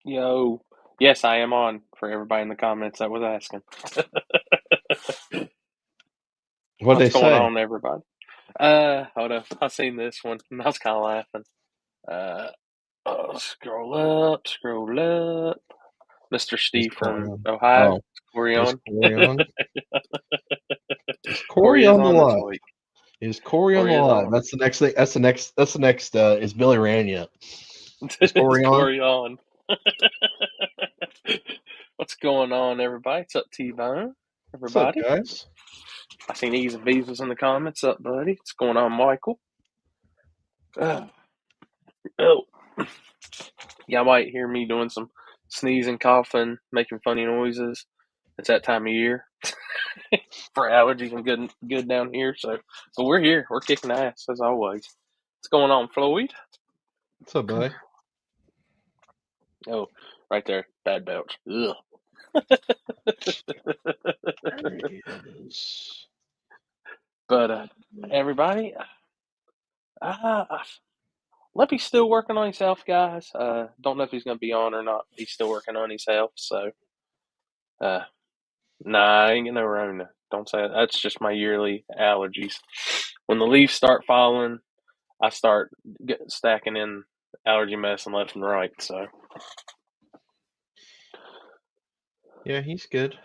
Yo, yes, I am on for everybody in the comments that was asking. What'd What's they going say? on, everybody? Hold up. I seen this one and I was kind of laughing. Uh, scroll up. Mr. Is Steve from Corian? Ohio. Oh, Corey is on. Corey on? Is Corey Corey is on the on this lot? week. Is Corey on the Corey is lot? on. That's the next thing. That's the next. That's the next. Is Billy Rand yet? Is Is Corey on? Corey on? What's going on, everybody? It's up, T-Bone. What's up, Everybody. guys? I seen Ease and Bees was in the comments. Up, buddy? What's going on, Michael? Uh, oh, y'all might hear me doing some sneezing, coughing, making funny noises. It's that time of year for allergies and good down here. So we're here. We're kicking ass as always. What's going on, Floyd? What's up, buddy? Oh, right there, bad belch. Ugh. There he is. But everybody, uh, Leppy's still working on himself, guys. Don't know if he's gonna be on or not. He's still working on himself. So, uh, nah, I ain't getting no Rona. Don't say that. That's just my yearly allergies. When the leaves start falling, I start stacking in allergy medicine left and right. So, Yeah, he's good.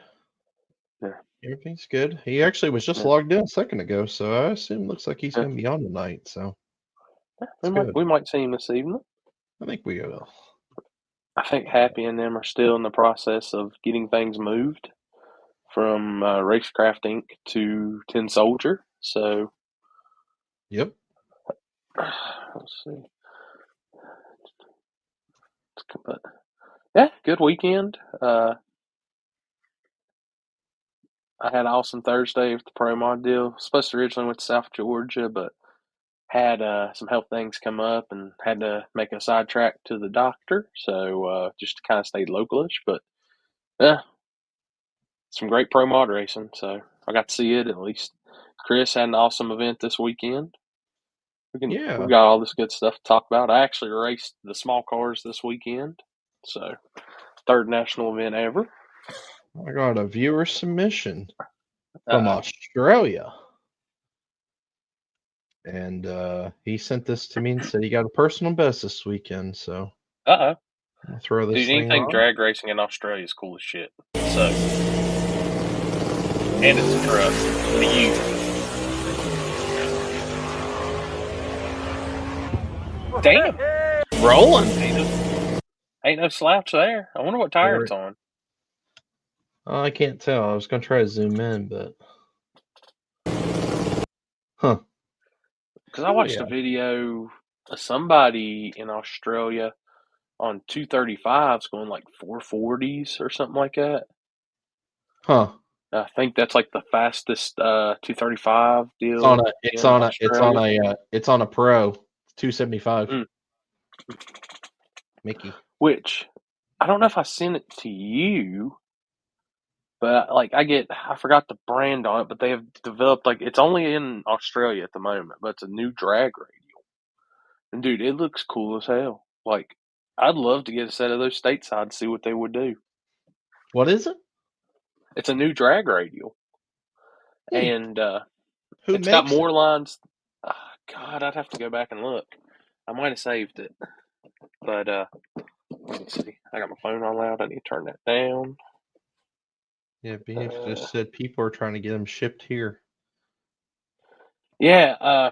yeah, Everything's good. He actually was just yeah, logged in a second ago, so I assume looks like he's yeah. going to be on tonight. So We it's might good. we might see him this evening. I think we will. I think Happy and them are still in the process of getting things moved from Racecraft Inc. to Tin Soldier. So, Yep. let's see. But yeah, good weekend. I had an awesome Thursday with the Pro Mod deal. Supposed to originally went to South Georgia, but had some health things come up and had to make a sidetrack to the doctor. So just kind of stayed localish. But yeah, some great Pro Mod racing. So I got to see it at least. Chris had an awesome event this weekend. We Yeah. got all this good stuff to talk about. I actually raced the small cars this weekend. So third national event ever. I got a viewer submission from Uh Australia. And he sent this to me and said he got a personal best this weekend. So oh. Uh oh. I'm gonna throw Dude, this thing anything on. drag racing in Australia is cool as shit. So, and it's a truck with a U. Damn, Rolling. ain't no slaps there. I wonder what tire it's on. I can't tell. I was gonna try to zoom in, but huh. Because I Oh watched a yeah. video of somebody in Australia on 235s going like 440s or something like that. Huh. I think that's like the fastest 235 It's on deal a it's in on a it's on Australia. a it's on a Pro 275 Mm. Mickey. Which I don't know if I sent it to you, but like I forgot the brand on it, but they have developed like it's only in Australia at the moment, but it's a new drag radial. And dude, it looks cool as hell. Like I'd love to get a set of those stateside and see what they would do. What is it? It's a new drag radial, Hmm. and Who it's got makes it? more lines. God, I'd have to go back and look. I might have saved it, but let me see. I got my phone on loud. I need to turn that down. Yeah, BF Uh, just said people are trying to get them shipped here. yeah.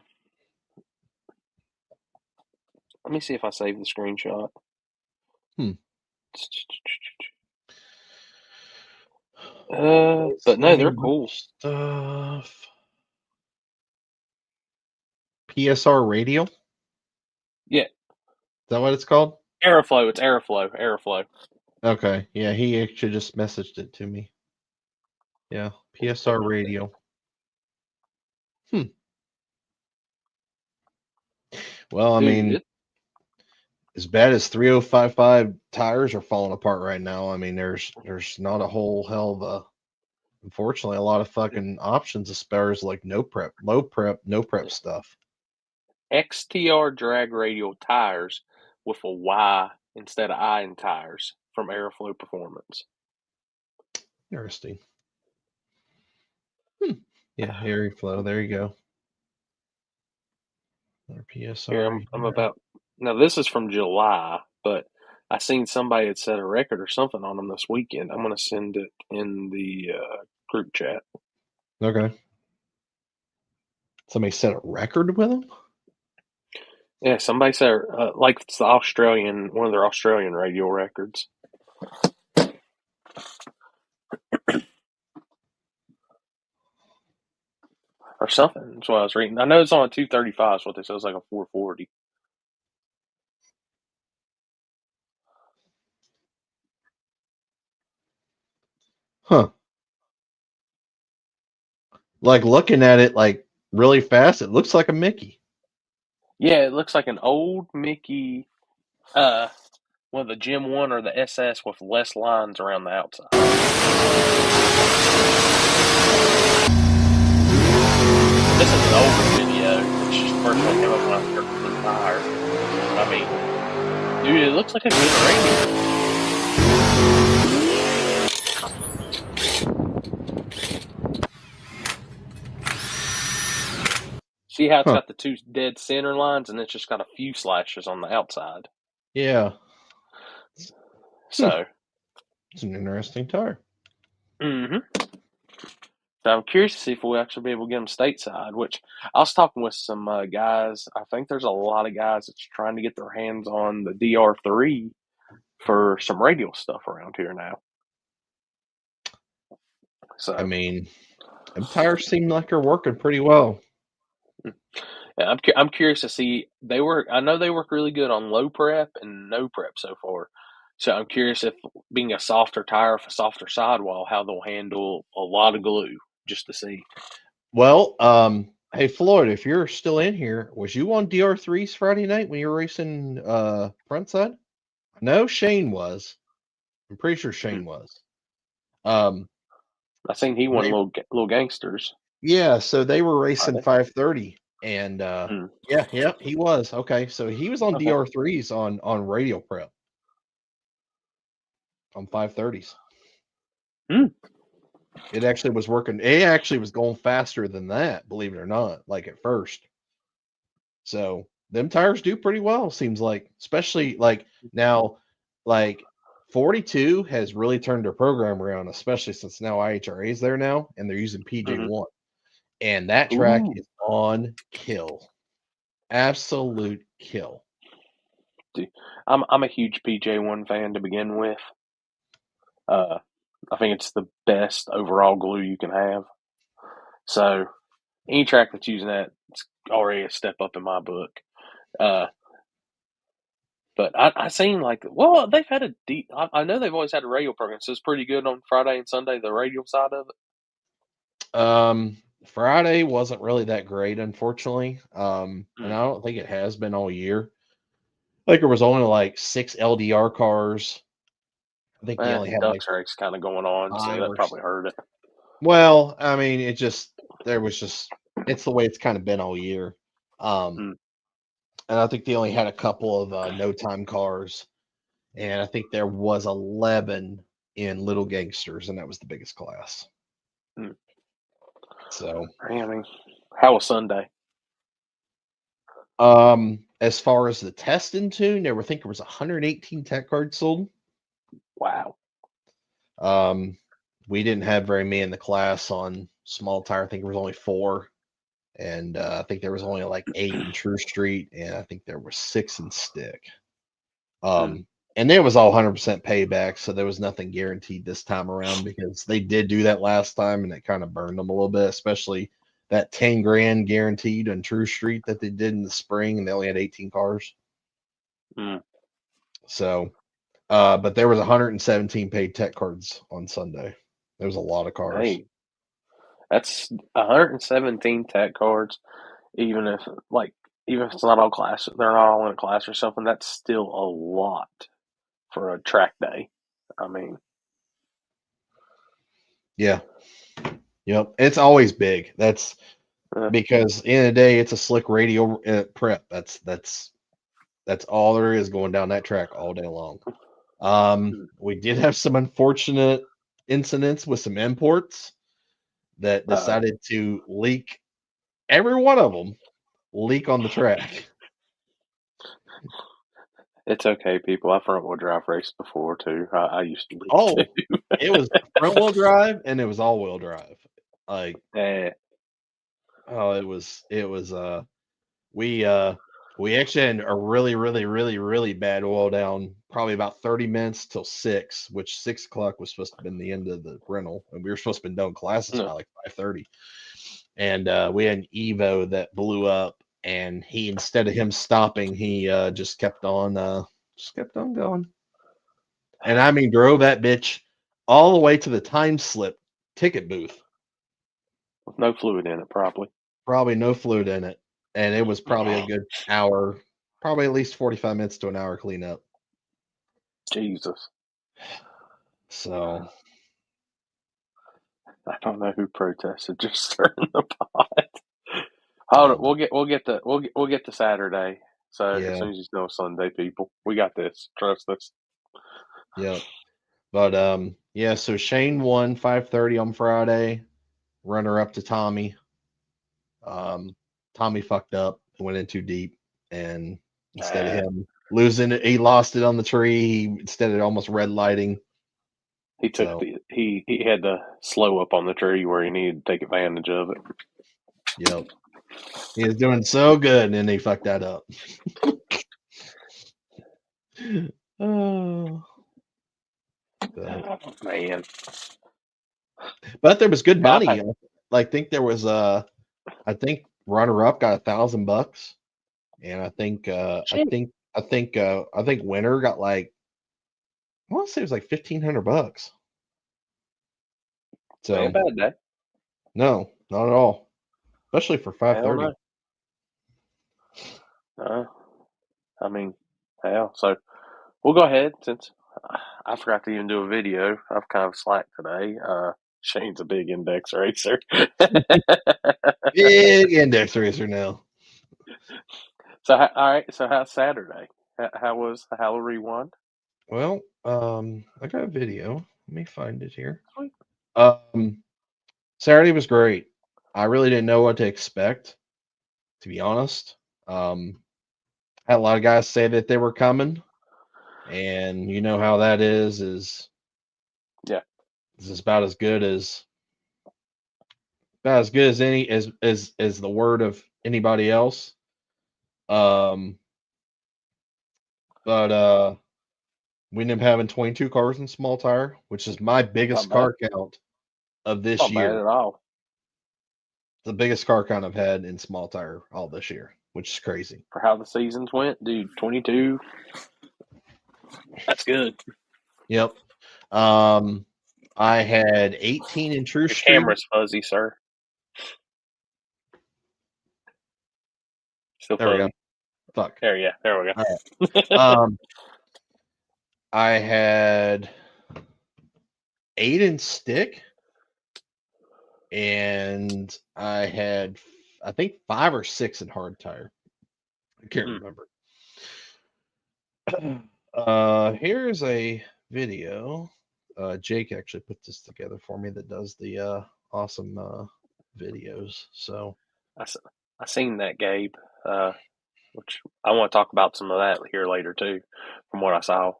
Let me see if I saved the screenshot. Hmm. But no, they're Same cool. stuff. PSR Radio? Is Yeah, that what it's called? Aeroflow. It's Aeroflow. Aeroflow. Okay. Yeah, he actually just messaged it to me. Yeah, PSR Radio. Hmm. Well, I Dude, mean, as bad as 3055 tires are falling apart right now, I mean, there's not a whole hell of a, unfortunately, a lot of fucking options as far as like no prep, low prep, no prep stuff. XTR drag radial tires with a Y instead of I in tires. from Aeroflow Performance. Interesting. Yeah, Aeroflow. There you go. Our PSR. Here, I'm about. Now, this is from July, but I seen somebody had set a record or something on them this weekend. I'm going to send it in the group chat. Okay. Somebody set a record with them? Yeah, somebody said like it's the Australian, one of their Australian radio records. Or something. That's what I was reading. I know it's on a 235, is what they said. It's like a 440. Huh. Like looking at it like really fast, it looks like a Mickey. Yeah, it looks like an old Mickey, one of the Gem 1 or the SS with less lines around the outside. This is an older video. It's just the first one came up when I purchased the tire. I mean, dude, it looks like a good radio. See how it's got the two dead center lines, and it's just got a few slashes on the outside. Yeah. So it's an interesting tire. So I'm curious to see if we'll actually be able to get them stateside, which I was talking with some guys. I think there's a lot of guys that's trying to get their hands on the DR3 for some radio stuff around here now. So I mean, them tires seem like they're working pretty well. yeah, I'm curious to see. I know they work really good on low prep and no prep so far. So I'm curious if being a softer tire, with a softer sidewall, how they'll handle a lot of glue, just to see. Well, hey Floyd, if you're still in here, was you on DR3s Friday night when you were racing front side? No, Shane was. I'm pretty sure Shane was. I seen he won little gangsters. Yeah, so they were racing 530, and yeah, he was. Okay, so he was on DR3s on radio prep on 530s. It actually was working. It actually was going faster than that, believe it or not, like at first. So them tires do pretty well, seems like, especially like now, like 42 has really turned their program around, especially since now IHRA is there now and they're using PJ1. And that track is on kill. Absolute kill. Dude, I'm a huge PJ1 fan to begin with. I think it's the best overall glue you can have. So any track that's using that, it's already a step up in my book. But I seen like, well, they've had I know they've always had a radio program, so it's pretty good on Friday and Sunday, the radio side of it. Friday wasn't really that great, unfortunately. And I don't think it has been all year. Like there was only like 6 LDR cars. I think they only had Ducks race kind of going on, so that probably hurt it. Well, I mean, it's the way it's kind of been all year. And I think they only had a couple of no time cars, and I think there was 11 in Little Gangsters, and that was the biggest class. So, I mean, how was Sunday? As far as the testing tune, I think there was 118 tech cards sold. Wow. We didn't have very many in the class on small tire. I think there was only 4. And I think there was only like 8 in True Street, and I think there were 6 in Stick. And it was all 100% payback, so there was nothing guaranteed this time around because they did do that last time, and it kind of burned them a little bit, especially that 10 grand guaranteed on True Street that they did in the spring, and they only had 18 cars. So, but there was 117 paid tech cards on Sunday. There was a lot of cars. Hey, that's 117 tech cards. Even if it's not all class, they're not all in a class or something. That's still a lot for a track day. I mean, yeah, yep. It's always big. That's because in the day it's a slick radio prep. That's all there is going down that track all day long. We did have some unfortunate incidents with some imports that decided to leak. Every one of them leak on the track. It's okay, people. I front wheel drive raced before too. I used to leak Oh, too. it was front wheel drive and it was all wheel drive. Like, Yeah. oh, we actually had a really, really, really, really bad oil down, probably about 30 minutes till 6, which 6 o'clock was supposed to be the end of the rental, and we were supposed to be done classes by No. like 5:30. And we had an Evo that blew up, and he, instead of him stopping, he just kept on going. And I mean, drove that bitch all the way to the time slip ticket booth. With no fluid in it, probably. Probably no fluid in it, and it was probably a good hour, probably at least 45 minutes to an hour cleanup. Jesus. So I don't know who protested just stirring the pot. Hold it. We'll get to Saturday. So as yeah, soon as you know Sunday, people, we got this. Trust us. yep. But yeah. So Shane won 5:30 on Friday. Runner up to Tommy. Tommy fucked up and went in too deep, and instead of him losing it, he lost it on the tree. Instead of almost red lighting. He took So he had to slow up on the tree where he needed to take advantage of it. yep, he was doing so good, and then he fucked that up. Oh, Oh, man. but there was good I've money. had, I think there was I think runner up got $1,000, and shit, I think winner got like, I want to say it was like $1,500. ain't So a bad day. no, not at all, especially for Hell 5:30. no. I mean, hell. So we'll go ahead since I forgot to even do a video. I've kind of slacked today. Shane's a big index racer. Big index racer now. So all right. So how's Saturday? How was the Halloween Rewind? Well, I got a video. Let me find it here. Sweet. Saturday was great. I really didn't know what to expect, to be honest. Had a lot of guys say that they were coming, and you know how that Yeah. is about as good as any as the word of anybody else. Um, but we ended up having 22 cars in small tire, which is my biggest Not bad. car count of this Not bad year. at all. The biggest car count I've had in small tire all this year, which is crazy. For how the seasons went, dude. 22. That's good. Yep. I had 18 in True Your Street. camera's fuzzy, sir. Still There we go. fuzzy. Fuck. There, yeah. There we All go. right. I had 8 in stick, and I had, I think, 5 or 6 in hard tire. I can't remember. Here's a video. Jake actually put this together for me that does the awesome videos. So I seen that, Gabe. Which I want to talk about some of that here later too, from what I saw.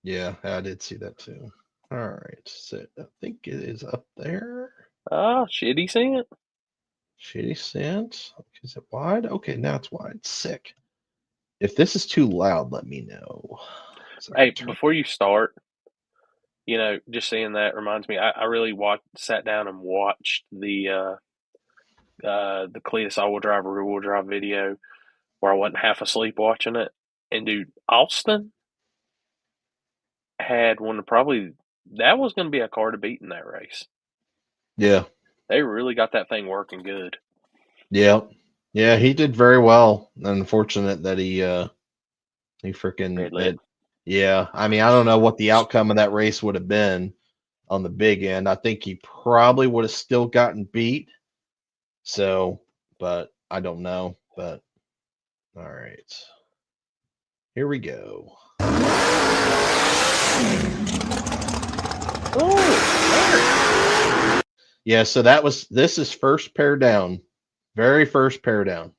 yeah, I did see that too. All right, so I think it is up there. Shitty scent. Shitty scent. Is it wide? Okay, now it's wide. Sick. If this is too loud, let me know. So Hey, before you start, just seeing that reminds me. I really sat down and watched the Cletus all-wheel drive rear-wheel drive video where I wasn't half asleep watching it. And dude, Austin had one of probably that was going to be a car to beat in that race. yeah, They really got that thing working good. yeah, yeah. He did very well. Unfortunate that he freaking Red lip. that. Yeah, I mean, I don't know what the outcome of that race would have been on the big end. I think he probably would have still gotten beat. So, but I don't know. But all right, here we go. Oh, Yeah, so this is first pair down. Very first pair down.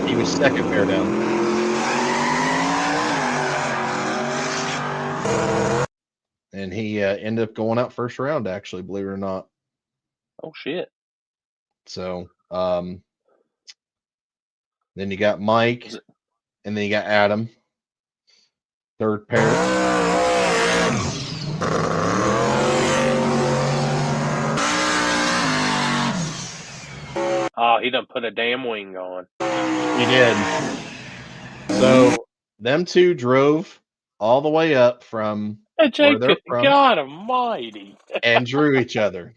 He was second pair down. And he ended up going out first round, actually, believe it or not. oh shit. So then you got Mike, and then you got Adam. Third pair. Oh, he done put a damn wing on. He did. So them two drove all the way up from where they're from God almighty. and drew each other.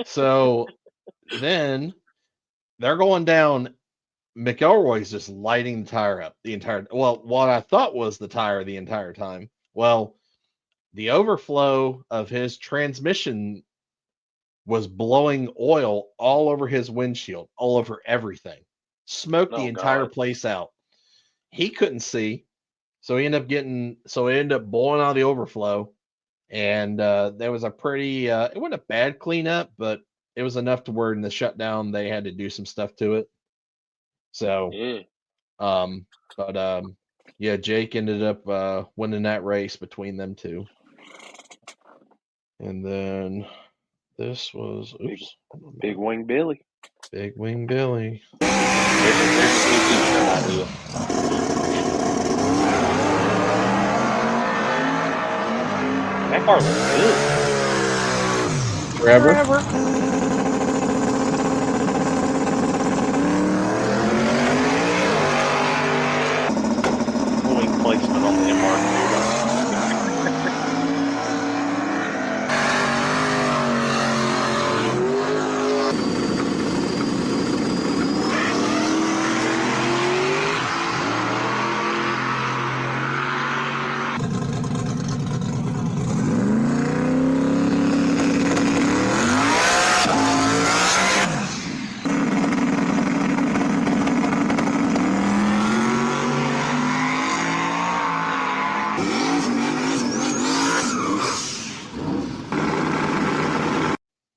So then they're going down. McElroy's just lighting the tire up the entire. Well, what I thought was the tire the entire time. Well, the overflow of his transmission was blowing oil all over his windshield, all over everything. Smoked the Oh, entire God. place out. He couldn't see, so he ended up blowing out the overflow. And there was a pretty it wasn't a bad cleanup, but it was enough to where in the shutdown they had to do some stuff to it. So Yeah. but yeah, Jake ended up winning that race between them two. And then this was Big Wing Billy. Big Wing Billy. There's a new t-shirt idea. That car looks good. Forever. Wing placement on the MR2.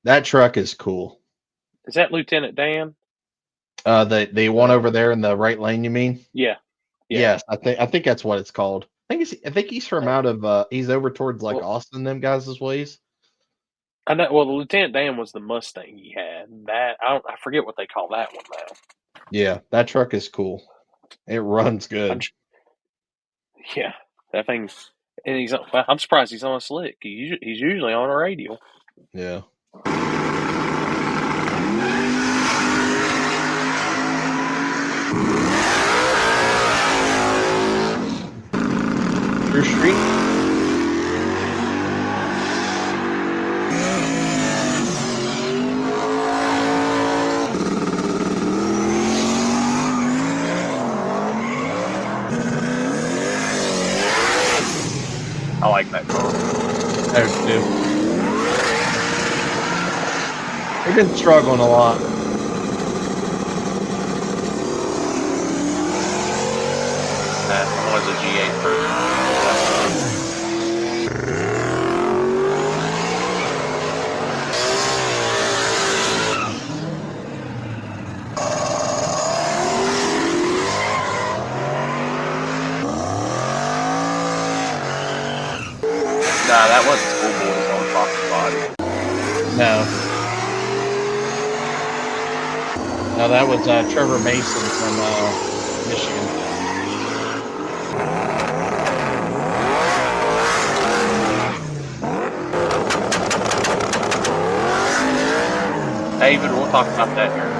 That truck is cool. Is that Lieutenant Dan? The one over there in the right lane, you mean? Yeah. Yes, I think that's what it's called. I think he's from out of he's over towards like Well, Austin, them guys' ways. I know. Well, the Lieutenant Dan was the Mustang he had. That I forget what they call that one now. Yeah, that truck is cool. It runs good. Yeah, that thing's. And I'm surprised he's on a slick. He's usually on a radial. Yeah. True Street. I like that car. There too. They've been struggling a lot. That was a G8 person. Nah, that wasn't Schoolboys on Fox Body. No. No, that was Trevor Mason from Michigan. David, we'll talk about that here.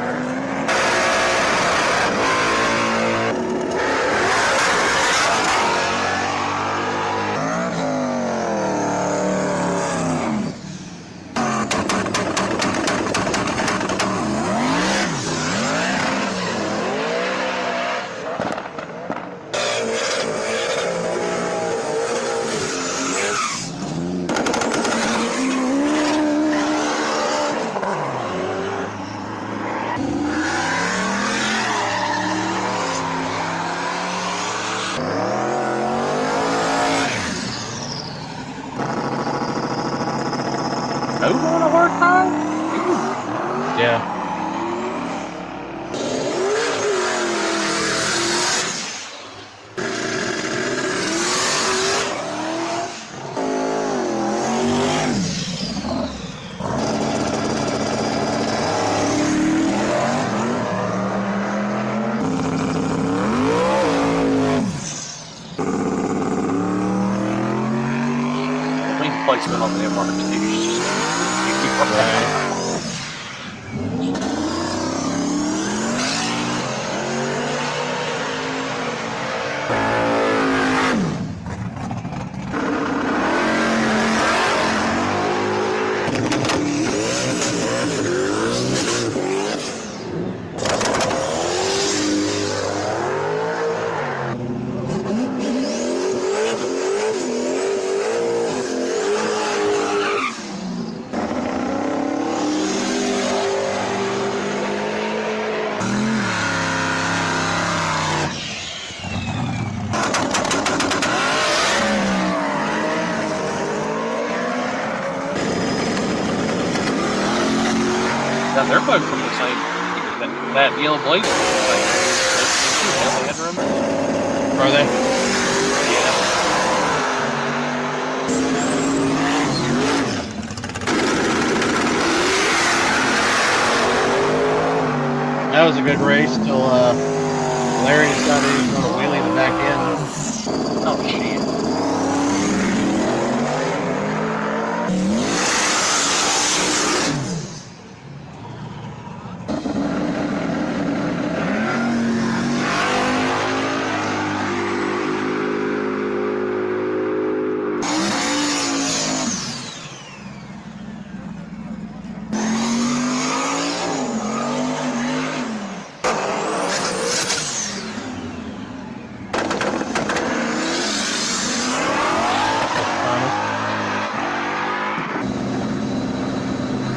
tire? Yeah. I mean, placement on the MR2 is just Right. Now, they're both from the same. That yellow blazer was the same too. Hell, they had run this. Are they? Yeah. That was a good race till Larry decided he was going to wheelie the back end. Oh shit.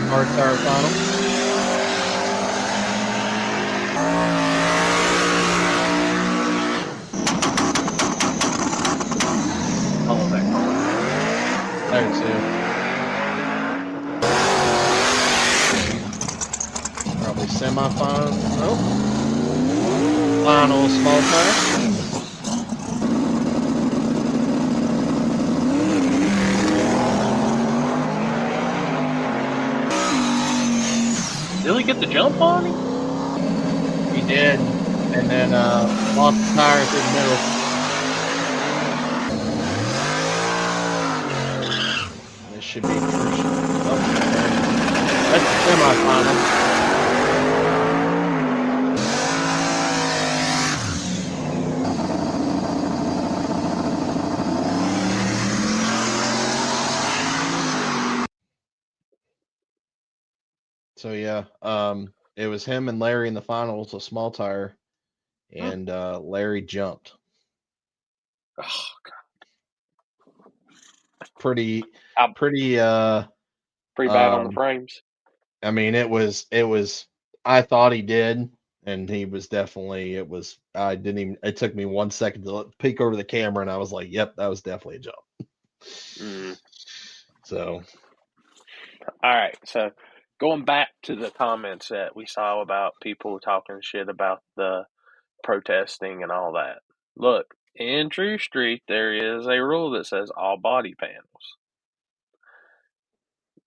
Hard tire final. Follow that car. There too. Probably semi-final. Nope. Final small tire. Did he get the jump on him? He did, and then lost the tire through the middle. This should be first. Oh, that's the semi-final. So yeah, it was him and Larry in the finals, a small tire, and Larry jumped. Oh, Pretty, God. pretty. Pretty bad on the frames. I mean, it was. I thought he did, and he was definitely. It was. I didn't even. It took me 1 second to peek over the camera, and I was like, "Yep, that was definitely a jump." So. All right, so going back to the comments that we saw about people talking shit about the protesting and all that. Look, in True Street, there is a rule that says all body panels.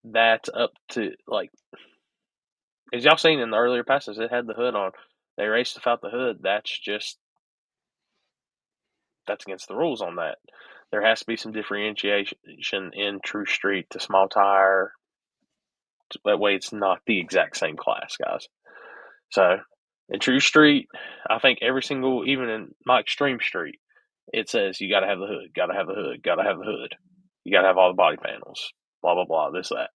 That's up to, like, as y'all seen in the earlier passes, it had the hood on. They raced without the hood. That's against the rules on that. There has to be some differentiation in True Street to small tire. That way, it's not the exact same class, guys. So, in True Street, I think every single, even in my Extreme Street, it says you got to have the hood, got to have the hood, got to have the hood. You got to have all the body panels, blah, blah, blah, this, that.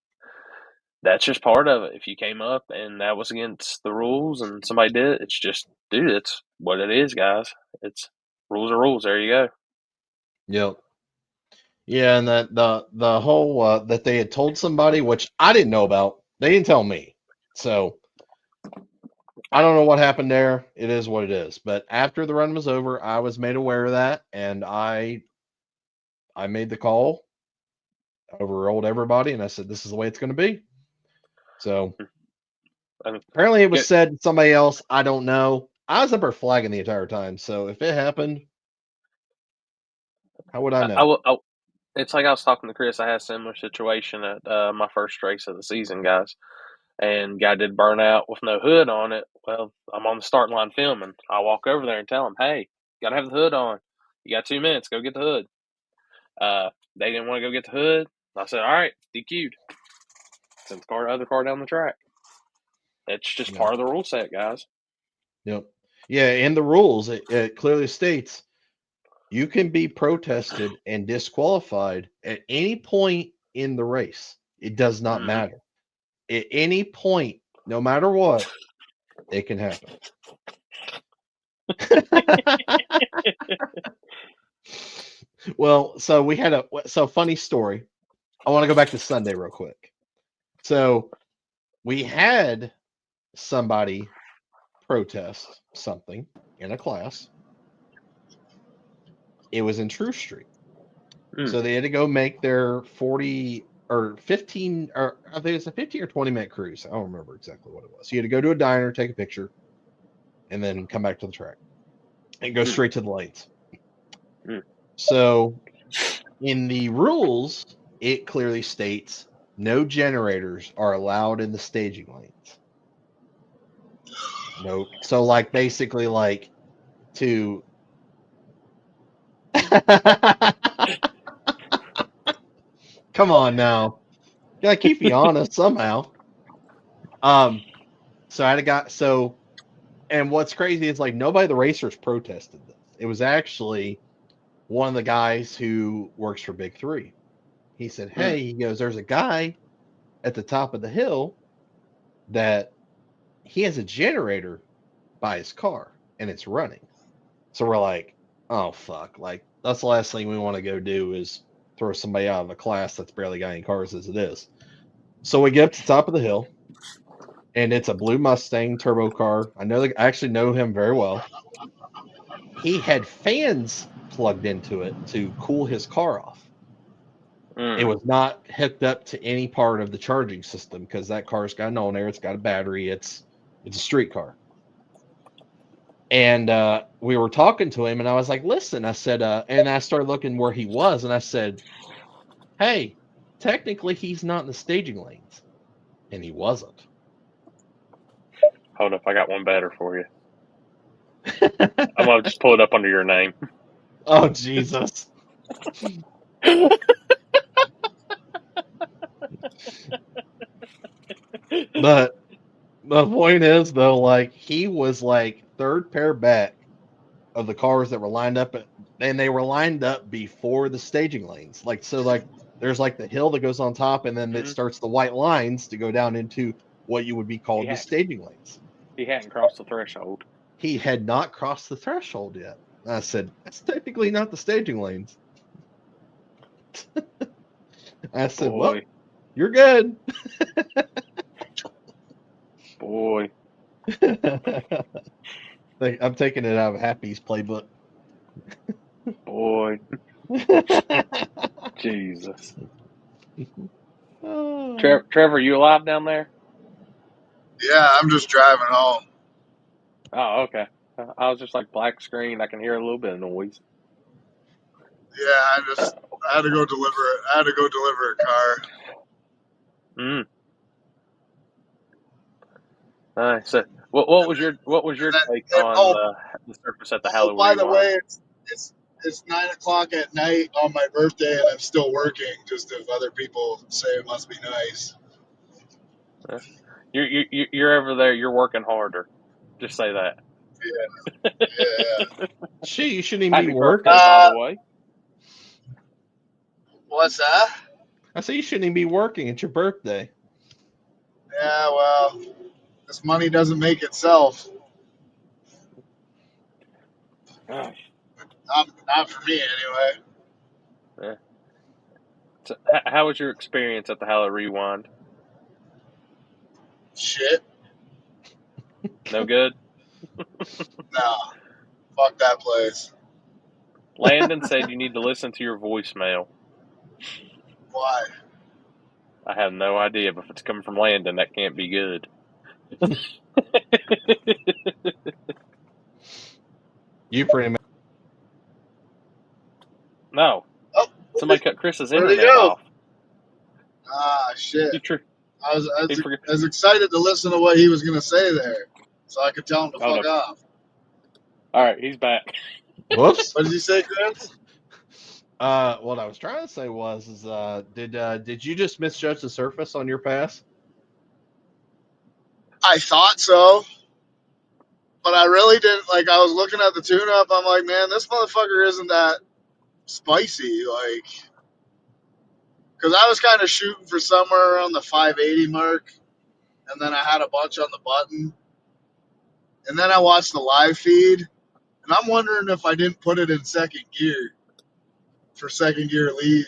That's just part of it. If you came up and that was against the rules and somebody did it, it's just, dude, it's what it is, guys. It's rules are rules. There you go. Yep. Yeah, and that the whole that they had told somebody, which I didn't know about. They didn't tell me. So I don't know what happened there. It is what it is. But after the run was over, I was made aware of that, and I made the call, overruled everybody, and I said, "This is the way it's going to be." So And apparently it was get, said to somebody else. I don't know. I was up there flagging the entire time. So if it happened, how would I know? it's like I was talking to Chris. I had a similar situation at my first race of the season, guys. And guy did burn out with no hood on it. Well, I'm on the starting line filming. I walk over there and tell him, "Hey, gotta have the hood on. You got 2 minutes. Go get the hood." They didn't want to go get the hood. I said, "All right, DQ'd. Sent the other car down the track." It's just Yeah. part of the rule set, guys. Yep. Yeah. In the rules, it clearly states you can be protested and disqualified at any point in the race. It does not Mm-hmm. matter. At any point, no matter what, it can happen. Well, so we had funny story. I want to go back to Sunday real quick. So we had somebody protest something in a class. It was in True Street. Mm. So they had to go make their 40 or 15, or I think it's a 15 or 20-minute cruise. I don't remember exactly what it was. You had to go to a diner, take a picture, and then come back to the track and go Mm. straight to the lanes. Mm. So in the rules, it clearly states no generators are allowed in the staging lanes. No. So like basically like to come on now. Gotta keep you honest somehow. Um so I had a guy and what's crazy is like nobody of the racers protested this. It was actually one of the guys who works for Big Three. He said, Mm. "Hey," he goes, "there's a guy at the top of the hill that he has a generator by his car and it's running." So we're like, "Oh fuck!" Like that's the last thing we want to go do is throw somebody out of a class that's barely got any cars as it is. So we get up to the top of the hill, and it's a blue Mustang turbo car. I actually know him very well. He had fans plugged into it to cool his car off. It Mm. was not hooked up to any part of the charging system because that car's got an on air, it's got a battery, it's a street car. And we were talking to him, and I was like, "Listen," I said, and I started looking where he was, and I said, "Hey, technically he's not in the staging lanes," and he wasn't. Hold up, I got one better for you. I'm gonna just pull it up under your name. Oh Jesus! But the point is, though, like he was like third pair back of the cars that were lined up, and they were lined up before the staging lanes. Like so, like there's like the hill that goes on top, and then it Mm-hmm. starts the white lines to go down into what you would be He called the had staging lanes. he hadn't crossed the threshold. He had not crossed the threshold yet. I said, "That's technically not the staging lanes." I said, "Well, Boy, you're good." boy, I'm taking it out of Happy's playbook. boy, Jesus. Oh. Trevor, you alive down there? Yeah, I'm just driving home. Oh, okay. I was just like black screen. I can hear a little bit of noise. Yeah, Uh, I had to go deliver it. I had to go deliver a car. mm, nice. So, what was your And then, take on the surface at the oh, Halloween by the Rewind? way, it's 9 o'clock at night on my birthday, and I'm still working. Just if other people say it must be nice. Uh, you're over there. You're working harder. Just say that. Yeah, yeah. Shit, you shouldn't even be Happy working. birthday, by the way. What's that? I say you shouldn't even be working. It's your birthday. Yeah, well, this money doesn't make itself. Gosh. Not for me anyway. Yeah. So, how was your experience at the Halloween Rewind? Shit. No good. No, fuck that place. Landon said you need to listen to your voicemail. Why? I have no idea, but if it's coming from Landon, that can't be good. You pretty much. No, Oh, somebody cut Chris's where'd he internet go? off. Ah, shit. He tr- I was, I he was, forgot. I was excited to listen to what he was going to say there, so I could tell him to Oh no! fuck off. All right, he's back. Whoops. What did you say, Chris? What I was trying to say did you just misjudge the surface on your pass? I thought so, but I really didn't. Like, I was looking at the tune-up. I'm like, man, this motherfucker isn't that spicy. Like, because I was kind of shooting for somewhere around the 580 mark, and then I had a bunch on the button, and then I watched the live feed, and I'm wondering if I didn't put it in second gear for second gear leave.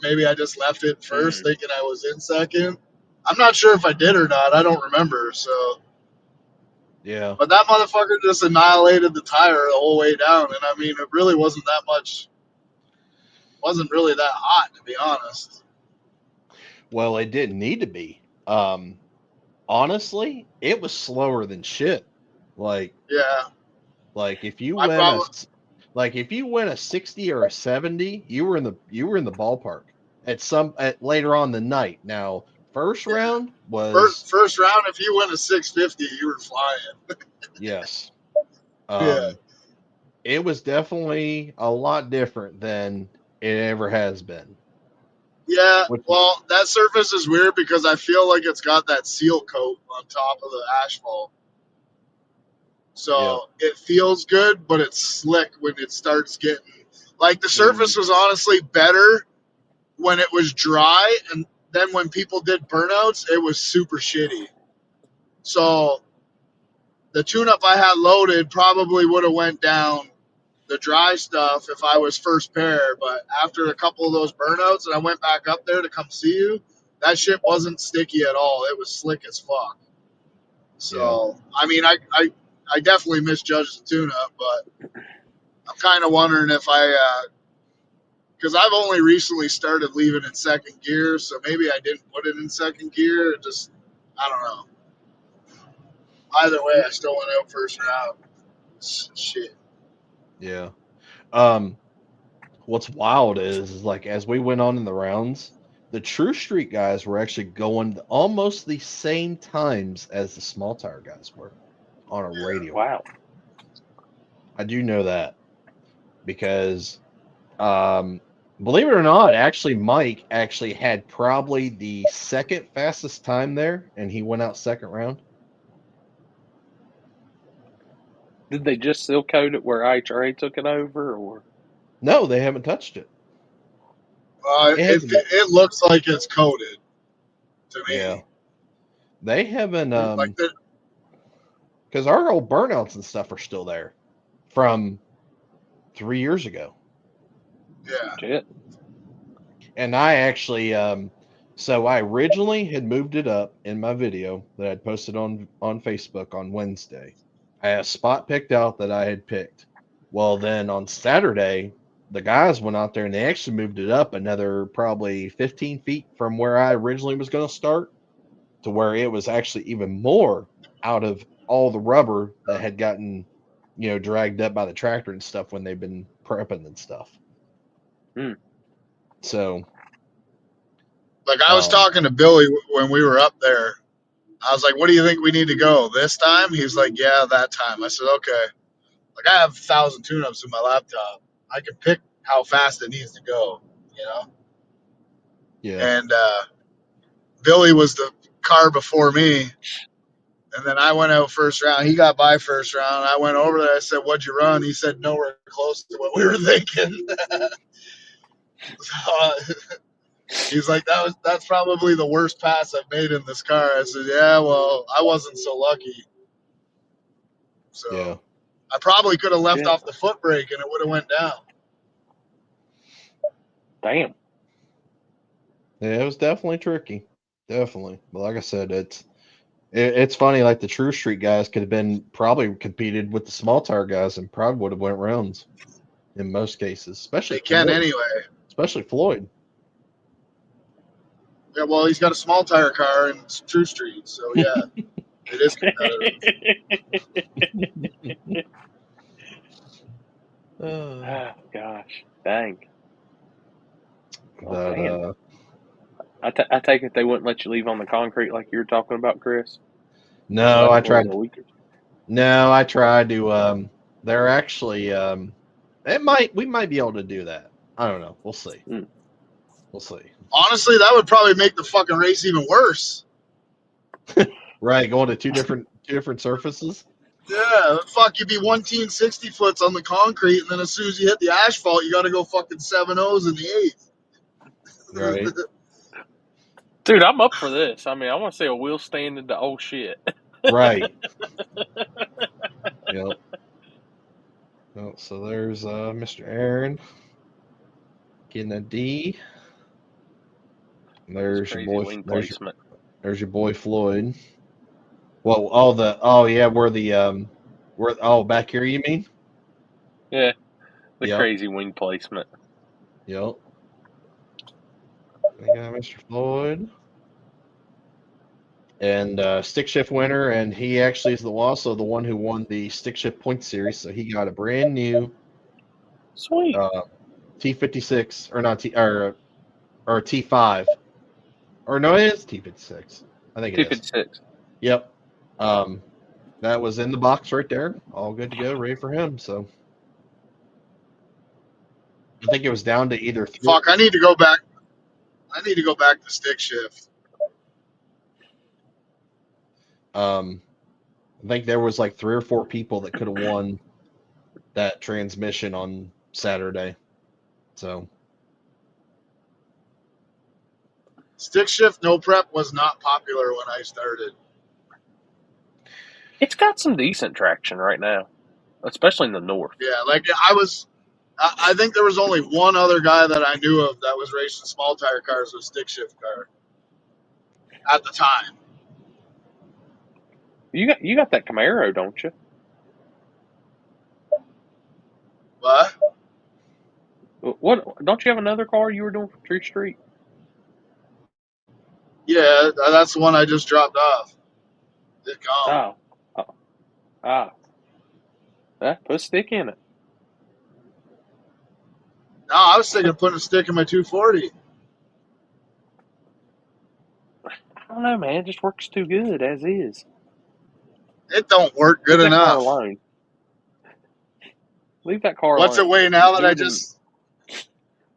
Maybe I just left it first, thinking I was in second. I'm not sure if I did or not. I don't remember. So, Yeah. but that motherfucker just annihilated the tire the whole way down, and I mean, it really wasn't that much. Wasn't really that hot, to be honest. Well, it didn't need to be. Honestly, it was slower than shit. Like Yeah, if you I went probably if you went a 60 or a 70, you were in the ballpark at later on the night. Now, first round was first round. If you went a 650, you were flying. yes. Yeah. It was definitely a lot different than it ever has been. Yeah, Which, well, that surface is weird because I feel like it's got that seal coat on top of the asphalt. So it feels good, but it's slick when it starts getting. Like, the surface was honestly better when it was dry, and then when people did burnouts, it was super shitty. So the tune-up I had loaded probably would have went down the dry stuff if I was first pair, but after a couple of those burnouts and I went back up there to come see you, that shit wasn't sticky at all. It was slick as fuck. So, I mean, I definitely misjudged the tune-up, but I'm kind of wondering if because I've only recently started leaving in second gear, so maybe I didn't put it in second gear. It just, I don't know. Either way, I still went out first round. Shit. yeah. What's wild is like as we went on in the rounds, the True Street guys were actually going almost the same times as the small tire guys were on a radio. Wow. I do know that because believe it or not, actually Mike actually had probably the second fastest time there, and he went out second round. Did they just seal coat it where IHRA took it over, or? No, they haven't touched it. It looks like it's coated to me. Yeah, they haven't. Like Because our old burnouts and stuff are still there from 3 years ago. Yeah. Shit. And I actually, so I originally had moved it up in my video that I'd posted on Facebook on Wednesday. I had a spot picked out that I had picked. Well, then on Saturday, the guys went out there and they actually moved it up another probably 15 feet from where I originally was going to start to where it was actually even more out of all the rubber that had gotten, dragged up by the tractor and stuff when they've been prepping and stuff. So, like I was talking to Billy when we were up there. I was like, "What do you think we need to go this time?" He's like, "Yeah, that time." I said, "Okay." Like, I have 1,000 tune-ups in my laptop. I can pick how fast it needs to go, you know. yeah. And Billy was the car before me, and then I went out first round. He got by first round. I went over there. I said, "What'd you run?" He said, "Nowhere close to what we were thinking." He's like, that's probably the worst pass I've made in this car. I said, "Yeah, well, I wasn't so lucky." So Yeah. I probably could have left off the foot brake and it would have went down. Damn. Yeah, it was definitely tricky. Definitely. But like I said, it's funny, like the True Street guys could have been probably competed with the small tire guys and probably would have went rounds in most cases, especially They can Floyd. anyway. Especially Floyd. Yeah, well, he's got a small tire car in True Street, so yeah, it is competitive. Oh gosh, dang. But Man, I take it they wouldn't let you leave on the concrete like you were talking about, Chris. no, Like I it was tried. a week or No, I tried to. They're actually. We might be able to do that. I don't know. We'll see. Mm. We'll see. Honestly, that would probably make the fucking race even worse. Right, going to two different surfaces. Yeah, fuck, you'd be 1T60 foots on the concrete, and then as soon as you hit the asphalt, you got to go fucking 7-0s in the eighth. Right. Dude, I'm up for this. I mean, I want to see a wheel stand into old shit. Right. Yep. Oh, so there's Mr. Aaron getting a D. And there's your Crazy boy. wing placement. There's your boy Floyd. Well, back here you mean? Yeah, the Yep. crazy wing placement. Yep. We got Mr. Floyd. And stick shift winner, and he actually is also the one who won the stick shift point series. So he got a brand new Sweet. T56 or not T or T5 or no, it is T56. I think it is. T56. Yep. That was in the box right there, all good to go, ready for him. So I think it was down to either three. Fuck, I need to go back. I need to go back to stick shift. I think there was like 3 or 4 people that could have won that transmission on Saturday. So Stick shift no prep was not popular when I started. It's got some decent traction right now, especially in the north. Yeah, like I think there was only one other guy that I knew of that was racing small tire cars with stick shift car at the time. You got that Camaro, don't you? What? What? Don't you have another car you were doing for Tree Street? Yeah, that's the one I just dropped off. It gone. Oh, yeah, put a stick in it. No, I was thinking of putting a stick in my 240. I don't know, man. It just works too good as is. It don't work good Leave that car enough. alone. Leave that car What's it alone. weigh now that I Even just?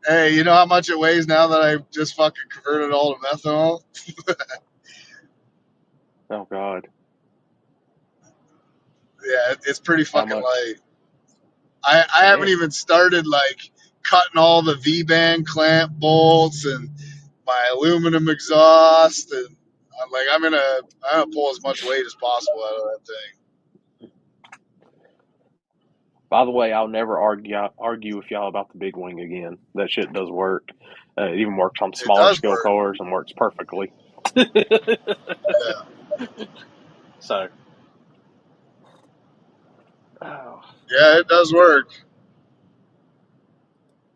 Hey, you know how much it weighs now that I just fucking converted all to methanol? oh God, Yeah, it's pretty how fucking much? light. I haven't Yeah. even started like cutting all the V-band clamp bolts and my aluminum exhaust, and I'm gonna pull as much weight as possible out of that thing. By the way, I'll never argue with y'all about the big wing again. That shit does work. It even works on It smaller does scale work. cars and works perfectly. Yeah, So, oh, yeah, it does work.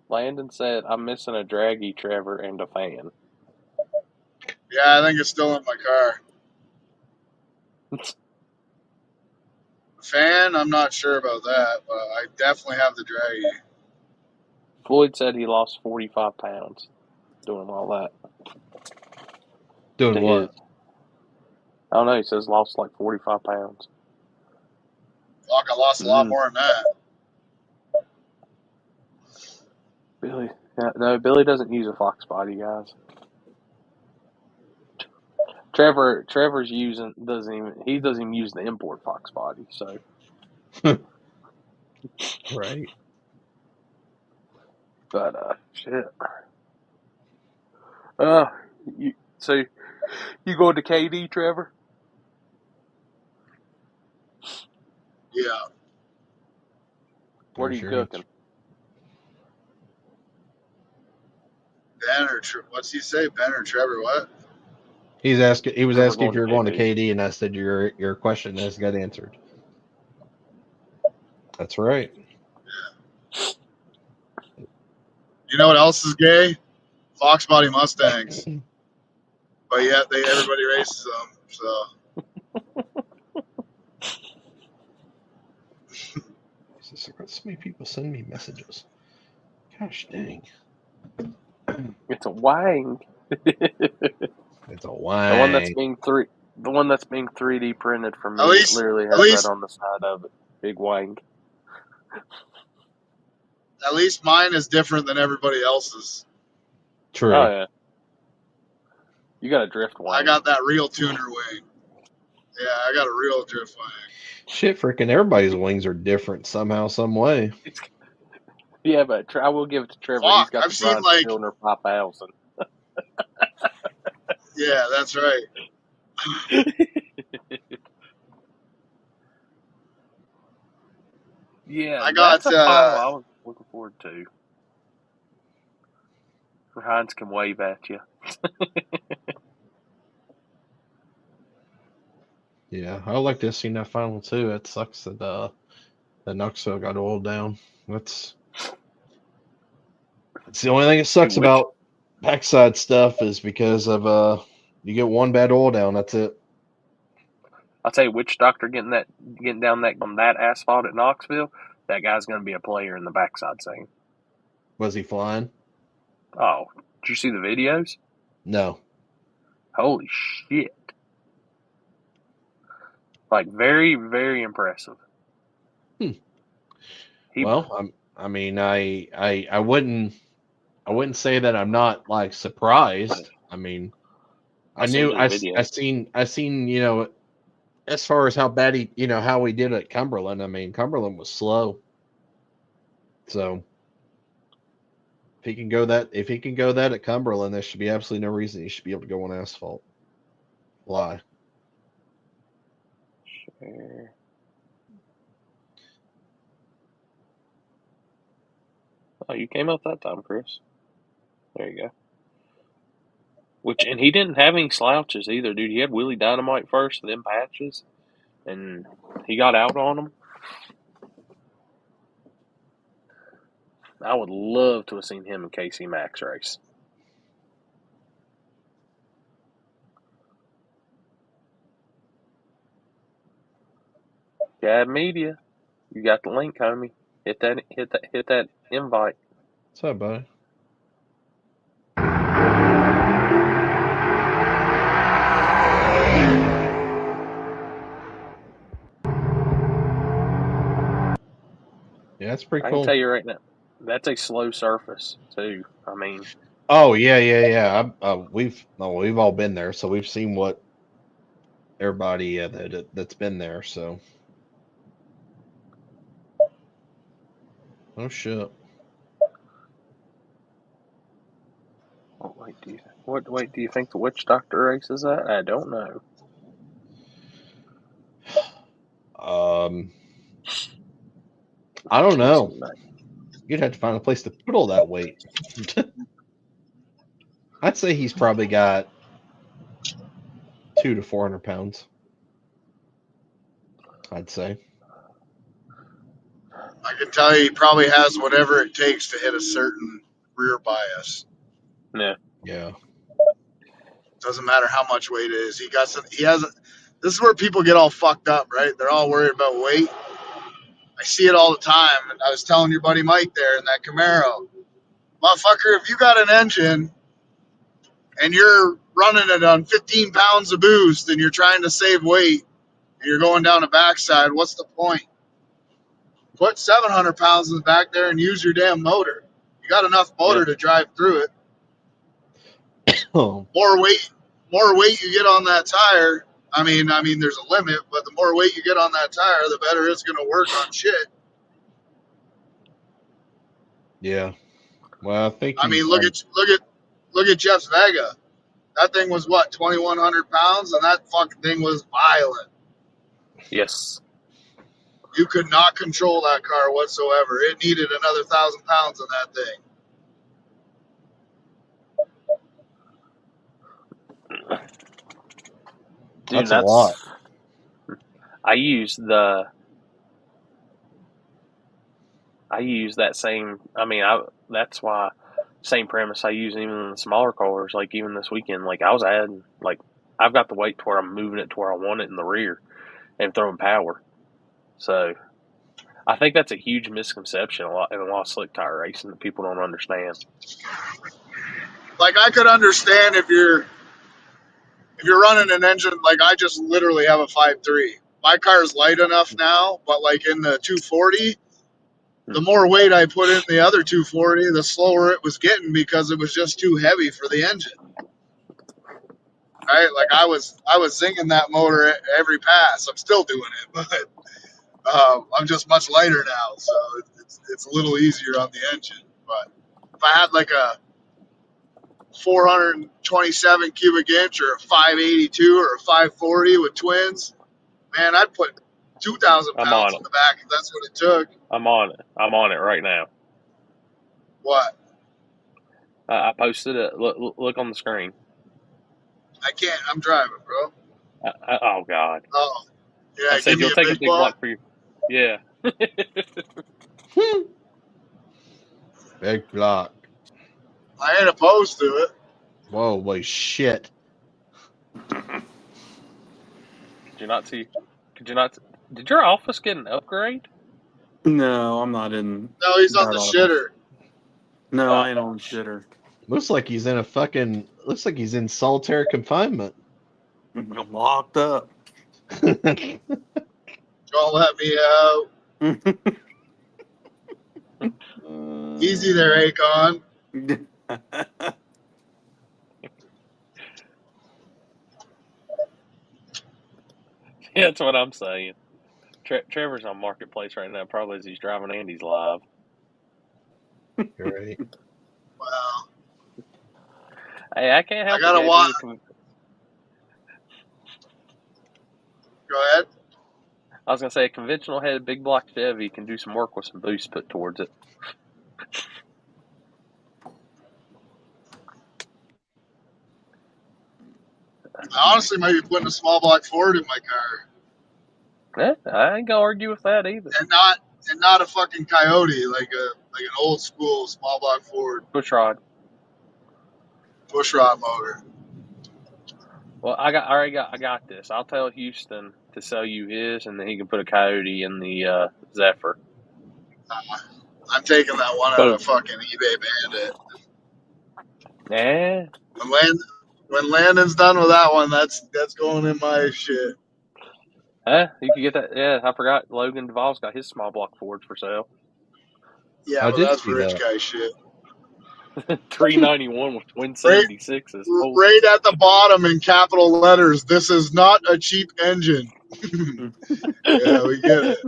Landon said, "I'm missing a draggy, Trevor, and a fan." Yeah, I think it's still in my car. Fan, I'm not sure about that, but I definitely have the draggy. Floyd said he lost 45 pounds doing all that. doing To what? his, I don't know. He says lost like 45 pounds. Fuck, I lost a lot more than that. Billy, no, Billy doesn't use a Fox body, guys. Trevor's doesn't even use the import Fox body. So Right. but shit. So you going to KD, Trevor? Yeah. What are There's you your cooking? Ben or what's he say? Ben or Trevor? What? He was asking Trevor if you're going to KD. KD, and I said your question has got answered. That's right. You know what else is gay? Fox body Mustangs. but yet everybody races them. So So many people send me messages. Gosh dang. It's a Wang. It's a wang. The one that's being 3D printed for me. At least- it literally at has least- that on the side of it. Big Wang. at least mine is different than everybody else's. True. Oh yeah. You got a drift Wang. I got that real tuner wing. Yeah, I got a real drift wing. Shit, freaking everybody's wings are different somehow, some way. Yeah, but I will give it to Trevor. He's Fuck, got I've the seen, Brian like- Spillner 5000. Yeah, that's right. Yeah, I got, that's a pile I was looking forward to. Heinz can wave at you. Yeah, I would like to have seen that final too. It sucks that that Knoxville got oiled down. That's the only thing that sucks Which- about backside stuff is because of you get one bad oil down, that's it. I'll tell you, Witch Doctor getting down on that asphalt at Knoxville, that guy's going to be a player in the backside scene. Was he flying? Oh, did you see the videos? No. Holy shit. Like, very, very impressive. Well, I mean, I wouldn't say that I'm not like surprised. I mean, I seen, you know, as far as how bad he, you know, how he did at Cumberland. I mean, Cumberland was slow. So if he can go that at Cumberland, there should be absolutely no reason he should be able to go on asphalt. Why? Sure. Oh, you came out that time, Chris. There you go. And he didn't have any slouches either, dude. He had Willie Dynamite first, then Patches, and he got out on him. I would love to have seen him and Casey Max race. Gab Media, you got the link, homie. Hit that invite. What's up, buddy? Yeah, that's pretty I cool. can tell you right now, that's a slow surface too. I mean, Oh yeah. We've all been there, so we've seen what everybody that's been there. So, oh shit. Wait, do you think the Witch Doctor race is that? I don't know. I don't know. You'd have to find a place to put all that weight. I'd say he's probably got 200 to 400 pounds. I'd say. I can tell you he probably has whatever it takes to hit a certain rear bias. Yeah. Yeah. Doesn't matter how much weight it is. He hasn't. This is where people get all fucked up, right? They're all worried about weight. I see it all the time. And I was telling your buddy Mike there in that Camaro, motherfucker, if you got an engine and you're running it on 15 pounds of boost and you're trying to save weight and you're going down a backside, what's the point? Put 700 pounds in the back there and use your damn motor. You got enough motor to drive through it. Oh. More weight you get on that tire. I mean, there's a limit, but the more weight you get on that tire, the better it's going to work on shit. Yeah. Well, I think. I mean, look at Jeff's Vega. That thing was what, 2,100 pounds, and that fucking thing was violent. Yes. You could not control that car whatsoever. It needed another 1,000 pounds in that thing. Dude, that's a lot. I use that same. I mean, that's why same premise I use even in the smaller cars. Like even this weekend, like I was adding, like I've got the weight to where I'm moving it to where I want it in the rear and throwing power. So I think that's a huge misconception in a lot of slick tire racing that people don't understand. Like I could understand if you're running an engine, like I just literally have a 5.3. My car's light enough now, but like in the 240, the more weight I put in the other 240, the slower it was getting because it was just too heavy for the engine. Right? Like I was zinging that motor at every pass. I'm still doing it, but I'm just much lighter now, so it's a little easier on the engine. But if I had like a 427 cubic inch or a 582 or a 540 with twins, man, I'd put 2,000 I'm pounds on in it. the back if that's what it took. I'm on it. I'm on it right now. What? I posted it. Look on the screen. I can't. I'm driving, bro. Oh God! Oh, I yeah. Give said me you'll a take a big big block. block for you. Yeah. Big block. I ain't opposed to it. Whoa, boy, shit. Did you not see? Did you not? Did your office get an upgrade? No, I'm not in. No, he's on that the office. shitter. No, I ain't on shitter. Looks like he's in a fucking. Looks like he's in solitary confinement. I'm locked up. Don't let me out. Easy there, Akon. Yeah, that's what I'm saying. Trevor's on Marketplace right now, probably as he's driving Andy's live. You're right. Well, Hey, I can't help I gotta it, watch. JB. Go ahead. I was gonna say a conventional head big block Chevy can do some work with some boost put towards it. I honestly might be putting a small block Ford in my car, I ain't gonna argue with that either. and not a fucking Coyote, like an old school small block Ford Bushrod. pushrod motor. Well, I got this. I'll tell Houston to sell you his, and then he can put a Coyote in the Zephyr. I'm taking that one out of fucking eBay Bandit. Yeah. When Landon's done with that one, that's going in my shit. You can get that. Yeah, I forgot. Logan Duvall's got his small block Ford for sale. Yeah, I but did that's see rich that. guy shit. $391 with twin Right, 76s. right at the bottom in capital letters. This is not a cheap engine. Yeah, we get it.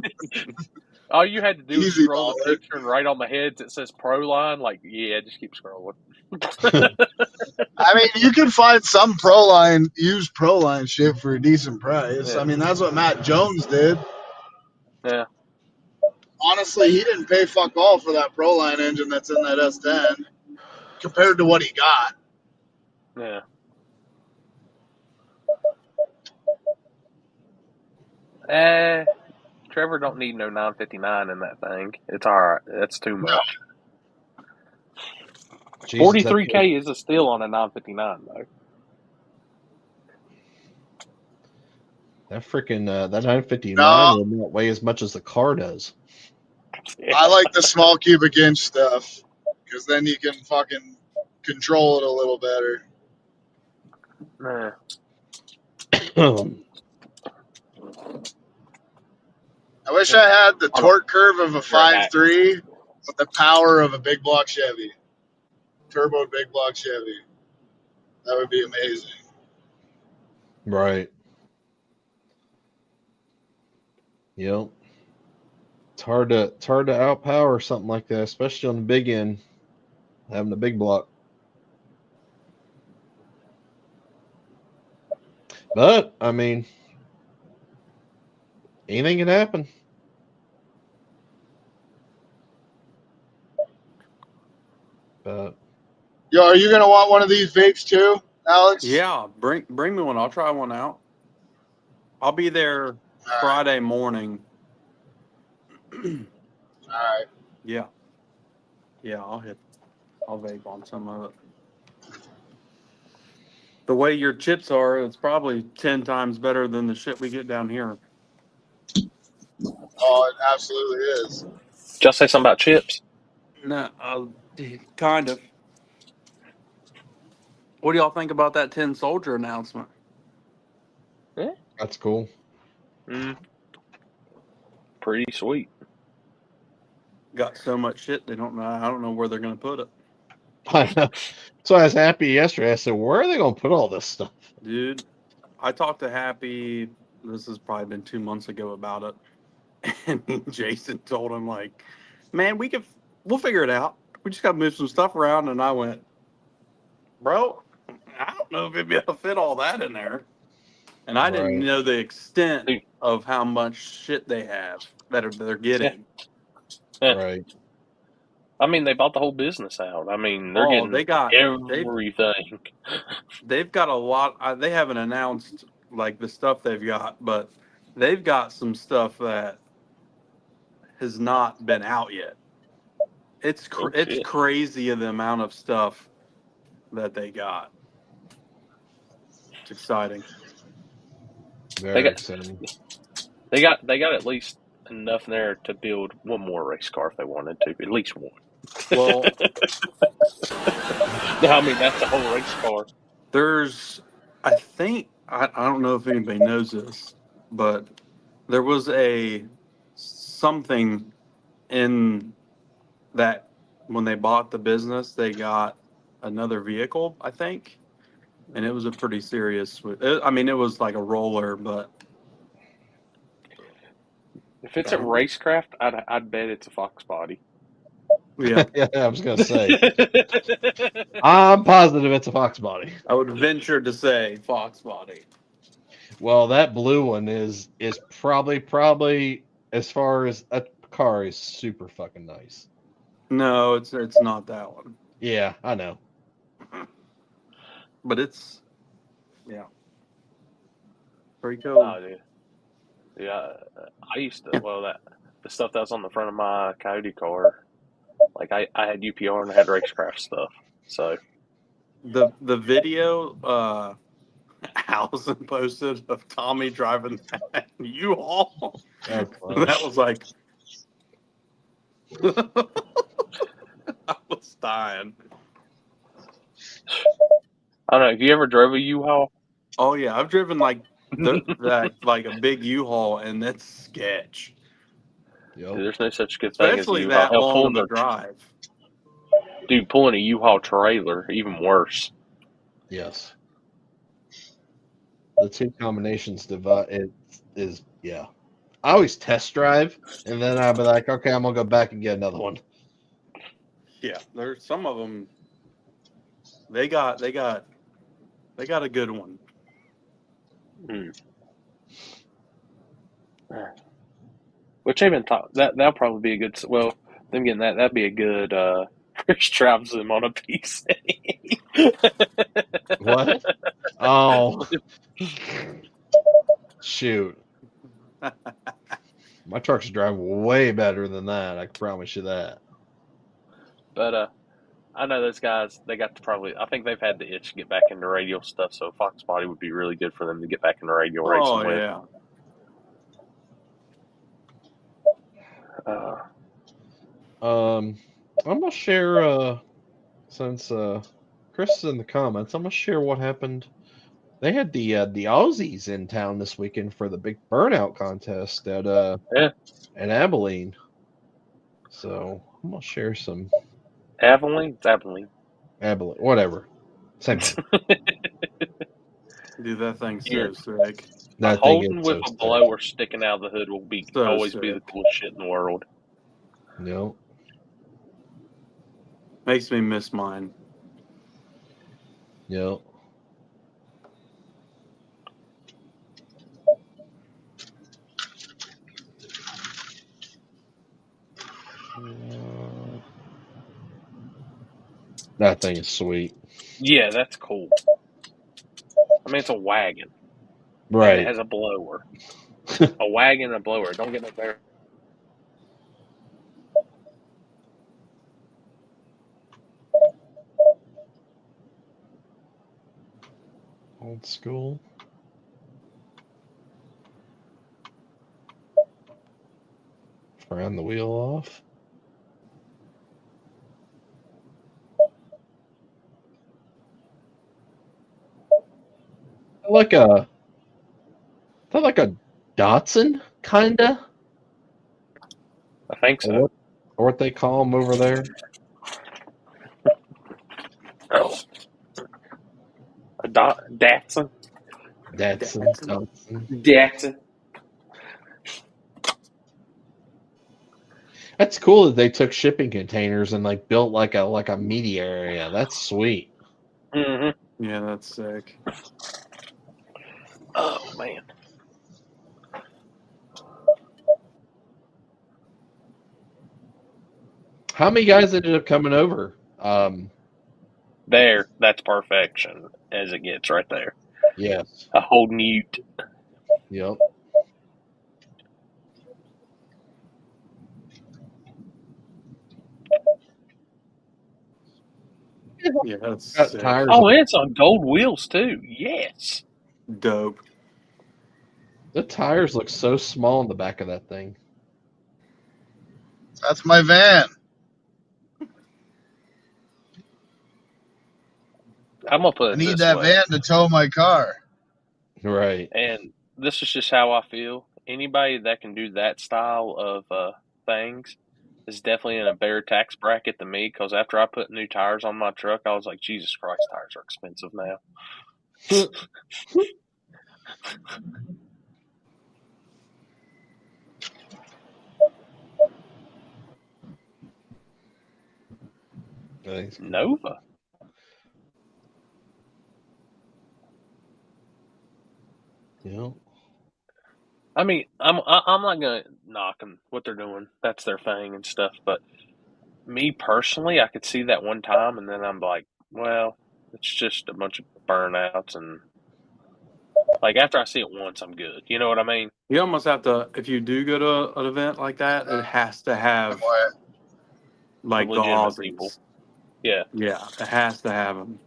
All you had to do was Easy, scroll the baller. picture and right on the heads it says Pro Line. Like, yeah, just keep scrolling. I mean, you can find some used Proline shit for a decent price. Yeah. I mean, that's what Matt Jones did. Yeah. Honestly, he didn't pay fuck all for that Proline engine that's in that S10 compared to what he got. Yeah. Trevor don't need no 959 in that thing. It's all right. That's too much. Jesus, 43K is a steal on a 959 though. that freaking that 959 No. will not weigh as much as the car does. Yeah. I like the small cubic inch stuff because then you can fucking control it a little better. I wish I had the torque curve of a 5.3 with the power of a big block Chevy. Turbo big block Chevy. That would be amazing. Right. Yep. It's hard to outpower something like that, especially on the big end, having a big block. But I mean, anything can happen. But Yo, are you gonna want one of these vapes too, Alex? Yeah, bring me one. I'll try one out. I'll be there Friday morning. All right. Yeah, I'll I'll vape on some of it. The way your chips are, it's probably 10 times better than the shit we get down here. Oh, it absolutely is. Did y'all say something about chips? No, kind of. What do y'all think about that Tin Soldier announcement? That's cool. Pretty sweet. Got so much shit they don't know. I don't know where they're gonna put it, I know. So I was happy yesterday. I said, where are they going to put all this stuff? dude. I talked to Happy. This has probably been 2 months ago about it, and Jason told him like, "Man, we'll figure it out. We just got to move some stuff around." And I went, "Bro, I don't know if it'd be able to fit all that in there." And I didn't Right. know the extent Dude. of how much shit they have that they're getting. Right. I mean, they bought the whole business out. I mean, they're Oh, getting everything. They've got a lot. They haven't announced like the stuff they've got, but they've got some stuff that has not been out yet. It's shit. crazy the amount of stuff that they got. It's exciting. Very got- exciting. They got at least enough there to build one more race car if they wanted to. At least one. Well, I mean, that's a whole race car. there's, I think, I don't know if anybody knows this, but there was something in that when they bought the business, they got another vehicle, I think, and it was a pretty serious. I mean, it was like a roller, but If it's at Racecraft, I'd bet it's a Fox body. yeah, Yeah, I was going to say. I'm positive it's a Fox body. I would venture to say Fox body. Well, that blue one is probably as far as a car is super fucking nice. No, it's not that one, Yeah, I know. but it's pretty cool. Oh, dude. Yeah, I used to. Well, the stuff that was on the front of my Coyote car, like I had UPR and I had Racecraft stuff. So The video Allison posted of Tommy driving that U-Haul. That's funny. That was like I was dying. I don't know. Have you ever drove a U-Haul? Oh yeah, I've driven like that like a big U-Haul, and that's sketch. Yep. Dude, there's no such good thing as a Especially U-Haul. that Hell, long of a drive. Dude, pulling a U-Haul trailer, even worse. Yes. The two combinations it is yeah. I always test drive and then I'll be like, okay, I'm gonna go back and get another one. Yeah, there's some of them. They got a good one. Which they've been taught that'll probably be a good. Well, them getting that'd be a good first drives them on a PC. What? Oh, shoot. My trucks drive way better than that. I can promise you that. But I know those guys. They got to probably. I think they've had the itch to get back into radial stuff. So Fox Body would be really good for them to get back into radial racing Oh with. yeah. I'm gonna share since Chris is in the comments, I'm gonna share what happened. They had the Aussies in town this weekend for the big burnout contest at in Abilene. So I'm gonna share some Abilene, it's Abilene. Abilene, whatever. Same thing. Dude, that thing's so Here. sick. A That thing Holden is with so a sick. blower sticking out of the hood will So always be the sick. coolest shit in the world. No. Makes me miss mine. No. That thing is sweet. Yeah, that's cool. I mean, it's a wagon. Right. And it has a blower. A wagon and a blower. Don't get no better. Old school. Round the wheel off. Like a Datsun, kinda, I think so. or what they call them over there. Oh, a Datsun. Datsun. Datsun. That's cool that they took shipping containers and like built like a media area. That's sweet. Mm-hmm. Yeah, that's sick. Oh man. How many guys ended up coming over? There, that's perfection as it gets right there. Yes. A whole newt. Yep. Yeah, that's Got sick. tires. Oh, and it's on gold wheels too. Yes. Dope. The tires look so small in the back of that thing. That's my van. I'm gonna put I it need this that way, van to tow my car. Right. and this is just how I feel. Anybody that can do that style of things is definitely in a better tax bracket than me. Because after I put new tires on my truck, I was like, Jesus Christ, tires are expensive now. Thanks. Nova. Yep. I mean, I'm not gonna knock them what they're doing. That's their thing and stuff. But me personally, I could see that one time, and then I'm like, well, it's just a bunch of burnouts, and like after I see it once, I'm good. You know what I mean? You almost have to, if you do go to an event like that, it has to have Quiet. like the legitimate people. Aussies. Yeah. Yeah, it has to have them.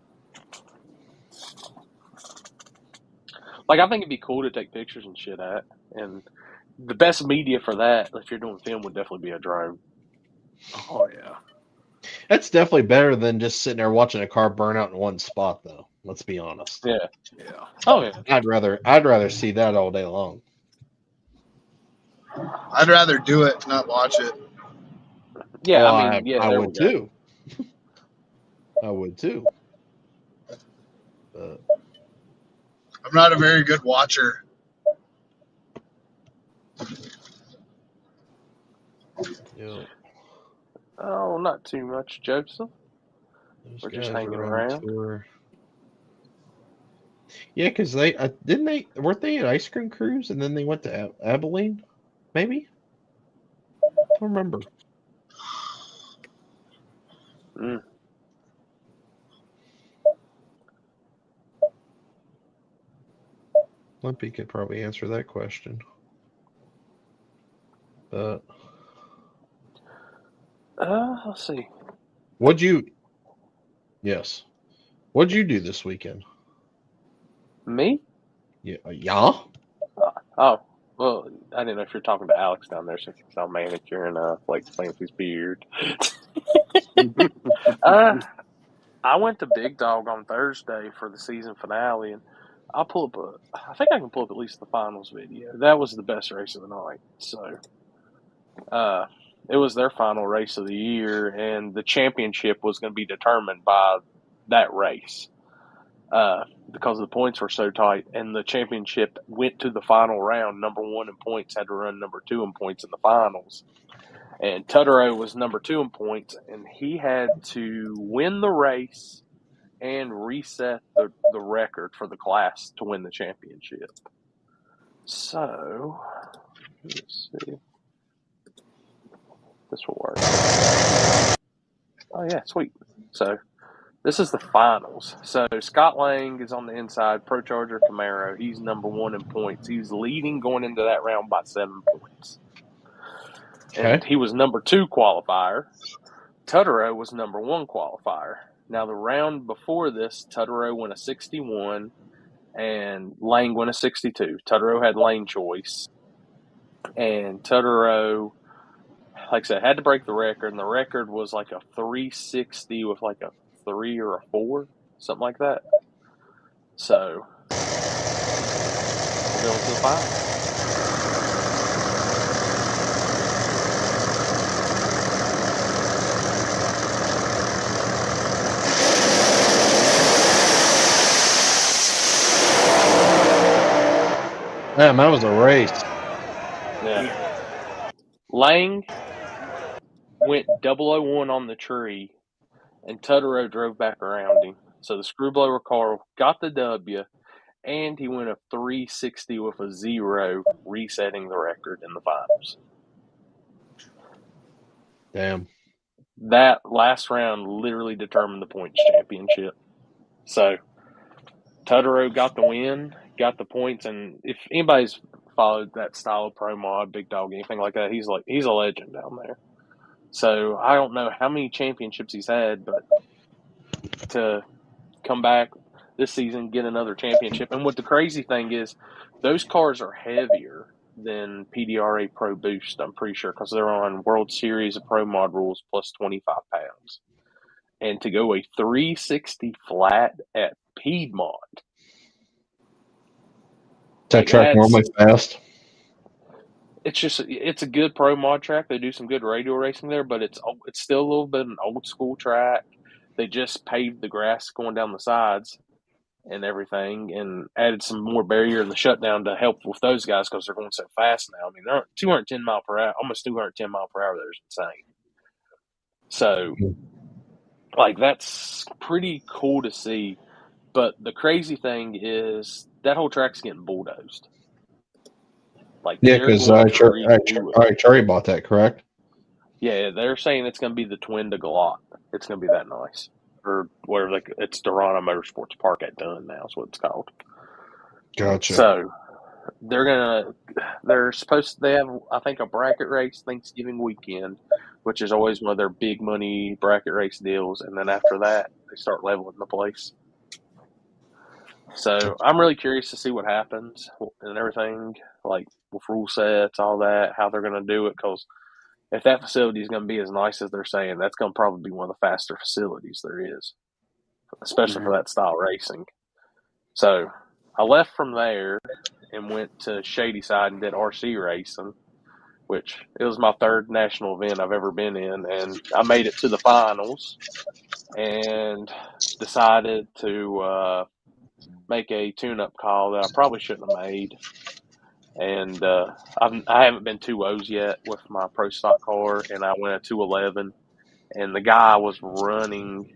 Like I think it'd be cool to take pictures and shit at, and the best media for that, if you're doing film, would definitely be a drone. Oh yeah. That's definitely better than just sitting there watching a car burn out in one spot, though. Let's be honest. Yeah. Yeah. Oh yeah. I'd rather see that all day long. I'd rather do it, not watch it. Yeah. Well, I mean, yeah. I There would we go. too. I would too. But I'm not a very good watcher. you know, Oh, not too much, Joseph. those We're just guys hanging are on around. tour. Yeah, because they weren't they at Ice Cream Cruise and then they went to Abilene, maybe. I don't remember. Mm. Limpy could probably answer that question. But Let's see. what'd you? Yes. What'd you do this weekend? Me? Yeah. Yeah. Oh, well, I didn't know if you're talking to Alex down there since he's on manicuring Blake Clancy's beard. I went to Big Dog on Thursday for the season finale, and I think I can pull up at least the finals video. That was the best race of the night. So, it was their final race of the year, and the championship was going to be determined by that race. Because the points were so tight, and the championship went to the final round. Number one in points had to run number two in points in the finals. And Tutterow was number two in points, and he had to win the race and reset the record for the class to win the championship. So, let's see. This will work. Oh, yeah, sweet. So, this is the finals. So, Scott Lang is on the inside, Pro Charger Camaro. He's number one in points. He's leading going into that round by 7 points. And Okay. he was number two qualifier. Tutterow was number one qualifier. Now, the round before this, Tutterow went a 61, and Lang went a 62. Tutterow had lane choice, and Tutterow, like I said, had to break the record, and the record was like a 360 with like a 3 or a 4, something like that. So we're going to the final. Man, that was a race. Yeah. Lang went 001 on the tree, and Tutterow drove back around him. So the screwblower car got the W, and he went a 360 with a 0, resetting the record in the finals. Damn. That last round literally determined the points championship. So Tutterow got the win, got the points, and if anybody's followed that style of pro mod, big dog, anything like that, he's a legend down there. So I don't know how many championships he's had, but to come back this season, get another championship. And what the crazy thing is, those cars are heavier than PDRA Pro Boost, I'm pretty sure, because they're on World Series of Pro Mod rules plus 25 pounds. And to go a 360 flat at Piedmont. That track normally fast? It's a good pro mod track. They do some good radial racing there, but it's still a little bit an old school track. They just paved the grass going down the sides and everything, and added some more barrier in the shutdown to help with those guys because they're going so fast now. I mean, they're 210 mile per hour, almost 210 mile per hour. There's insane. So, like, that's pretty cool to see. But the crazy thing is that whole track's getting bulldozed. Like, yeah, because Charlie bought that, correct? Yeah, they're saying it's going to be the twin to Galot. It's going to be that nice. Or whatever, it's Dorana Motorsports Park at Dunn now is what it's called. Gotcha. So they have, I think, a bracket race Thanksgiving weekend, which is always one of their big money bracket race deals. And then after that, they start leveling the place. So I'm really curious to see what happens and everything, like with rule sets, all that, how they're going to do it. Because if that facility is going to be as nice as they're saying, that's going to probably be one of the faster facilities there is, especially for that style racing. So I left from there and went to Shadyside and did RC racing, which it was my third national event I've ever been in. And I made it to the finals and decided to make a tune-up call that I probably shouldn't have made. And I haven't been 2-0s yet with my pro stock car, and I went a 211. And the guy I was running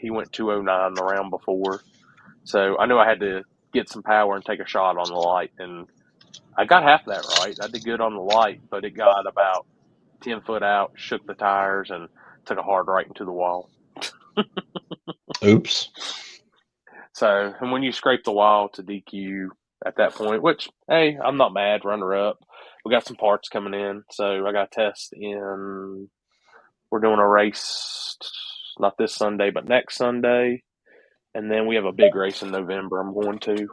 he went 209 the round before. So I knew I had to get some power and take a shot on the light. And I got half that right. I did good on the light, but it got about 10 foot out, shook the tires, and took a hard right into the wall. Oops. So, and when you scrape the wall to DQ at that point, which, hey, I'm not mad, runner up. We got some parts coming in. So I got a test we're doing a race, not this Sunday, but next Sunday. And then we have a big race in November I'm going to.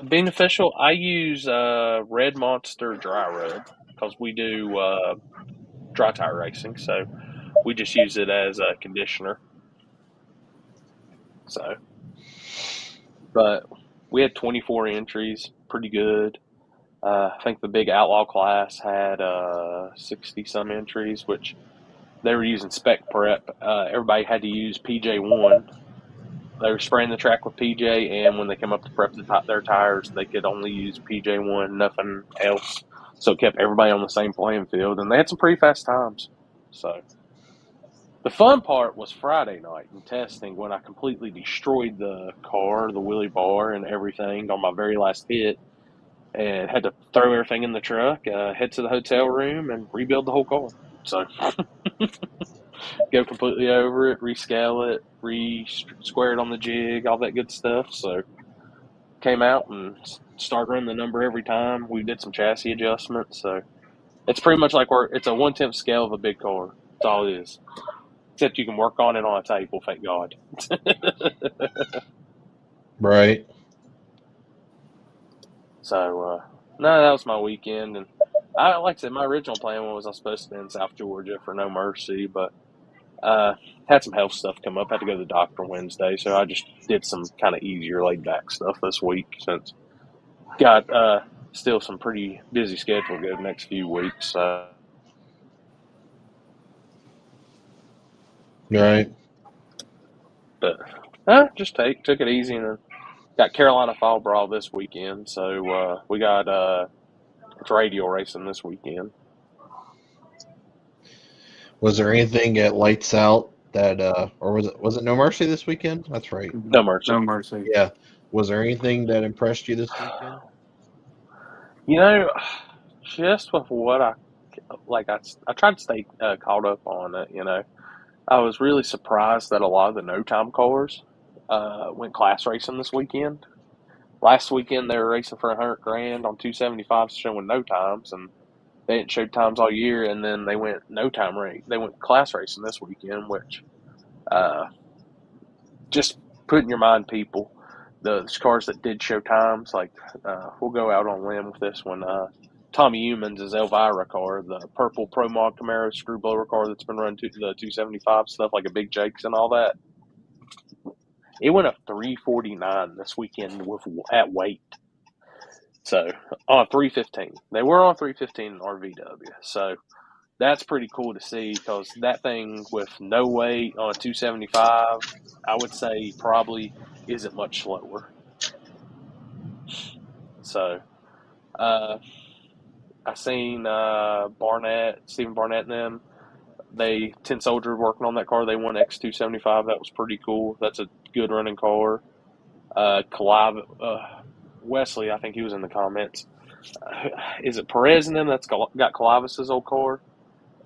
Being official, I use Red Monster Dry Rub because we do dry tire racing. So we just use it as a conditioner. So, but we had 24 entries, pretty good. I think the big outlaw class had 60-some entries, which they were using spec prep. Everybody had to use PJ1. They were spraying the track with PJ, and when they came up to prep their tires, they could only use PJ1, nothing else. So it kept everybody on the same playing field, and they had some pretty fast times. So the fun part was Friday night in testing when I completely destroyed the car, the wheelie bar, and everything on my very last hit, and had to throw everything in the truck, head to the hotel room, and rebuild the whole car. So go completely over it, rescale it, re-square it on the jig, all that good stuff. So came out and start running the number every time. We did some chassis adjustments. So it's pretty much like it's a 1/10 scale of a big car. That's all it is. Except you can work on it on a table, thank God. Right. So no, that was my weekend, and like I said, my original plan was I was supposed to be in South Georgia for No Mercy, but had some health stuff come up. Had to go to the doctor Wednesday, so I just did some kind of easier, laid back stuff this week since got still some pretty busy schedule to go the next few weeks. Right. But just took it easy, and then got Carolina Fall Brawl this weekend. So we got it's radial racing this weekend. Was there anything at Lights Out that or was it No Mercy this weekend? That's right. No Mercy. No Mercy. Yeah. Was there anything that impressed you this weekend? You know, just with what I tried to stay caught up on it. You know, I was really surprised that a lot of the no time cars went class racing this weekend. Last weekend they were racing for $100,000 on 275s showing no times, and they didn't show times all year. And then they went no time race. They went class racing this weekend, which just put in your mind, people, the cars that did show times. Like we'll go out on a limb with this one. Tommy Humans' Elvira car, the purple Pro Mod Camaro screw blower car that's been running the 275 stuff like a Big Jakes and all that. It went up 349 this weekend at weight. So on 315, they were on 315 in RVW. So that's pretty cool to see because that thing with no weight on a 275, I would say probably isn't much slower. So I seen Stephen Barnett and them. They 10 Soldier working on that car. They won X275. That was pretty cool. That's a good running car. Wesley, I think he was in the comments. Is it Perez and them that's got Calavis's old car?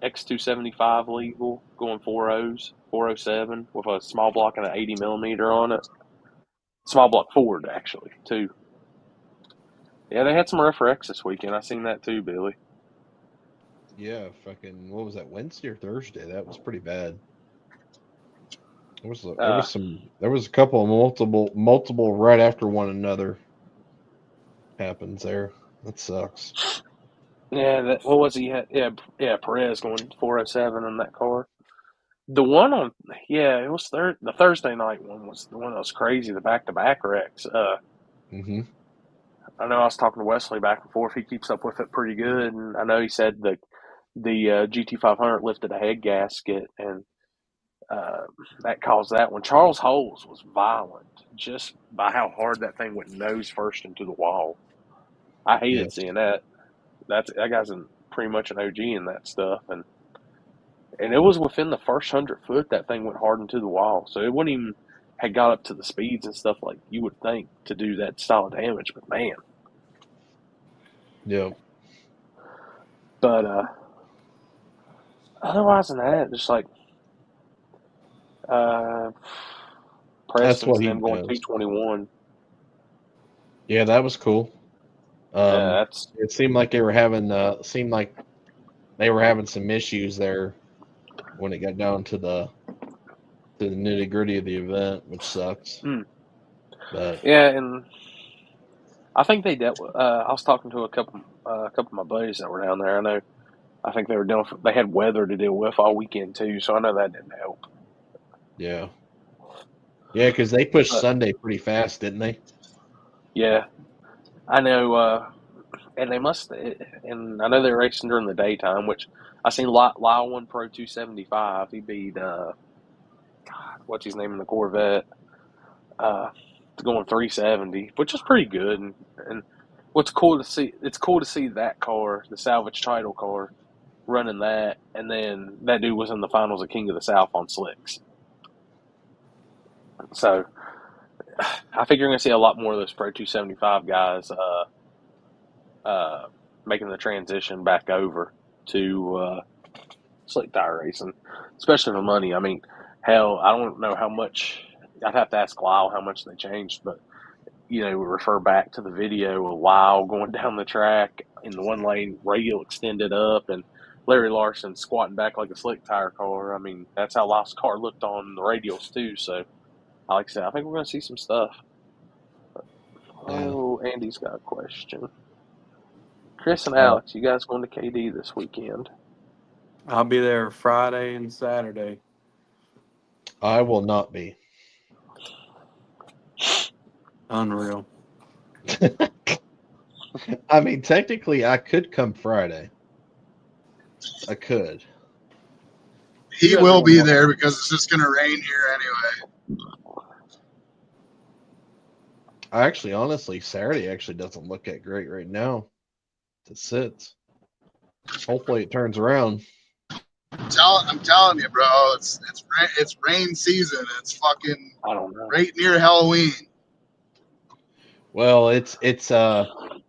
X275 legal, going 4.0s, 407 with a small block and an 80 millimeter on it. Small block Ford, actually, too. Yeah, they had some rough wrecks this weekend. I seen that too, Billy. Yeah, fucking what was that, Wednesday or Thursday? That was pretty bad. There was a couple of multiple right after one another happens there. That sucks. Yeah, what was he? Yeah, Perez going 407 in that car. The one on, it was the Thursday night one was the one that was crazy. The back-to-back wrecks. Mm-hmm. I know I was talking to Wesley back and forth. He keeps up with it pretty good, and I know he said the GT500 lifted a head gasket, and that caused that one. Charles Holes was violent just by how hard that thing went nose first into the wall. I hated seeing that. That guy's pretty much an OG in that stuff, and it was within the first 100 foot that thing went hard into the wall. So it wouldn't even had got up to the speeds and stuff like you would think to do that style of damage. But man, Yeah. but otherwise than that, just like That's Preston's what and he them going does. 221. Yeah, that was cool. That's It seemed like they were having some issues there when it got down to the nitty gritty of the event, which sucks. But yeah, and I think they dealt with. I was talking to a couple of my buddies that were down there. I think they had weather to deal with all weekend too, so I know that didn't help. yeah, because they pushed Sunday pretty fast, didn't they? Yeah, I know. And they must, and I know they're racing during the daytime, which I seen Lyle won Pro 275. He beat what's his name in the Corvette, going 370, which is pretty good. And what's cool to see, it's cool to see that car, the salvage title car, running that, and then that dude was in the finals of King of the South on slicks. So I think you're going to see a lot more of those Pro 275 guys making the transition back over to slick tire racing, especially for money. I mean, hell, I don't know how much. I'd have to ask Lyle how much they changed, but we refer back to the video of Lyle going down the track in the one lane, radial extended up, and Larry Larson squatting back like a slick tire car. I mean, that's how Lyle's car looked on the radials too. So, like I said, I think we're going to see some stuff. Yeah. Andy's got a question. Chris and Oh. Alex, you guys going to KD this weekend? I'll be there Friday and Saturday. I will not be. Unreal. I mean, technically, I could come Friday. I could. He will be there because it's just going to rain here anyway. Actually, honestly, Saturday actually doesn't look that great right now. It sits. Hopefully, it turns around. I'm telling you, bro, it's rain season. It's fucking I don't know. right near Halloween. Well,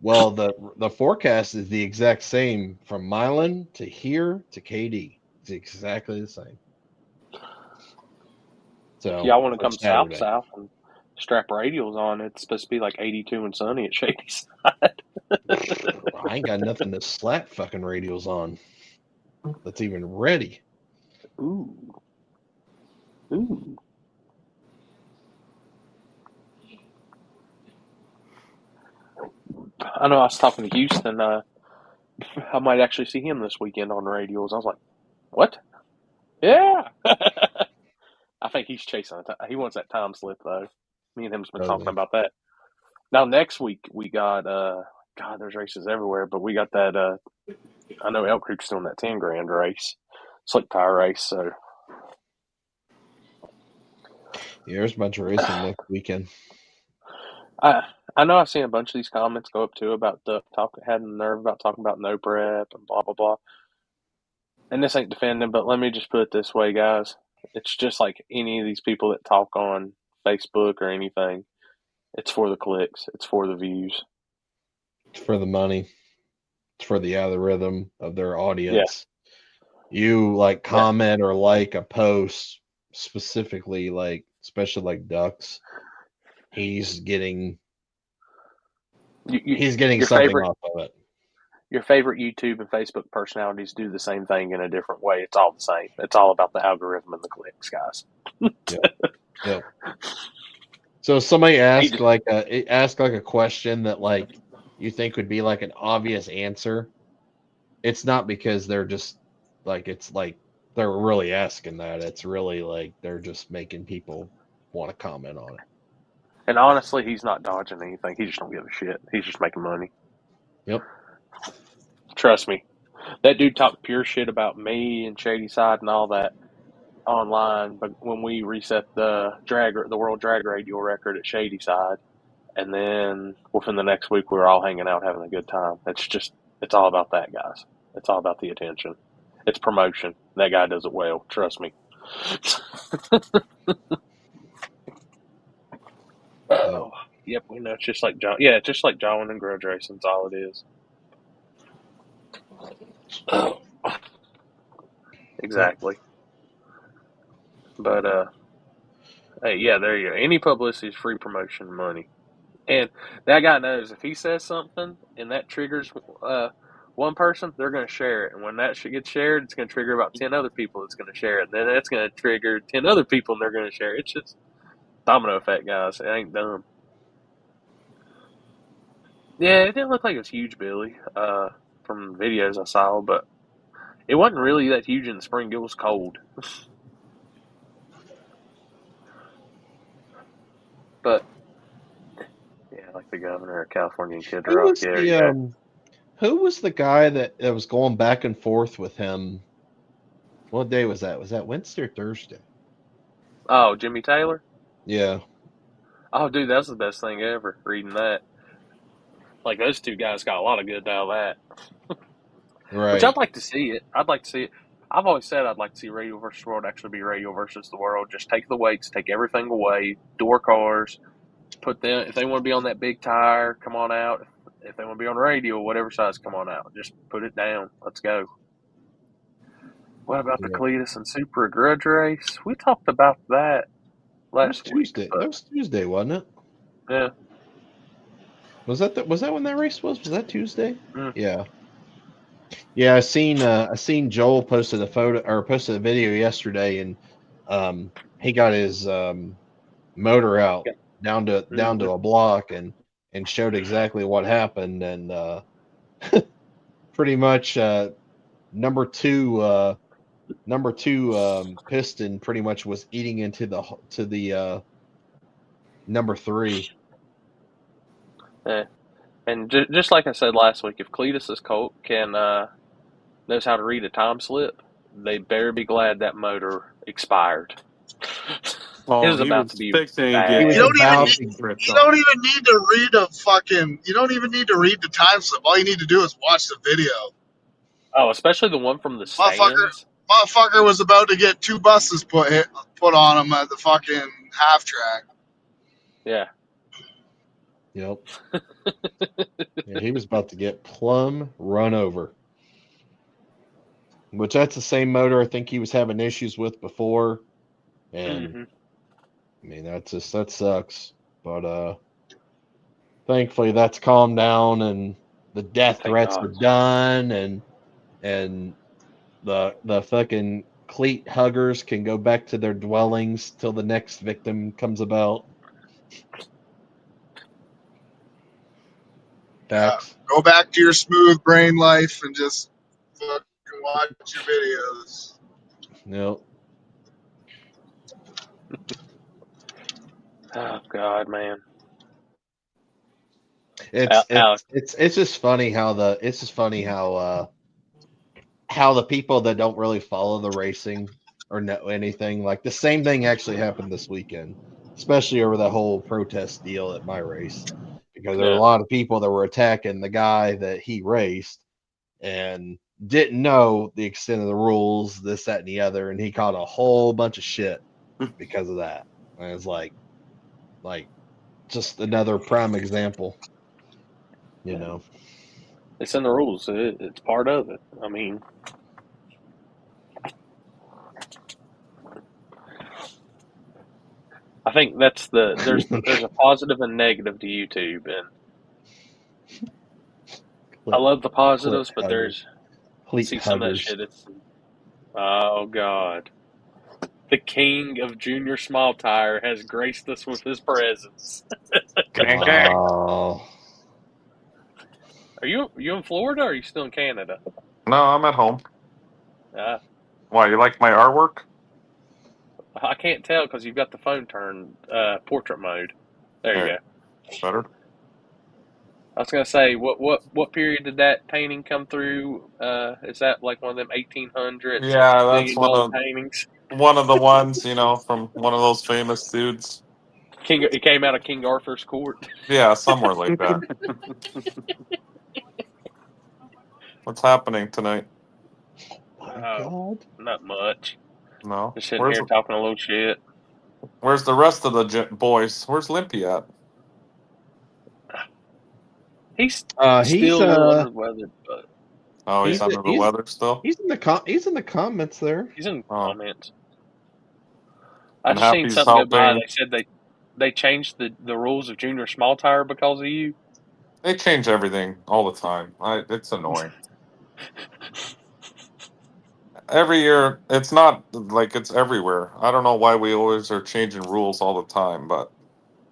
well, the forecast is the exact same from Milan to here to KD. It's exactly the same. So If y'all want to for come Saturday. south and strap radials on, it's supposed to be like 82 and sunny at Shady Side. I ain't got nothing to slap fucking radials on that's even ready. Ooh. I know I was talking to Houston. I might actually see him this weekend on the radials. I was like, what? Yeah. I think he's chasing it. He wants that time slip, though. Me and him's been talking about that. Now, next week, we got, God, there's races everywhere, but we got that, I know Elk Creek's doing that 10 grand race, slick tire race, so. Yeah, there's a bunch of racing next weekend. I know I've seen a bunch of these comments go up too about having the nerve about talking about no prep and blah blah blah. And this ain't defending, but let me just put it this way, guys. It's just like any of these people that talk on Facebook or anything. It's for the clicks. It's for the views. It's for the money. It's for the algorithm of their audience. Yeah. You like comment or like a post specifically, like especially like Ducks. He's getting something off of it. Your favorite YouTube and Facebook personalities do the same thing in a different way. It's all the same. It's all about the algorithm and the clicks, guys. Yep. So somebody asked like a question that like you think would be like an obvious answer. It's not because they're just like it's like they're really asking that. It's really like they're just making people want to comment on it. And honestly, he's not dodging anything. He just don't give a shit. He's just making money. Yep. Trust me. That dude talked pure shit about me and Shady Side and all that online, but when we reset the world drag radial record at Shady Side, and then within the next week we were all hanging out having a good time. It's all about that, guys. It's all about the attention. It's promotion. That guy does it well. Trust me. Oh, yep, we know. It's just like John. Yeah, it's just like John and Grudge Racing. That's all it is. Exactly. But hey, yeah, there you go. Any publicity is free promotion money. And that guy knows if he says something and that triggers one person, they're going to share it. And when that shit gets shared, it's going to trigger about 10 other people that's going to share it. And then that's going to trigger 10 other people and they're going to share it. It's just domino effect, guys. It ain't dumb. Yeah, it didn't look like it was huge, Billy, from videos I saw, but it wasn't really that huge in the spring. It was cold. But, yeah, like the governor of California and Kid Rock. Who was the guy that was going back and forth with him? What day was that? Was that Wednesday or Thursday? Oh, Jimmy Taylor? Yeah. Oh, dude, that's the best thing ever, reading that. Like, those two guys got a lot of good out of that. Right. Which I'd like to see it. I'd like to see it. I've always said I'd like to see Radio versus World actually be Radio versus the World. Just take the weights, take everything away, door cars, put them, if they want to be on that big tire, come on out. If they want to be on radio, whatever size, come on out. Just put it down. Let's go. What about the Cletus and Supra grudge race? We talked about that last Tuesday. week. That was Tuesday, wasn't it? Yeah. Was that when that race was? Was that Tuesday? Mm. Yeah. Yeah, I seen Joel posted a video yesterday, and he got his motor out down to a block, and and showed exactly what happened, and pretty much number two piston pretty much was eating into the number three. Yeah. And just like I said last week, if Cletus's Colt can knows how to read a time slip, they better be glad that motor expired. Oh, It was he about was to be fixing to bad. get He was You don't even about need, to, ripped you off. don't even need to read a fucking. You don't even need to read the time slip. All you need to do is watch the video. Oh, especially the one from the Motherfucker, stands. motherfucker was about to get 2 buses put on him at the fucking half track. Yeah. yep. Yeah, he was about to get plumb run over. Which that's the same motor I think he was having issues with before. And Mm-hmm. I mean that sucks. But thankfully that's calmed down and the death Thank threats God. are done and the fucking cleat huggers can go back to their dwellings till the next victim comes about. Yeah, Facts. go back to your smooth brain life and just fucking watch your videos. Yep. Oh God, man. It's Alex. it's just funny how how the people that don't really follow the racing or know anything, like the same thing actually happened this weekend, especially over the whole protest deal at my race, because there were a Yeah. lot of people that were attacking the guy that he raced and didn't know the extent of the rules, this, that, and the other, and he caught a whole bunch of shit because of that. And it's like just another prime example, you know. It's in the rules. It's part of it. I mean, I think that's there's a positive and negative to YouTube, and I Clit, love the clit positives, but huggers, cleat see some of that huggers. shit. It's oh God, the king of junior small tire has graced us with his presence. Gang, gang. Oh, Are you in Florida or are you still in Canada? No, I'm at home. Uh, Why, you like my artwork? I can't tell because you've got the phone turned portrait mode. There you There, go. better? I was gonna say, what period did that painting come through? Is that like one of them 1800s Yeah, that's $1 million paintings? one of the ones, from one of those famous dudes. It came out of King Arthur's court. Yeah, somewhere like that. What's happening tonight? my Oh, God. not much. No. Just sitting here talking a little shit. Where's the rest of the boys? Where's Limpy at? He's He's still a little under the weather, but Oh, he's he's under the he's weather still. he's in the comments there. he's in Oh. comments. I And just seen Happy's something go by. helping. They said they changed the rules of junior small tire because of you. They change everything all the time. It's annoying. Every year, it's not like it's everywhere. I don't know why we always are changing rules all the time, but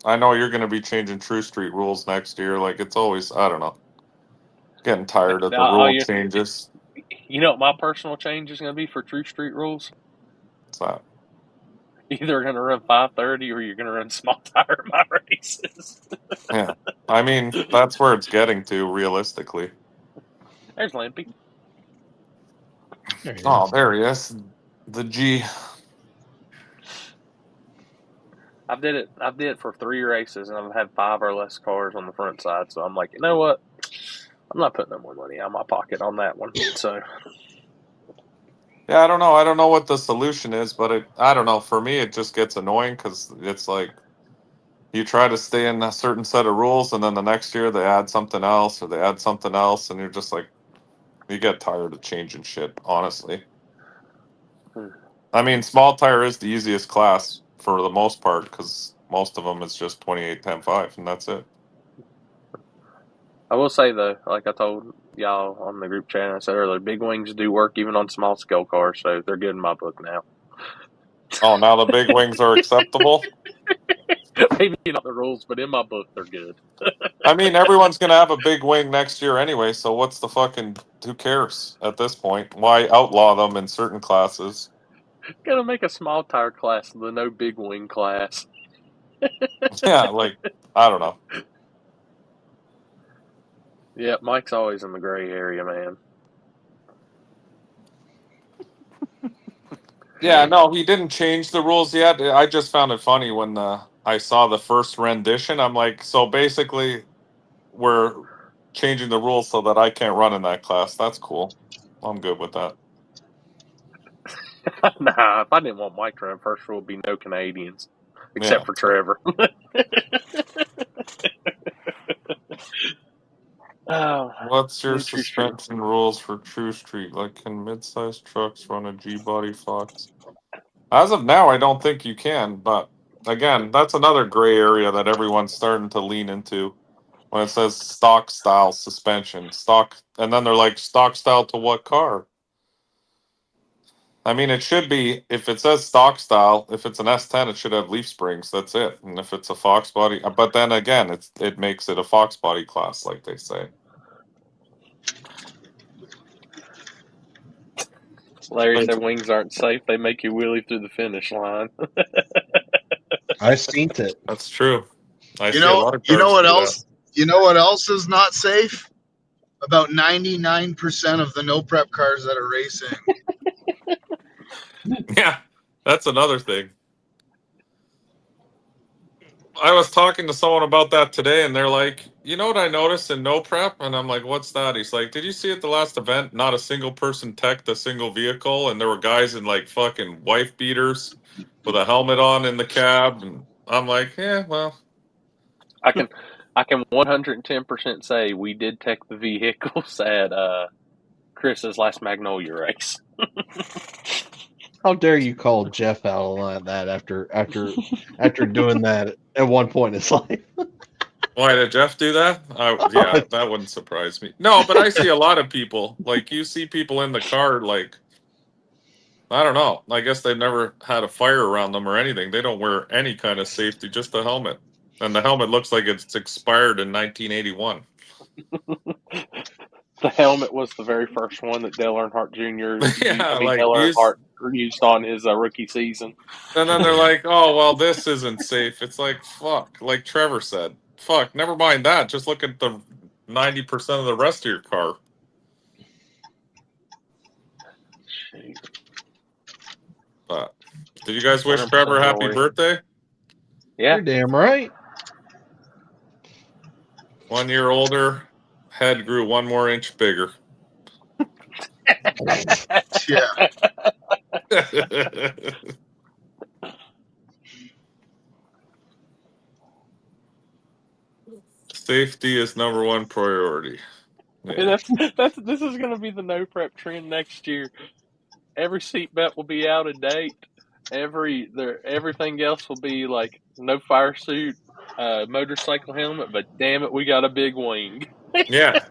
I know you're going to be changing True Street rules next year. Like it's always, I don't know. Getting tired of the rule changes. You know what my personal change is going to be for True Street rules? What's that? Either going to run 530 or you're going to run small tire my races. Yeah. I mean, that's where it's getting to realistically. There's Limpy. There he Oh, is. there he is. The G. I did it for 3 races, and I've had 5 or less cars on the front side. So I'm like, you know what? I'm not putting no more money out of my pocket on that one. So Yeah, I don't know. I don't know what the solution is, but I don't know. For me, it just gets annoying because it's like you try to stay in a certain set of rules, and then the next year they add something else, or they add something else, and you're just like, you get tired of changing shit, honestly. I mean, small tire is the easiest class for the most part because most of them is just 28, 10, 5, and that's it. I will say though, like I told y'all on the group chat, I said earlier, big wings do work even on small scale cars, so they're good in my book now. Oh, now the big wings are acceptable? Maybe not the rules, but in my book, they're good. I mean, everyone's gonna have a big wing next year anyway, so what's the fucking? Who cares at this point? Why outlaw them in certain classes? Gonna make a small tire class the no big wing class. Yeah, like I don't know. Yeah, Mike's always in the gray area, man. Yeah, no, he didn't change the rules yet. I just found it funny when I saw the first rendition. I'm like, so basically, we're changing the rules so that I can't run in that class. That's cool. I'm good with that. Nah, if I didn't want Mike to run, first rule would be no Canadians, except Yeah. for Trevor. Oh, What's your True Street. suspension rules for True Street? Like, can mid-sized trucks run a G-body Fox? As of now, I don't think you can, but again, that's another gray area that everyone's starting to lean into when it says stock style suspension. Stock, and then they're like, stock style to what car? I mean, it should be, if it says stock style, if it's an S10, it should have leaf springs. That's it. And if it's a Fox body, but then again, it makes it a Fox body class, like they say. Larry said wings aren't safe. They make you wheelie through the finish line. I seen it. That's true. I You see a know, lot of you know cars what do else? You know what else is not safe? About 99% of the no prep cars that are racing. that. Yeah, that's another thing. I was talking to someone about that today, and they're like, you know what I noticed in no prep? And I'm like, what's that? He's like, did you see at the last event, not a single person teched a single vehicle, and there were guys in like fucking wife beaters with a helmet on in the cab, and I'm like, yeah, well, I can 110% say we did tech the vehicles at Chris's last Magnolia race. How dare you call Jeff out on that after doing that at one point in his life? why did Jeff do that? Yeah, that wouldn't surprise me. No, but I see a lot of people, like you see people in the car, like, I don't know. I guess they've never had a fire around them or anything. They don't wear any kind of safety, just the helmet. And the helmet looks like it's expired in 1981. The helmet was the very first one that Dale Earnhardt Jr. Yeah, like Dale Earnhardt used on his rookie season. And then they're like, oh, well, this isn't safe. It's like, fuck. Like Trevor said, fuck, never mind that. Just look at the 90% of the rest of your car. But did you guys wish Trevor happy birthday? Yeah. You're damn right. 1 year older, head grew 1 more inch bigger. Yeah. Safety is number 1 priority. Yeah. This is going to be the no prep trend next year. Every seatbelt will be out of date. Everything else will be like no fire suit, motorcycle helmet, but damn it, we got a big wing. Yeah.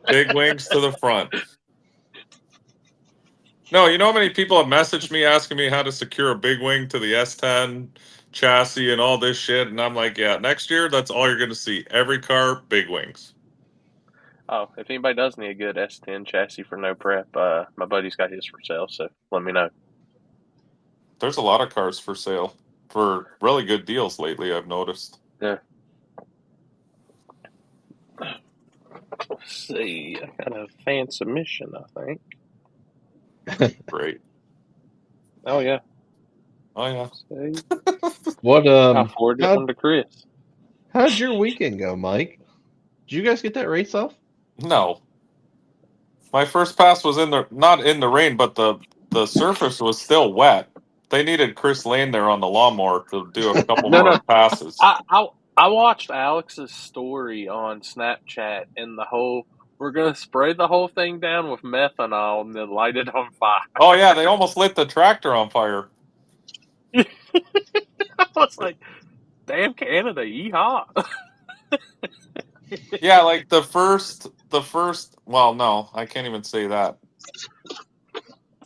Big wings to the front. No, you know how many people have messaged me asking me how to secure a big wing to the S10 chassis and all this shit, and I'm like, yeah, next year that's all you're gonna see. Every car, big wings. Oh, if anybody does need a good S10 chassis for no prep, my buddy's got his for sale, so let me know. There's a lot of cars for sale for really good deals lately, I've noticed. Yeah. Let's see. I got a fan submission, I think. Great. Oh yeah. Oh yeah. What I'll forward it on to Chris. How'd your weekend go, Mike? Did you guys get that race off? No. My first pass was not in the rain, but the surface was still wet. They needed Chris Lane there on the lawnmower to do a couple more passes. I watched Alex's story on Snapchat, and we're gonna spray the whole thing down with methanol and then light it on fire. Oh yeah, they almost lit the tractor on fire. I was like, damn Canada, yeehaw. Yeah, like the first, well, no, I can't even say that.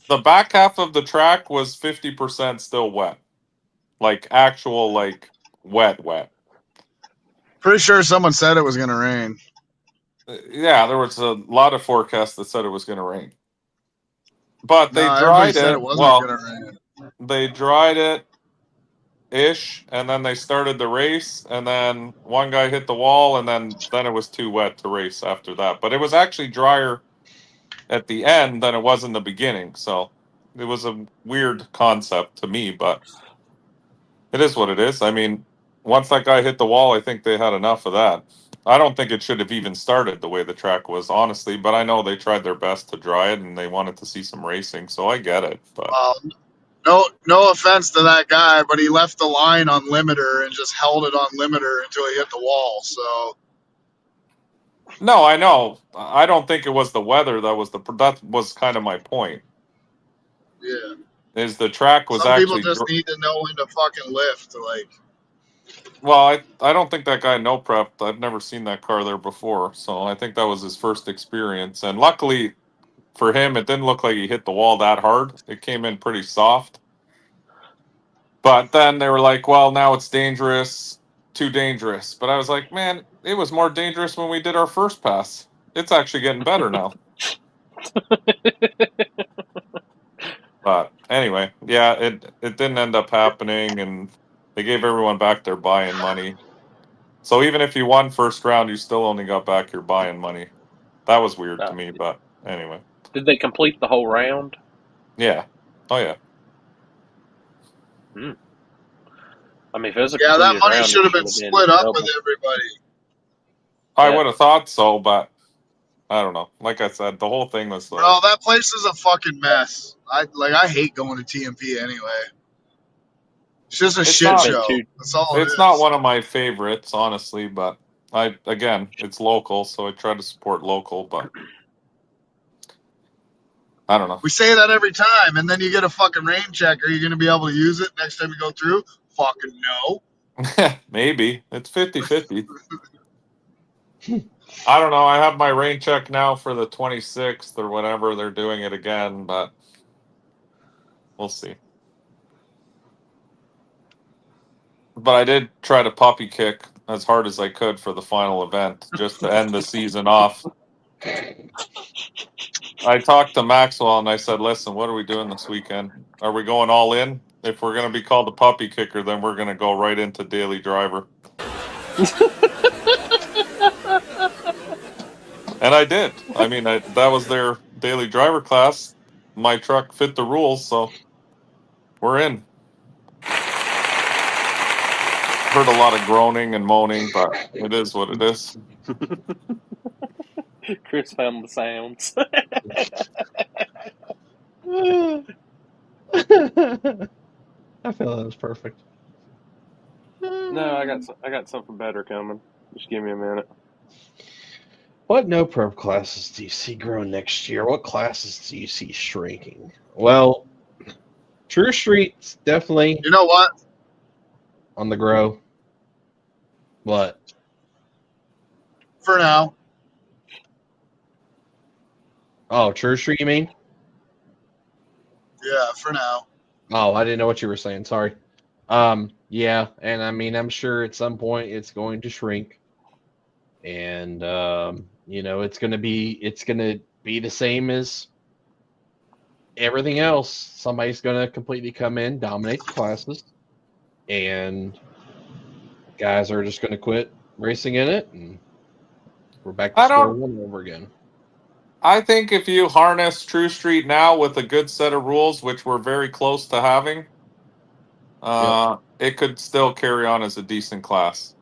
The back half of the track was 50% still wet. Like actual, like wet. Pretty sure someone said it was going to rain. Yeah, there was a lot of forecasts that said it was going to rain. But they No, everybody dried said it. it wasn't Well, going to rain. they dried it ish, and then they started the race, and then one guy hit the wall, and then it was too wet to race after that. But it was actually drier at the end than it was in the beginning, so it was a weird concept to me, but it is what it is. I mean, once that guy hit the wall, I think they had enough of that. I don't think it should have even started the way the track was, honestly, but I know they tried their best to dry it and they wanted to see some racing, so I get it. But No offense to that guy, but he left the line on limiter and just held it on limiter until he hit the wall. So no, I know. I don't think it was the weather that was kind of my point. yeah, Is the track was some people actually just need to know when to fucking lift. Like, well, I don't think that guy no prepped. I've never seen that car there before, so I think that was his first experience. And luckily for him, it didn't look like he hit the wall that hard. It came in pretty soft. But then they were like, "Well, now it's dangerous, too dangerous." But I was like, "Man, it was more dangerous when we did our first pass. It's actually getting better now." But anyway, yeah, it didn't end up happening, and they gave everyone back their buy-in money. So even if you won first round, you still only got back your buy-in money. That was weird to me, but anyway. Did they complete the whole round? Yeah. Oh yeah. I mean, if it was a yeah, that completed money round, should have it been split up with everybody. I Yeah. would have thought so, but I don't know. Like I said, the whole thing was Bro, that place is a fucking mess. I hate going to TMP anyway. It's just a It's shit not- show. That's all it it's is. not one of my favorites, honestly, but it's local, so I try to support local, but I don't know. We say that every time, and then you get a fucking rain check. Are you going to be able to use it next time you go through? Fucking no. Maybe. It's 50-50. I don't know. I have my rain check now for the 26th or whenever they're doing it again, but we'll see. But I did try to puppy kick as hard as I could for the final event, just to end the season off. I talked to Maxwell and I said, "Listen, what are we doing this weekend? Are we going all in? If we're going to be called the puppy kicker, then we're going to go right into daily driver." And I did. I mean, that was their daily driver class. My truck fit the rules, so we're in. Heard a lot of groaning and moaning, but it is what it is. Chris found the sounds. I feel that was perfect. No, I got something better coming. Just give me a minute. What no prep classes do you see growing next year? What classes do you see shrinking? Well, True Street's definitely You know what? on the grow. What? For now. Oh, True Street, you mean? Yeah, for now. Oh, I didn't know what you were saying. Sorry. Yeah, and I mean, I'm sure at some point it's going to shrink, and it's gonna be the same as everything else. Somebody's gonna completely come in, dominate the classes, and guys are just gonna quit racing in it, and we're back to square one over again. I think if you harness True Street now with a good set of rules, which we're very close to having, it could still carry on as a decent class.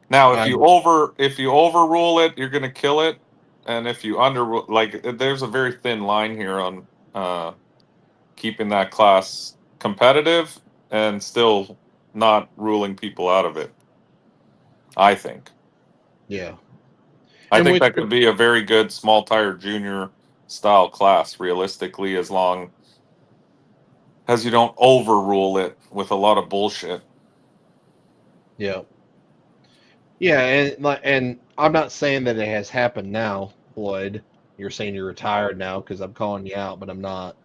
Now, if you overrule it, you're going to kill it, and if you there's a very thin line here on keeping that class competitive and still not ruling people out of it. I think. Yeah. I think that could be a very good small tire junior style class, realistically, as long as you don't overrule it with a lot of bullshit. Yeah. Yeah, and I'm not saying that it has happened now, Floyd. You're saying you're retired now because I'm calling you out, but I'm not.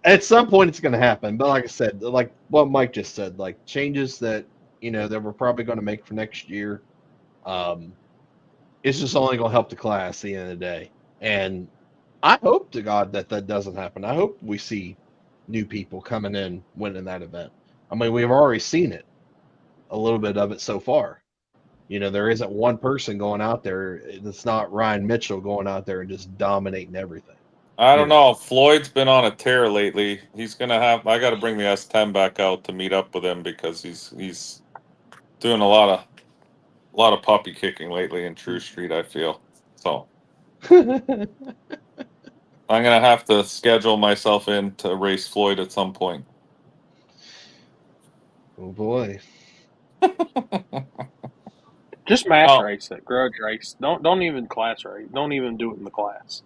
At some point, it's going to happen. But like I said, like what Mike just said, like changes that that we're probably going to make for next year. It's just only going to help the class at the end of the day. And I hope to God that doesn't happen. I hope we see new people coming in winning that event. I mean, we've already seen it, a little bit of it so far. There isn't one person going out there. It's not Ryan Mitchell going out there and just dominating everything. I don't know. Floyd's been on a tear lately. He's gonna have. I got to bring the S10 back out to meet up with him because he's doing a lot of puppy kicking lately in True Street. I feel so. I'm gonna have to schedule myself in to race Floyd at some point. Oh boy. Just mass race it, grudge race. Don't even class race. Don't even do it in the class.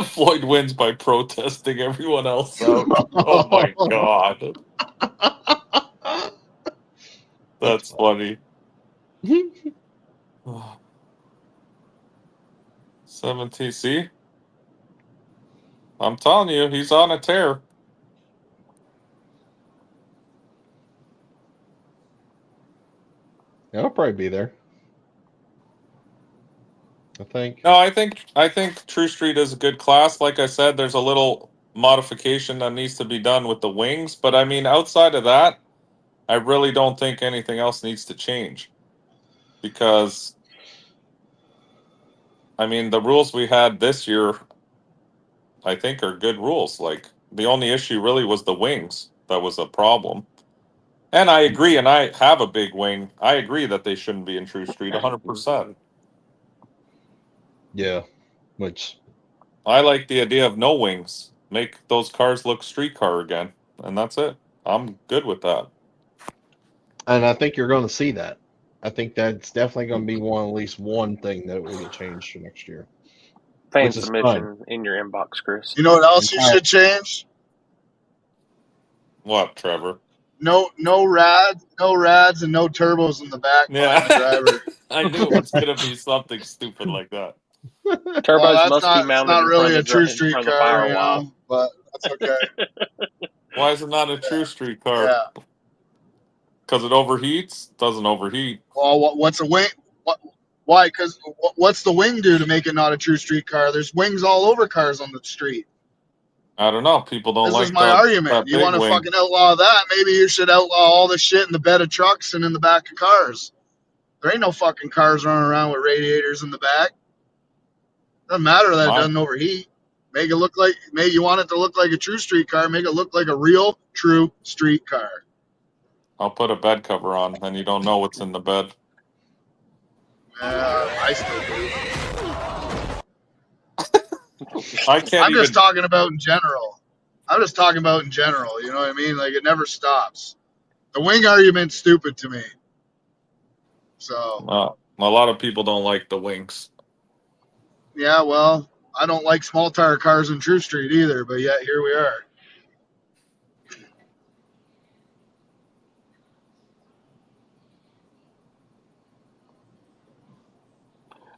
Floyd wins by protesting everyone else out. Oh my god. That's funny. 7TC. I'm telling you, he's on a tear. He'll probably be there. I think. No, I think True Street is a good class. Like I said, there's a little modification that needs to be done with the wings, but I mean, outside of that, I really don't think anything else needs to change. Because I mean, the rules we had this year, I think, are good rules. Like, the only issue really was the wings. That was a problem. And I agree, and I have a big wing. I agree that they shouldn't be in True Street 100%. Yeah, which I like the idea of no wings. Make those cars look street car again, and that's it. I'm good with that. And I think you're going to see that. I think that's definitely going to be at least one thing that will get changed for next year. Fan submission in your inbox, Chris. You know what else you should change? What, Trevor? No rads, and no turbos in the back behind the driver. I knew it was going to be something stupid like that. Turbos must be mounted. It's not really a True Street car, but that's okay. Why is it not a True Street car? Yeah. Because it overheats? Doesn't overheat. Well, what's a wing? Why? Because what's the wing do to make it not a True Street car? There's wings all over cars on the street. I don't know. People don't like. This is my argument. You want to fucking outlaw that? Maybe you should outlaw all the shit in the bed of trucks and in the back of cars. There ain't no fucking cars running around with radiators in the back. Doesn't matter that it doesn't overheat. Make it look like. Maybe you want it to look like a True Street car. Make it look like a real True Street car. I'll put a bed cover on, and you don't know what's in the bed. I still do. I'm just talking about in general. You know what I mean? Like, it never stops. The wing argument's stupid to me. So. A lot of people don't like the wings. Yeah, well, I don't like small tire cars in True Street either, but yet here we are.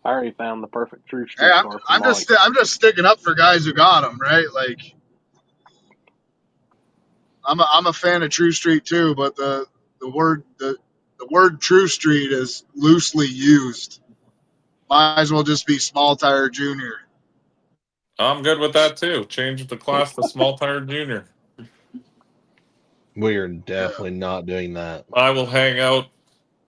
I already found the perfect True Street car. Hey, I'm just sticking up for guys who got them, right? Like, I'm a fan of True Street too, but the word True Street is loosely used. Might as well just be Small Tire Junior. I'm good with that too. Change the class to Small Tire Junior. We are definitely not doing that. I will hang out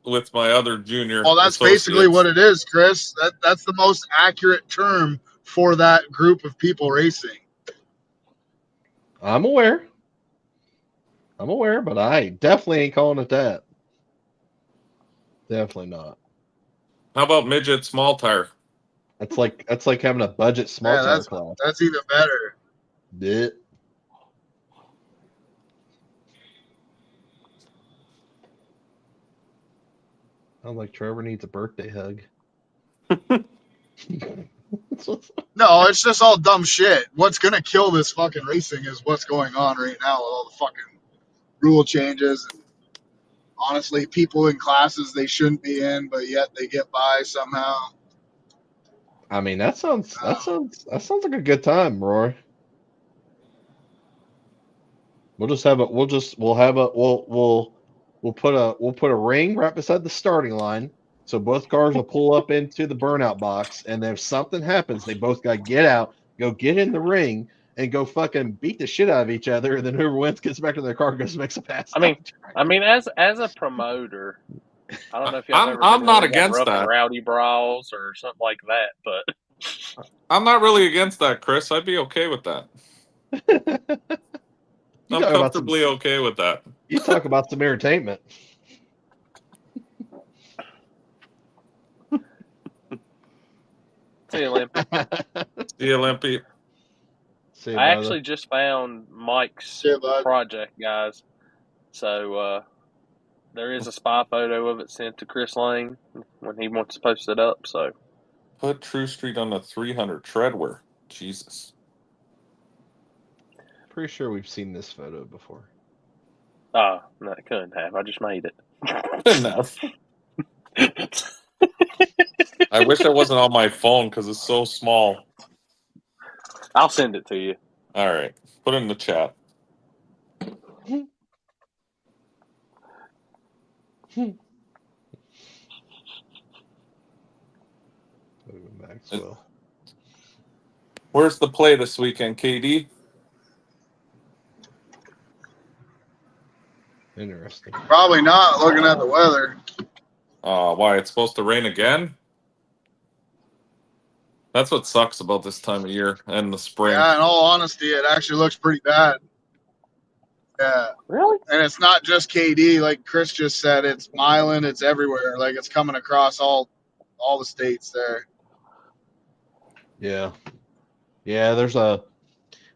with my other junior. Well, that's basically what it is, Chris. That's the most accurate term for that group of people racing. I'm aware, but I definitely ain't calling it that. Definitely not. How about midget small tire? That's like having a budget small tire class. That's even better. Yeah. Sounds like Trevor needs a birthday hug. No, it's just all dumb shit. What's gonna kill this fucking racing is what's going on right now with all the fucking rule changes. And honestly, people in classes they shouldn't be in, but yet they get by somehow. I mean, that sounds like a good time, Roy. We'll put a ring right beside the starting line, so both cars will pull up into the burnout box, and if something happens, they both got to get out, go get in the ring, and go fucking beat the shit out of each other. And then whoever wins gets back to their car, and goes and makes a pass. I mean, as a promoter, I don't know if y'all have ever I'm been not in against rough and that. rowdy brawls or something like that, but I'm not really against that, Chris. I'd be okay with that. I'm comfortably okay with that. You talk about some entertainment. see you, Limpy. See you, Limpy. I actually just found Mike's project, guys. So there is a spy photo of it sent to Chris Lane when he wants to post it up. So put True Street on the 300 treadwear. Jesus. Pretty sure we've seen this photo before. no, I couldn't have. I just made it. Enough. I wish it wasn't on my phone because it's so small. I'll send it to you. All right. Put it in the chat. Maxwell. Where's the play this weekend, KD? Interesting. Probably not, looking at the weather. Why, it's supposed to rain again? That's what sucks about this time of year and the spring. Yeah, in all honesty, it actually looks pretty bad. Yeah. Really? And it's not just KD, like Chris just said. It's Milan. It's everywhere. Like, it's coming across all the states there. Yeah. Yeah, there's a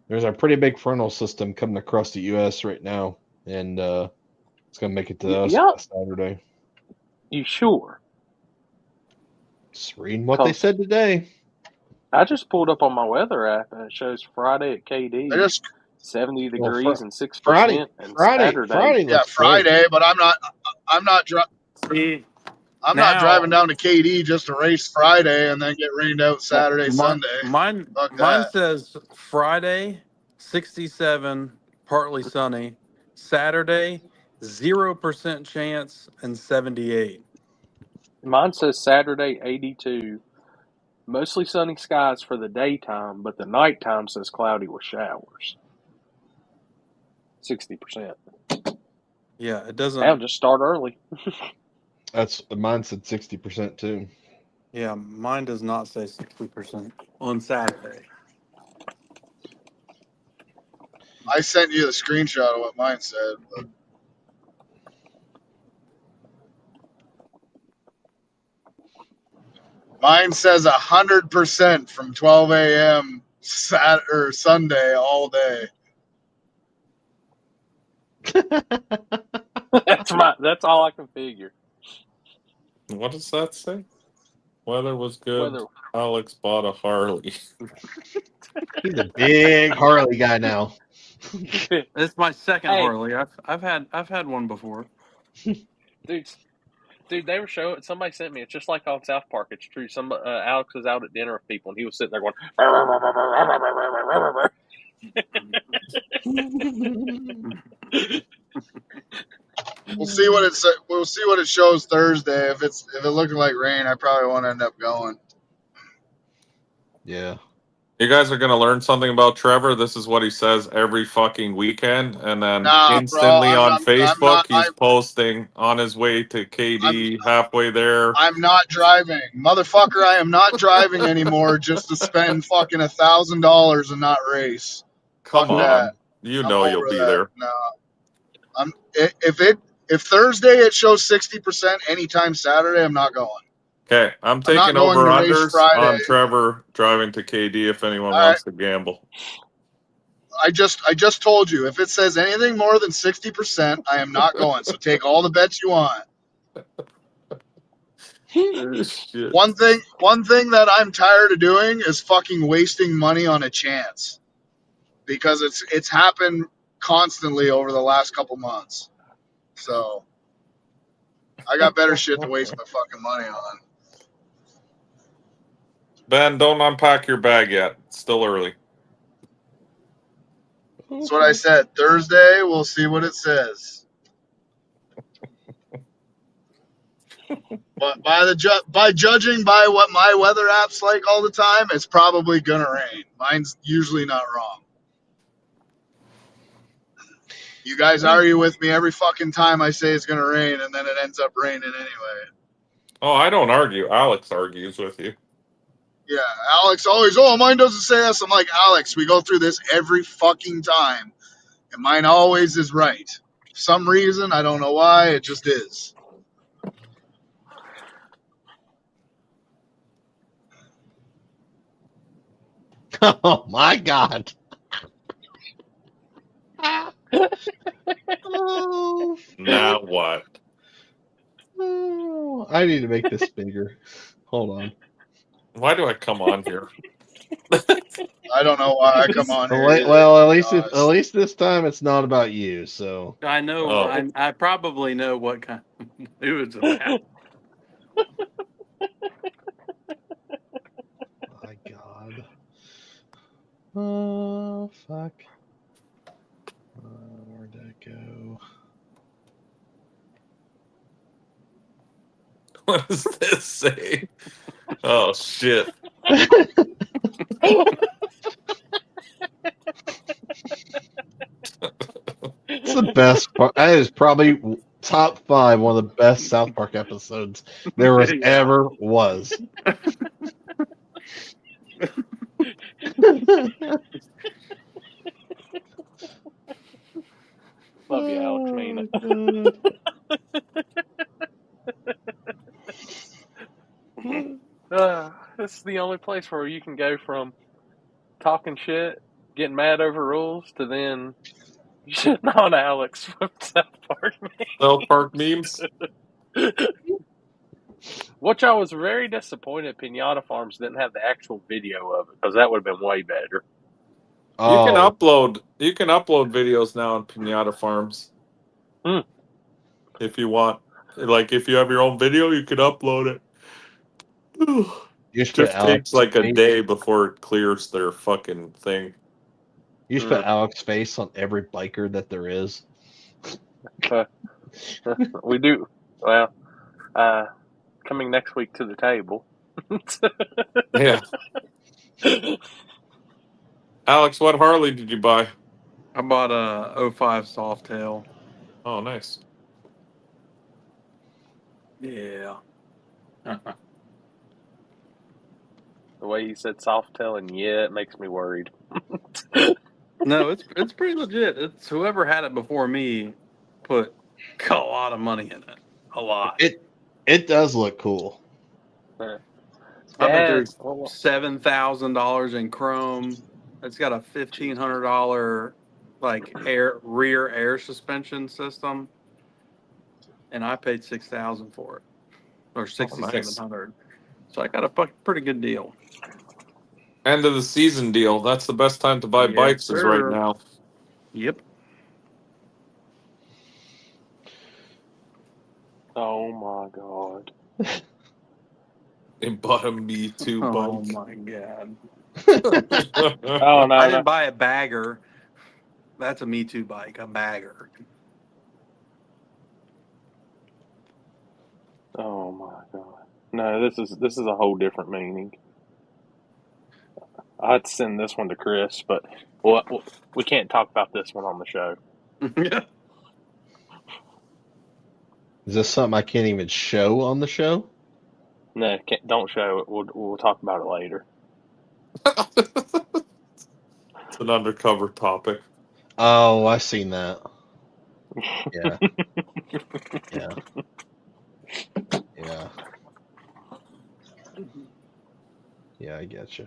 pretty big frontal system coming across the U.S. right now, and it's going to make it to us on Saturday. You sure? Just reading what they said today. I just pulled up on my weather app, and it shows Friday at KD. 70 degrees and 6%. And Saturday. Yeah, Friday, but I'm not driving down to KD just to race Friday and then get rained out Saturday, Sunday. Mine says Friday, 67, partly sunny. Saturday, 0% chance and 78. Mine says Saturday, 82. Mostly sunny skies for the daytime, but the nighttime says cloudy with showers. 60%. Yeah, it doesn't. I'll just start early. Mine said 60% too. Yeah, mine does not say 60% on Saturday. I sent you the screenshot of what mine said. But... Mine says 100% from 12 a.m. Sunday all day. That's all I can figure. What does that say? Weather was good. Alex bought a Harley. He's a big Harley guy now. It's my second Harley. I've had one before. Dude, they were showing. Somebody sent me. It's just like on South Park. It's true. Alex was out at dinner with people, and he was sitting there going. We'll see what it shows Thursday. If it's looking like rain, I probably won't end up going. Yeah. You guys are going to learn something about Trevor. This is what he says every fucking weekend. And then instantly on Facebook, he's posting on his way to KD, halfway there. I'm not driving. Motherfucker, I am not driving anymore just to spend fucking $1,000 and not race. Come on. You know you'll be there. No. If Thursday it shows 60%, anytime Saturday, I'm not going. Okay, I'm taking over-unders on Trevor driving to KD if anyone wants to gamble. I just told you, if it says anything more than 60%, I am not going. So take all the bets you want. One thing that I'm tired of doing is fucking wasting money on a chance. Because it's happened constantly over the last couple months. So I got better shit to waste my fucking money on. Ben, don't unpack your bag yet. It's still early. That's what I said. Thursday, we'll see what it says. But by judging by what my weather app's like all the time, it's probably gonna rain. Mine's usually not wrong. You guys argue with me every fucking time I say it's gonna rain, and then it ends up raining anyway. Oh, I don't argue. Alex argues with you. Yeah, Alex always, mine doesn't say this. I'm like, Alex, we go through this every fucking time, and mine always is right. For some reason, I don't know why, it just is. Oh my god. Oh, Now what? oh, I need to make this bigger. Hold on. Why do I come on here? I don't know why I come on here. Well, either, at to be least honest. at least this time it's not about you. So I know. Oh. I probably know what kind who it's about. my god. Oh fuck. Where'd that go? What does this say? Oh shit. It's the best part. That is probably top 5, one of the best South Park episodes there was Yeah. ever was. Love you, Alex Mina. This is the only place where you can go from talking shit, getting mad over rules, to then shitting on Alex from South Park. South Park memes. Which I was very disappointed Pinata Farms didn't have the actual video of it, because that would have been way better. Oh, You can upload videos now on Pinata Farms. Hmm. If you want. Like if you have your own video, you can upload it. you should Just put Alex takes like a face. day before it clears their fucking thing. You should put Alex face on every biker that there is. We do. Well, coming next week to the table. Yeah. Alex, what Harley did you buy? I bought a 05 Softail. Oh, nice. Yeah. The way he said Softail and yeah, it makes me worried. No, it's pretty legit. It's whoever had it before me put a lot of money in it. A lot. It does look cool. I bet there's well, $7,000 in chrome. It's got a $1,500 like rear air suspension system, and I paid $6,000 for it, or $6,700. So I got a pretty good deal. End of the season deal. That's the best time to buy Yes, bikes is right sir. now. Yep. oh my god. They bought a Me Too Oh bike. my god. Oh no, I no. didn't buy a bagger. That's a Me Too bike, a bagger. Oh my god. No, this is a whole different meaning. I'd send this one to Chris, but we can't talk about this one on the show. Is this something I can't even show on the show? No, don't show it. We'll talk about it later. It's an undercover topic. Oh, I've seen that. Yeah. Yeah. Yeah. Yeah, I get you.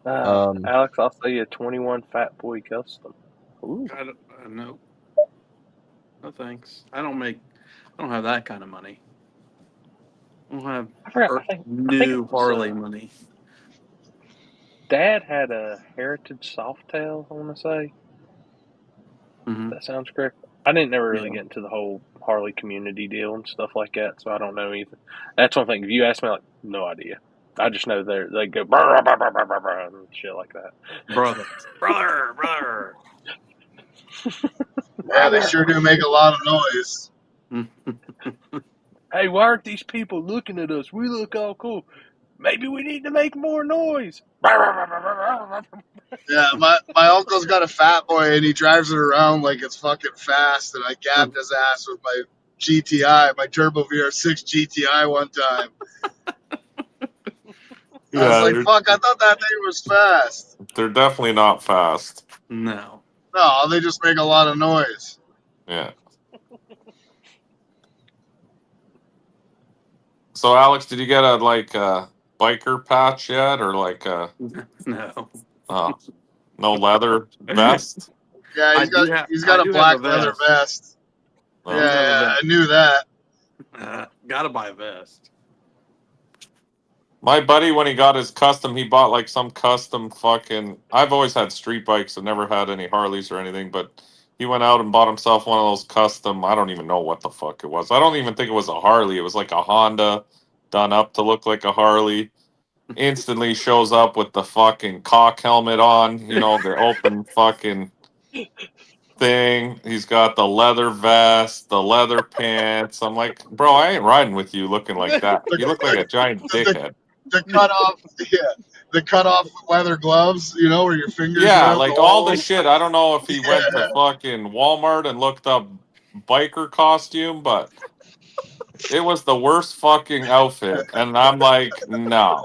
Alex, I'll sell you a 21 Fat Boy Custom. Ooh. I don't no. No thanks. I don't have that kind of money. I don't have I think new it was, Harley money. Dad had a Heritage Softail, I want to say. Mm-hmm. That sounds correct. I didn't ever really get into the whole Harley community deal and stuff like that, so I don't know either. That's one thing. If you ask me, like, no idea. I just know they go brr, brr, brr, brr, brr, brr, and shit like that. Brother. Brother. Yeah, they sure do make a lot of noise. Hey, why aren't these people looking at us? We look all cool. Maybe we need to make more noise. Yeah, my uncle's got a Fat Boy and he drives it around like it's fucking fast. And I gabbed his ass with my GTI, my Turbo VR6 GTI one time. I was like, fuck, I thought that thing was fast. They're definitely not fast. No. No, they just make a lot of noise. Yeah. So, Alex, did you get a biker patch yet, or No. no leather vest? Yeah, I do have- he's got I a do black have a leather vest. vest. Oh. Yeah, I knew that. Gotta buy a vest. My buddy, when he got his custom, he bought like some custom fucking. I've always had street bikes. I've never had any Harleys or anything, but he went out and bought himself one of those custom. I don't even know what the fuck it was. I don't even think it was a Harley. It was like a Honda done up to look like a Harley. Instantly shows up with the fucking cock helmet on, the open fucking thing. He's got the leather vest, the leather pants. I'm like, bro, I ain't riding with you looking like that. You look like a giant dickhead. The cut off leather gloves, where your fingers Yeah, are out like the all the hole. shit. I don't know if he went to fucking Walmart and looked up biker costume, but it was the worst fucking outfit. And I'm like, no.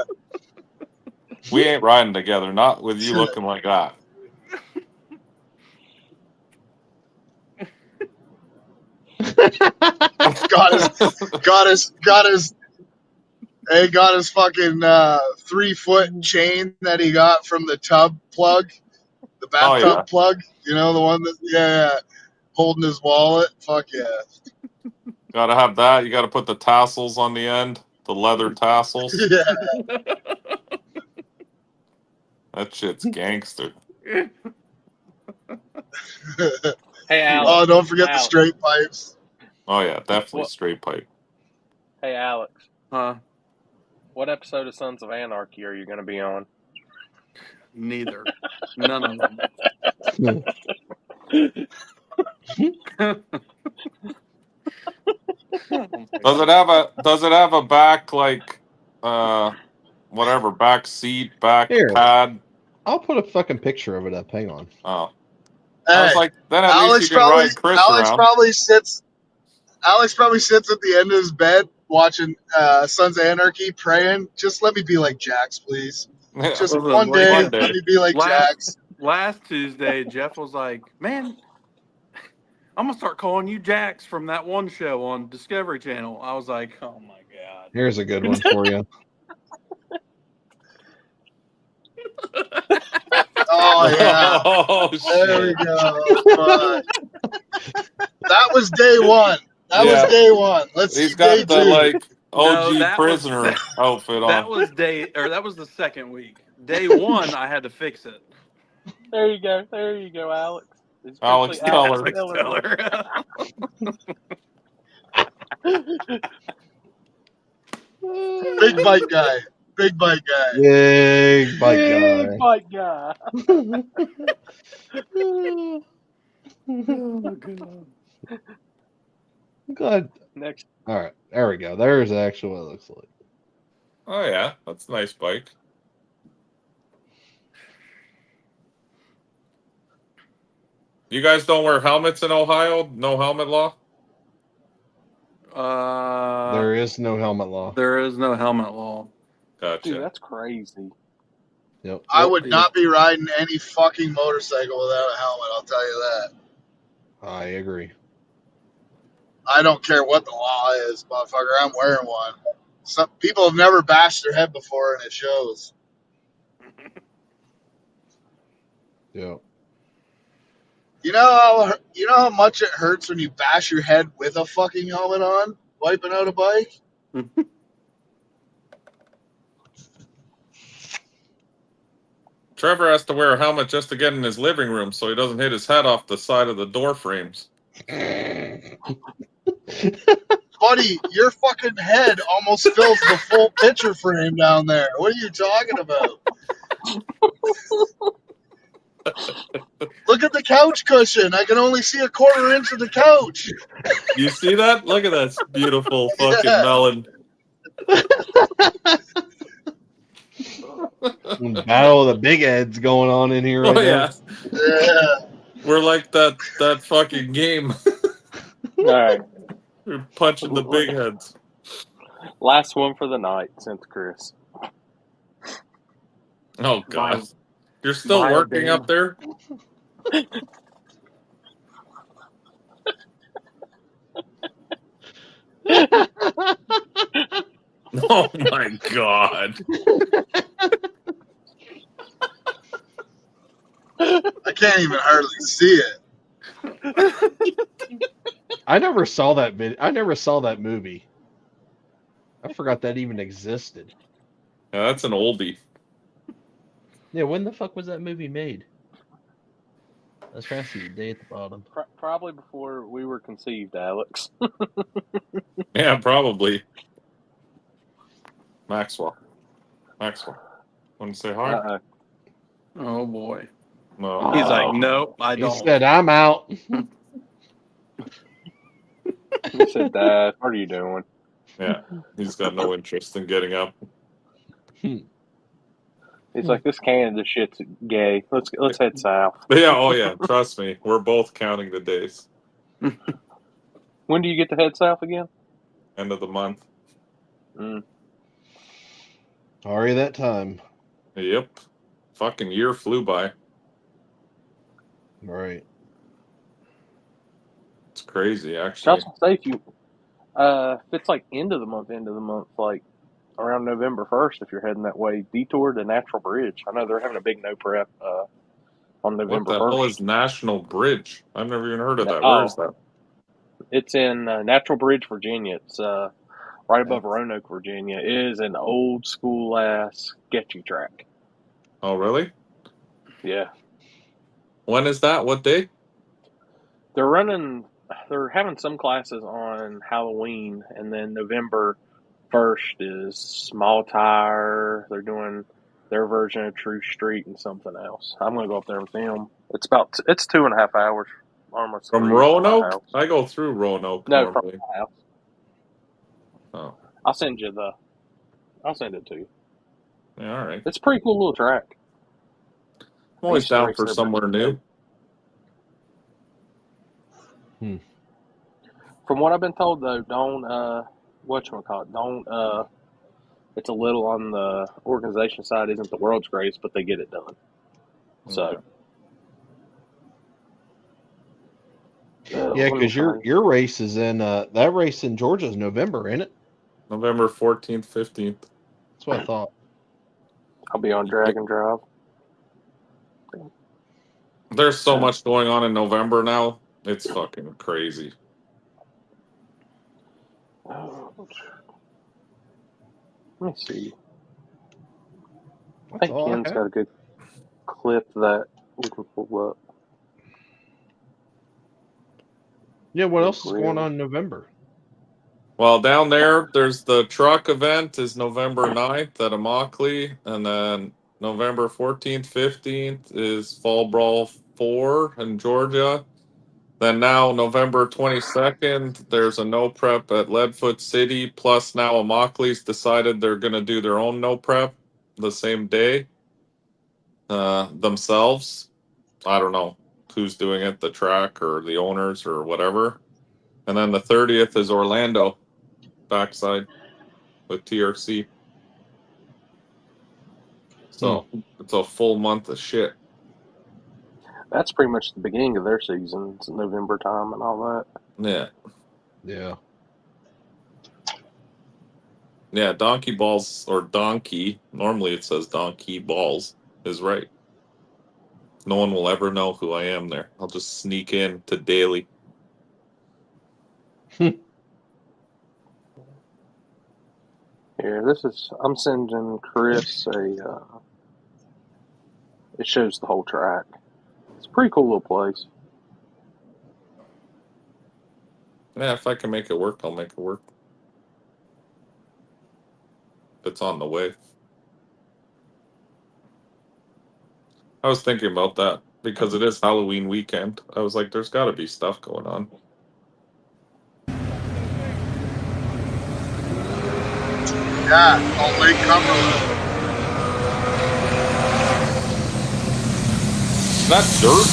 We ain't riding together, not with you looking like that. got his fucking 3-foot chain that he got from the tub plug, the bathtub plug. The one that holding his wallet. Fuck yeah. Gotta have that. You gotta put the tassels on the end, the leather tassels. Yeah. That shit's gangster. Hey, Alex. Oh, don't forget the straight pipes. Oh yeah, definitely straight pipe. Hey, Alex. Huh? What episode of Sons of Anarchy are you going to be on? Neither. None of them. Does it have a back whatever, back seat, back pad? I'll put a fucking picture of it up. Hang on. Oh. Hey, I was like, then at least you can ride Chris Alex around. Alex probably sits at the end of his bed watching Sons of Anarchy, praying. Just let me be like Jax, please. Yeah. Just one day, let me be like Jax. Last Tuesday, Jeff was like, man, I'm going to start calling you Jax from that one show on Discovery Channel. I was like, oh my God. Here's a good one for you. Oh, yeah. Oh, there we go. That was day one. That was day one. Let's He's see got day the two. OG prisoner outfit on. That was the second week. Day one, I had to fix it. There you go, Alex. It's Alex Teller. Big bike guy. Big bike guy. Big bike guy. Big bike guy. Oh, God. Good. Next. All right. There we go. There's actually what it looks like. Oh, yeah. That's a nice bike. You guys don't wear helmets in Ohio? No helmet law? There is no helmet law. There is no helmet law. Gotcha. Dude, that's crazy. Yep. I would not be riding any fucking motorcycle without a helmet, I'll tell you that. I agree. I don't care what the law is, motherfucker. I'm wearing one. Some people have never bashed their head before, and it shows. Yep. You know how much it hurts when you bash your head with a fucking helmet on, wiping out a bike? Trevor has to wear a helmet just to get in his living room so he doesn't hit his head off the side of the door frames. Buddy, your fucking head almost fills the full picture frame down there. What are you talking about? Look at the couch cushion. I can only see a quarter inch of the couch. You see that? Look at that beautiful fucking Yeah. melon. Battle of the big heads going on in here right Oh now. yeah, Yeah. we're like that fucking game. All right. We're punching the big heads. Last one for the night, since Chris. Oh god, My- you're still my working opinion. up there? Oh my god. I can't even hardly see it. I never saw that I never saw that movie. I forgot that even existed. Yeah, that's an oldie. Yeah, when the fuck was that movie made? I was trying to see the day at the bottom. Probably before we were conceived, Alex. Yeah, probably. Maxwell. Want to say hi? Uh-oh. Oh boy. No. He's like, nope, I He don't. said, "I'm out." He said, Dad, what are you doing? Yeah, he's got no interest in getting up. He's like, this Canada shit's gay. Let's head south. But yeah, oh yeah, trust me, we're both counting the days. When do you get to head south again? End of the month. Already that time. Yep. Fucking year flew by. Right. It's crazy, actually. Just say if you, if it's like end of the month, like around November 1st, if you're heading that way, detour to Natural Bridge. I know they're having a big no prep on What November the 1st. hell is National Bridge? I've never even heard of that. Oh. Where is that? It's in Natural Bridge, Virginia. It's right above Roanoke, Virginia. It is an old school ass sketchy track. Oh, really? Yeah. When is that? What day? They're having some classes on Halloween, and then November 1st is Small Tire. They're doing their version of True Street and something else. I'm going to go up there and film. It's 2.5 hours, almost From 3 from my Roanoke? house. I go through Roanoke No, from normally. my house. Oh, I'll send it to you. yeah, all right. It's a pretty cool little track. I'm always used to down race for there somewhere back in the new. day. From what I've been told, though, don't whatchamacallit, don't it's a little on the organization side, isn't the world's greatest, but they get it done. So Yeah, because your race is in that race in Georgia is November, ain't it? November 14th, 15th. That's what I thought. I'll be on Dragon Drive. There's so much going on in November now. It's fucking crazy. Let me see. I That's think all I Ken's have. got a good clip that we can pull up. Yeah, what else is going on in November? Well, down there's the truck event is November 9th at Immokalee, and then November 14th, 15th is Fall Brawl 4 in Georgia. Then now November 22nd, there's a no prep at Leadfoot City, plus now Immokalee's decided they're going to do their own no prep the same day themselves. I don't know who's doing it, the track or the owners or whatever. And then the 30th is Orlando backside with TRC. So it's a full month of shit. That's pretty much the beginning of their season. It's November time and all that. Yeah. Yeah. Yeah, Donkey Balls or Donkey, normally it says Donkey Balls, is right. No one will ever know who I am there. I'll just sneak in to daily. Here, I'm sending Chris it shows the whole track. It's a pretty cool little place. Yeah, if I can make it work, I'll make it work. It's on the way. I was thinking about that because it is Halloween weekend. I was like, there's got to be stuff going on. Yeah, on Lake Cumberland. Is that dirt?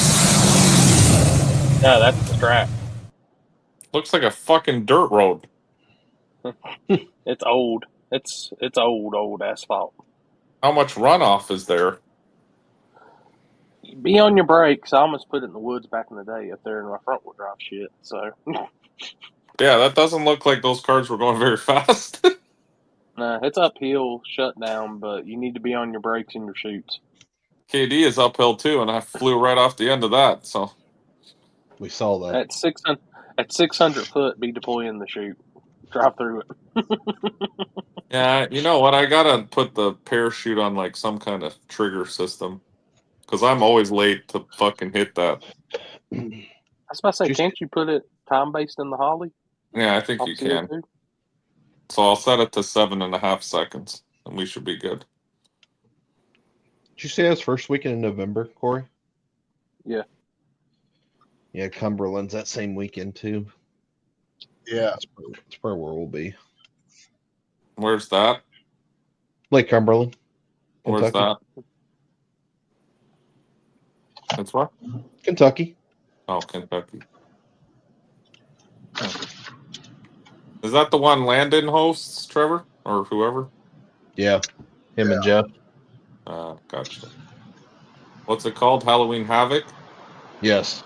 No, that's the track. Looks like a fucking dirt road. It's old. It's old asphalt. How much runoff is there? Be on your brakes. I almost put it in the woods back in the day up there in my front wheel drive shit. So Yeah, that doesn't look like those cars were going very fast. nah, it's uphill, shut down, but you need to be on your brakes in your chutes. KD is uphill too, and I flew right off the end of that. So We saw that. At 600 foot, be deploying the chute. Drive through it. yeah, you know what? I gotta put the parachute on like some kind of trigger system because I'm always late to fucking hit that. I was about to say, can't you put it time based in the Holly? Yeah, I think you can. CO2? So I'll set it to 7.5 seconds, and we should be good. Did you say that's first weekend in November, Corey? Yeah. Yeah, Cumberland's that same weekend too. Yeah. That's probably where we'll be. Where's that? Lake Cumberland. Where's Kentucky. that? That's what? Kentucky. Oh, Kentucky. Is that the one Landon hosts, Trevor? Or whoever? Yeah. Him and Jeff. Gotcha. What's it called? Halloween Havoc? Yes.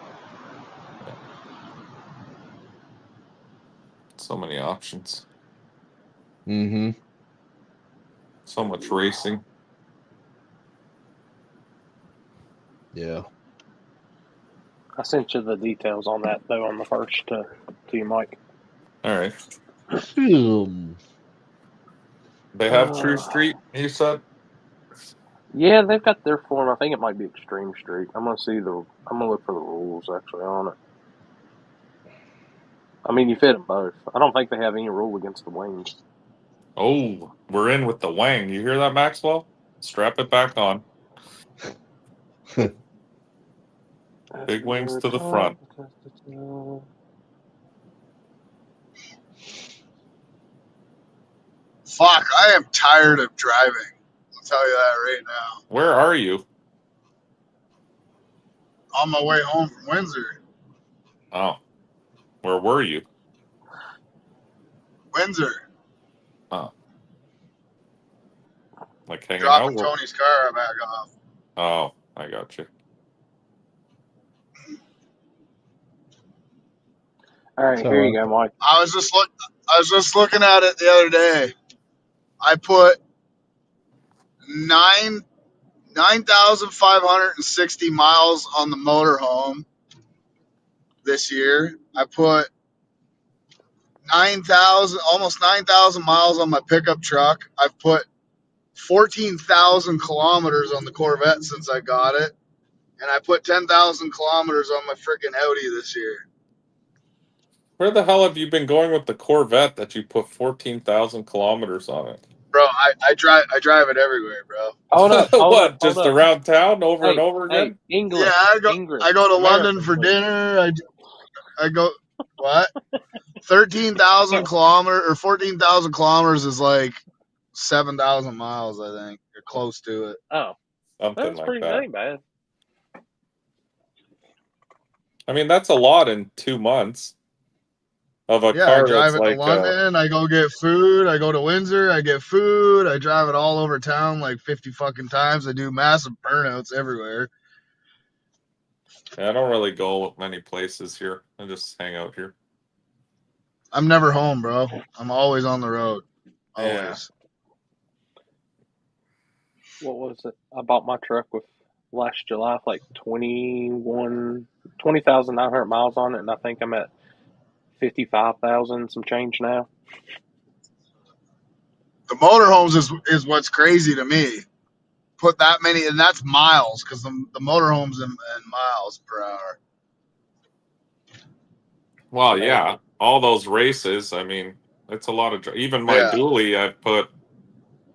So many options. Mm-hmm. So much racing. Yeah. I sent you the details on that, though, on the first to you, Mike. All right. Boom. They have True Street, you said? Yeah, they've got their form. I think it might be Extreme Street. I'm gonna look for the rules actually on it. I mean, you fit them both. I don't think they have any rule against the wings. Oh, we're in with the wang. You hear that, Maxwell? Strap it back on. Big wings to the front. Fuck, I am tired of driving. I'll tell you that right now. Where are you? On my way home from Windsor. Oh. Where were you? Windsor. Oh. Like hanging Dropping out? Tony's car back off. Oh, I got you. All right, here you go, Mike. I was just looking at it the other day. I put 9,560 miles on the motorhome this year. I put almost 9,000 miles on my pickup truck. I've put 14,000 kilometers on the Corvette since I got it, and I put 10,000 kilometers on my freaking Audi this year. Where the hell have you been going with the Corvette that you put 14,000 kilometers on it? Bro, I drive it everywhere, bro. Hold up. What? Just around town over and over again? English. Yeah, I go to London for please. dinner. I go what? 13,000 kilometers or 14,000 kilometers is like 7,000 miles, I think. You're close to it. Oh, Something that's like pretty that. ain't bad. I mean, that's a lot in 2 months of a car I drive that's it like to London. I go get food. I go to Windsor. I get food. I drive it all over town like 50 fucking times. I do massive burnouts everywhere. I don't really go many places here. I just hang out here. I'm never home, bro. I'm always on the road. Always. Yeah. What was it? I bought my truck with last July with like 20,900 miles on it, and I think I'm at 55,000 some change now. The motorhomes is what's crazy to me. Put that many, and that's miles, because the motorhomes in miles per hour. Well, yeah. all those races. I mean, it's a lot of. Even my Yeah. dually, I've put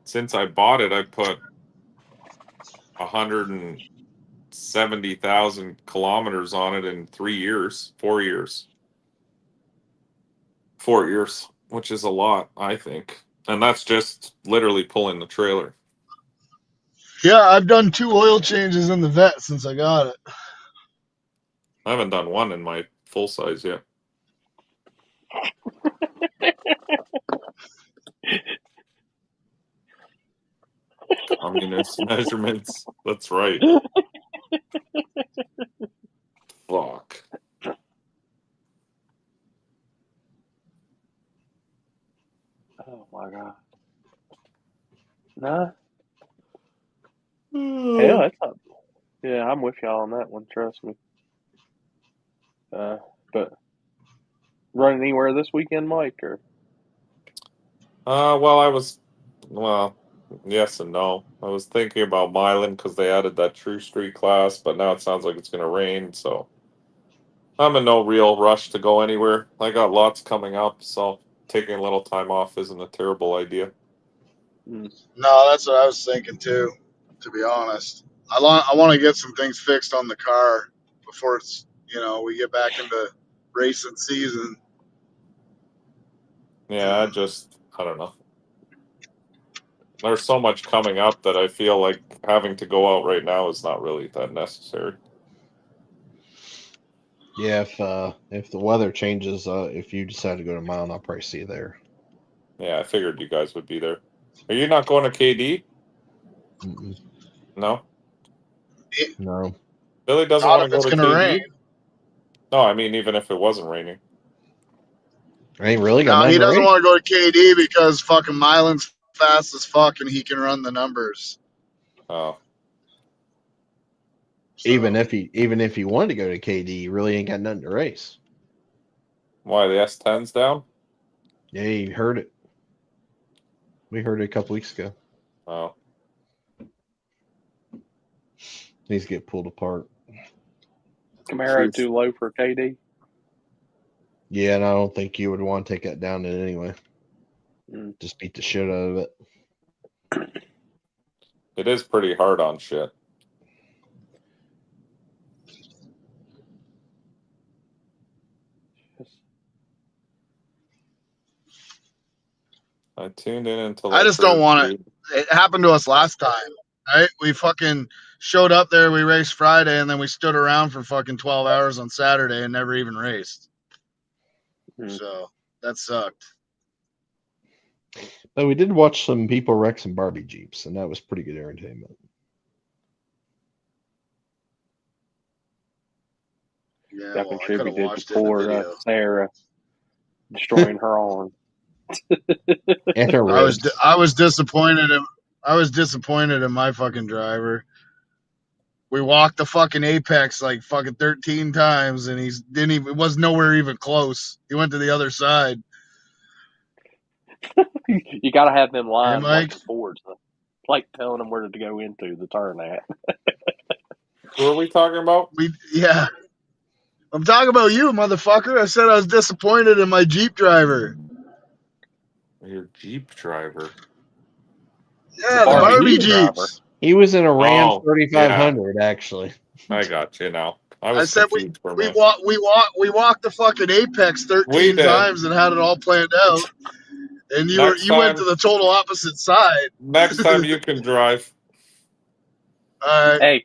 since I bought it, I put 170,000 kilometers on it in 4 years. 4 years, which is a lot, I think. And that's just literally pulling the trailer. Yeah, I've done 2 oil changes in the vet since I got it. I haven't done one in my full size yet. Communist measurements. That's right. Fuck. Oh my god. Nah. Hell, that's not. Yeah, I'm with y'all on that one. Trust me. But running anywhere this weekend, Mike? Or Well, yes and no. I was thinking about Milan because they added that True Street class, but now it sounds like it's going to rain, so I'm in no real rush to go anywhere. I got lots coming up, so taking a little time off isn't a terrible idea. No, that's what I was thinking too, to be honest. I want to get some things fixed on the car before it's, we get back into racing season. Yeah, I don't know. There's so much coming up that I feel like having to go out right now is not really that necessary. Yeah, if the weather changes, if you decide to go to Milan, I'll probably see you there. Yeah, I figured you guys would be there. Are you not going to KD? Mm-mm. No? No. Billy doesn't Not want if to go it's to going to KD? rain. No, I mean, even if it wasn't raining. I ain't really got No, he nothing to doesn't race. want to go to KD because fucking Milan's fast as fuck and he can run the numbers. Oh. So, Even if he wanted to go to KD, he really ain't got nothing to race. Why, the S10's down? Yeah, you heard it. We heard it a couple weeks ago. Oh. Needs to get pulled apart. Camaro Jeez. too low for KD? Yeah, and I don't think you would want to take that down in anyway. Mm. Just beat the shit out of it. It is pretty hard on shit. I tuned in until I just don't heard want you. it happened to us last time, right? We fucking showed up there, we raced Friday, and then we stood around for fucking 12 hours on Saturday and never even raced. So that sucked. But we did watch some people wreck some Barbie Jeeps, and that was pretty good entertainment. Yeah, That well, I could have contributed to watched it in the poor video. Sarah destroying her arm. And her I was ribs. I was disappointed in my fucking driver. We walked the fucking apex like fucking 13 times, and it was nowhere even close. He went to the other side. You got to have them Hey, lines like Mike. the Fords, like telling them where to go into the turn at. Who are we talking about? Yeah. I'm talking about you, motherfucker. I said I was disappointed in my Jeep driver. Your Jeep driver. Yeah, the Barbie Barbie Jeep driver. Jeeps. He was in a Ram Oh, 3500, actually. I got you now. I I was said confused for a we minute. walked the fucking apex We 13 did. times and had it all planned out. And you went Next to the total opposite side. time you can drive. All right. Hey,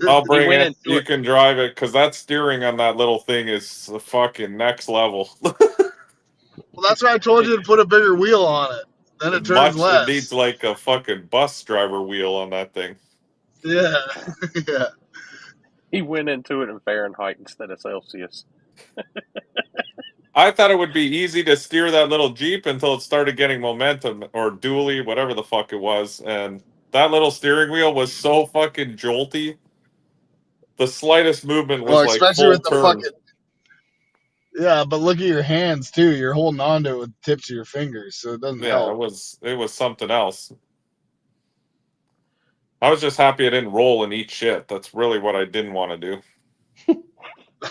I'll he bring went it. into You it. can drive it because that steering on that little thing is the fucking next level. Well, that's why I told you to put a bigger wheel on it. Then it turns It needs less. like a fucking bus driver wheel on that thing. Yeah. Yeah. He went into it in Fahrenheit instead of Celsius. I thought it would be easy to steer that little Jeep until it started getting momentum or dually, whatever the fuck it was. And that little steering wheel was so fucking jolty. The slightest movement was Well, like especially full with the turn. fucking. Yeah, but look at your hands too. You're holding on to it with the tips of your fingers, so it doesn't Yeah, help. it was something else. I was just happy I didn't roll and eat shit. That's really what I didn't want to do.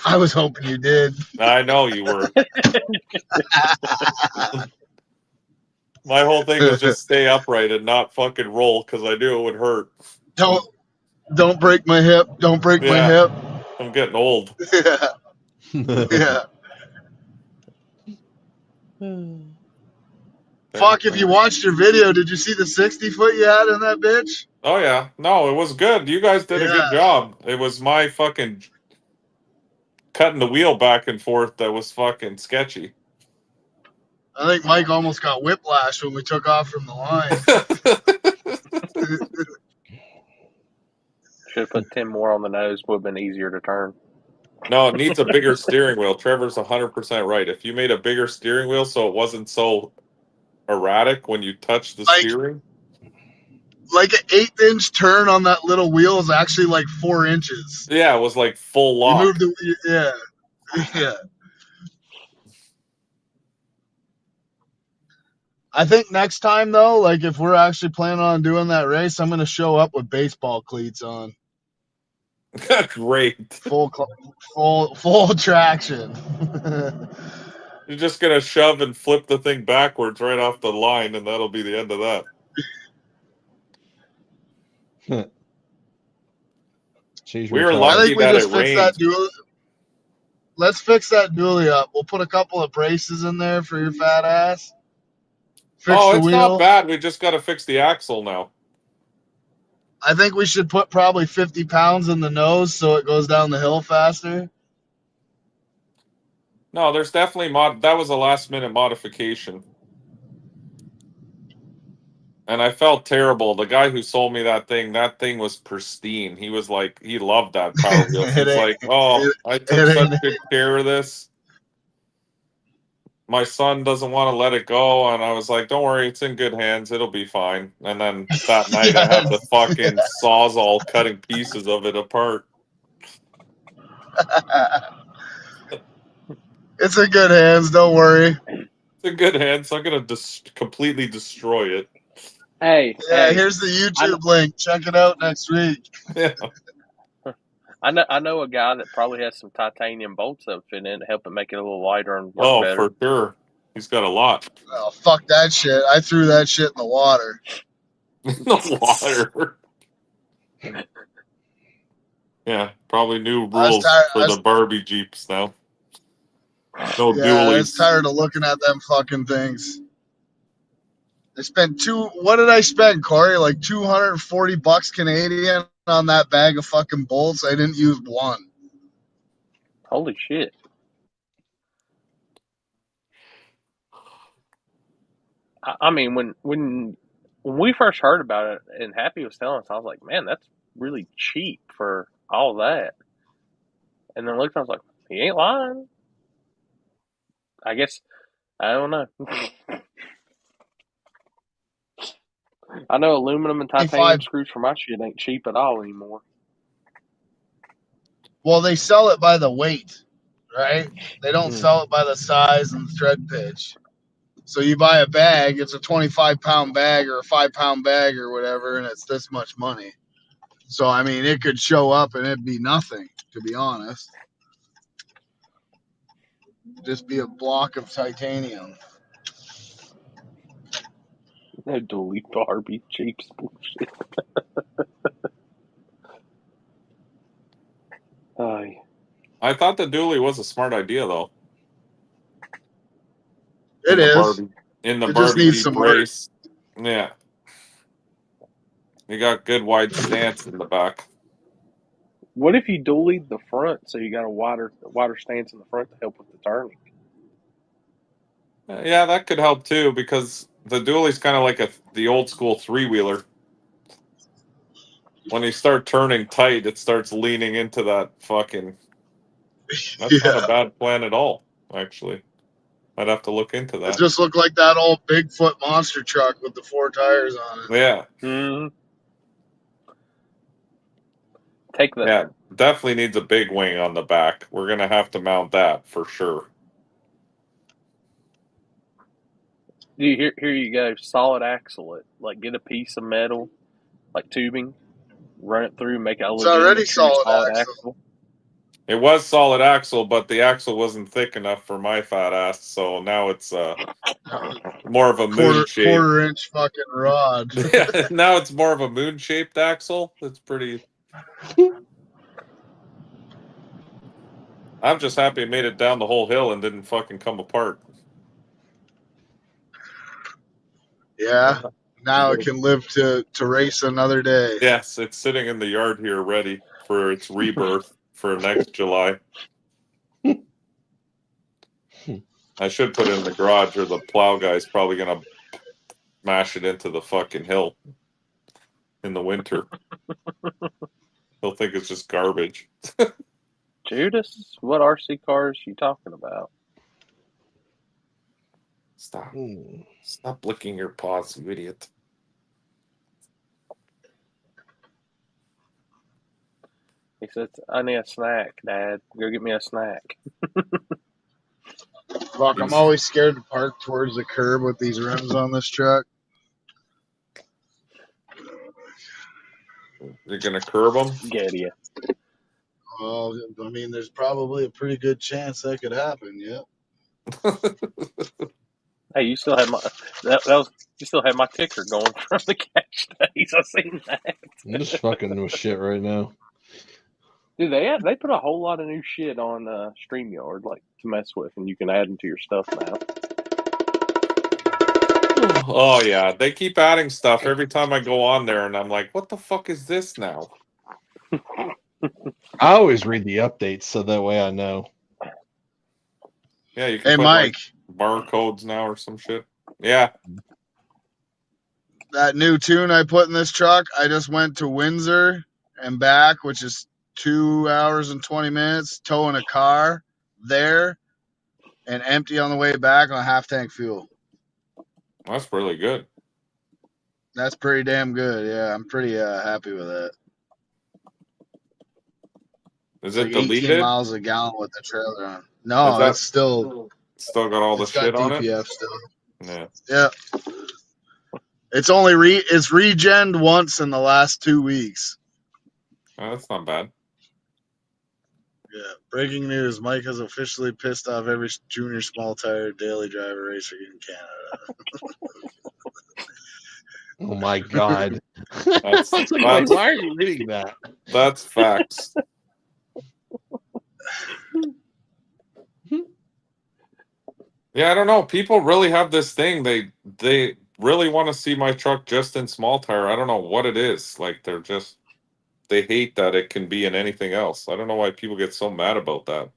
I was hoping you did. I know you were. My whole thing was just stay upright and not fucking roll because I knew it would hurt. Don't break my hip. Don't break my Yeah. hip. I'm getting old. Yeah. Yeah. Fuck, if you watched your video, did you see the 60-foot you had in that bitch? Oh yeah, no, it was good. You guys did a good Yeah. job. It was my fucking cutting the wheel back and forth that was fucking sketchy. I think Mike almost got whiplash when we took off from the line. Should have put 10 more on the nose. Would have been easier to turn. No, it needs a bigger steering wheel. Trevor's 100% right. If you made a bigger steering wheel so it wasn't so erratic when you touch the steering. Like an 1/8-inch turn on that little wheel is actually like 4 inches. Yeah, it was like full You lock. moved yeah. Yeah. I think next time though, like if we're actually planning on doing that race, I'm gonna show up with baseball cleats on, Great. full traction. You're just gonna shove and flip the thing backwards right off the line, and that'll be the end of that. She's We were retired. I lucky think we that just it fix that rained. dually. Let's fix that dually up. We'll put a couple of braces in there for your fat ass. Fix Oh, the it's wheel. not bad. We just got to fix the axle now. I think we should put probably 50 pounds in the nose so it goes down the hill faster. No, there's definitely that was a last minute modification. And I felt terrible. The guy who sold me that thing was pristine. He was like, he loved that Power Wheels. He's like, oh, I took such good care of this. My son doesn't want to let it go. And I was like, don't worry, it's in good hands. It'll be fine. And then that night I have the fucking Sawzall cutting pieces of it apart. It's in good hands. Don't worry. It's in good hands. I'm going to completely destroy it. Hey, Yeah, hey, here's the YouTube link. Check it out next week. Yeah. I know a guy that probably has some titanium bolts that fit in it to help it make it a little lighter and work better. For sure. He's got a lot. Oh, fuck that shit. I threw that shit in the water. The water. Yeah, probably new rules for the Barbie Jeeps now. No yeah, dualies. I was tired of looking at them fucking things. I spent what did I spend, Corey? Like $240 Canadian on that bag of fucking bolts. I didn't use one. Holy shit. I mean, when we first heard about it and Happy was telling us, I was like, man, that's really cheap for all that. And then I looked, I was like, he ain't lying. I guess, I don't know. I know aluminum and titanium screws for my shit ain't cheap at all anymore. Well, they sell it by the weight, right? They don't sell it by the size and thread pitch. So you buy a bag, it's a 25-pound bag or a 5-pound bag or whatever, and it's this much money. So, I mean, it could show up and it'd be nothing, to be honest. Just be a block of titanium. No dually Barbie Jeeps bullshit. I thought the dually was a smart idea, though. It is. In the Barbie Jeep race. Yeah. You got good wide stance in the back. What if you dualied the front so you got a wider stance in the front to help with the turning? Yeah, that could help too, because the dually's kind of like the old school 3-wheeler. When you start turning tight, it starts leaning into that fucking. That's not a bad plan at all, actually. I'd have to look into that. It just looked like that old Bigfoot monster truck with the 4 tires on it. Yeah. Mm-hmm. Yeah, definitely needs a big wing on the back. We're going to have to mount that for sure. Here you go. Solid axle it. Like, get a piece of metal, like tubing, run it through, make it a It's already solid axle. It was solid axle, but the axle wasn't thick enough for my fat ass, so now it's more of a moon shape. Quarter-inch fucking rod. Now it's more of a moon-shaped axle. It's pretty. I'm just happy it made it down the whole hill and didn't fucking come apart. Yeah. Now it can live to race another day. Yes, it's sitting in the yard here ready for its rebirth for next July. I should put it in the garage, or the plow guy's probably gonna mash it into the fucking hill in the winter. He'll think it's just garbage. Judas, what RC cars you talking about? Stop. Stop licking your paws, you idiot. He says, I need a snack, Dad. Go get me a snack. Fuck, I'm always scared to park towards the curb with these rims on this truck. You're gonna curb them? Get you. Well, I mean, there's probably a pretty good chance that could happen, yeah. Hey, you still have my you still have my ticker going from the cash days. I seen that. I'm just fucking with shit right now. Dude, they put a whole lot of new shit on StreamYard, like, to mess with, and you can add them to your stuff now. Oh yeah, they keep adding stuff every time I go on there, and I'm like, what the fuck is this now? I always read the updates so that way I know. Yeah, you can Hey, put Mike, like barcodes now or some shit. Yeah. that new tune I put in this truck, I just went to Windsor and back, which is 2 hours and 20 minutes, towing a car there and empty on the way back on half tank fuel. That's really good. That's pretty damn good. Yeah, I'm pretty happy with that. Is It's it like 18 deleted? miles a gallon with the trailer on. No, Is that- it's still Still got all the it's got shit on it? DPF still. Yeah. Yeah. It's only it's regened once in the last 2 weeks. Oh, that's not bad. Yeah. Breaking news: Mike has officially pissed off every junior small tire daily driver racer in Canada. Oh my god. That's, I was like, that's, why are you reading that? that's facts. Yeah, I don't know. People really have this thing. They really want to see my truck just in small tire. I don't know what it is. Like they hate that it can be in anything else. I don't know why people get so mad about that.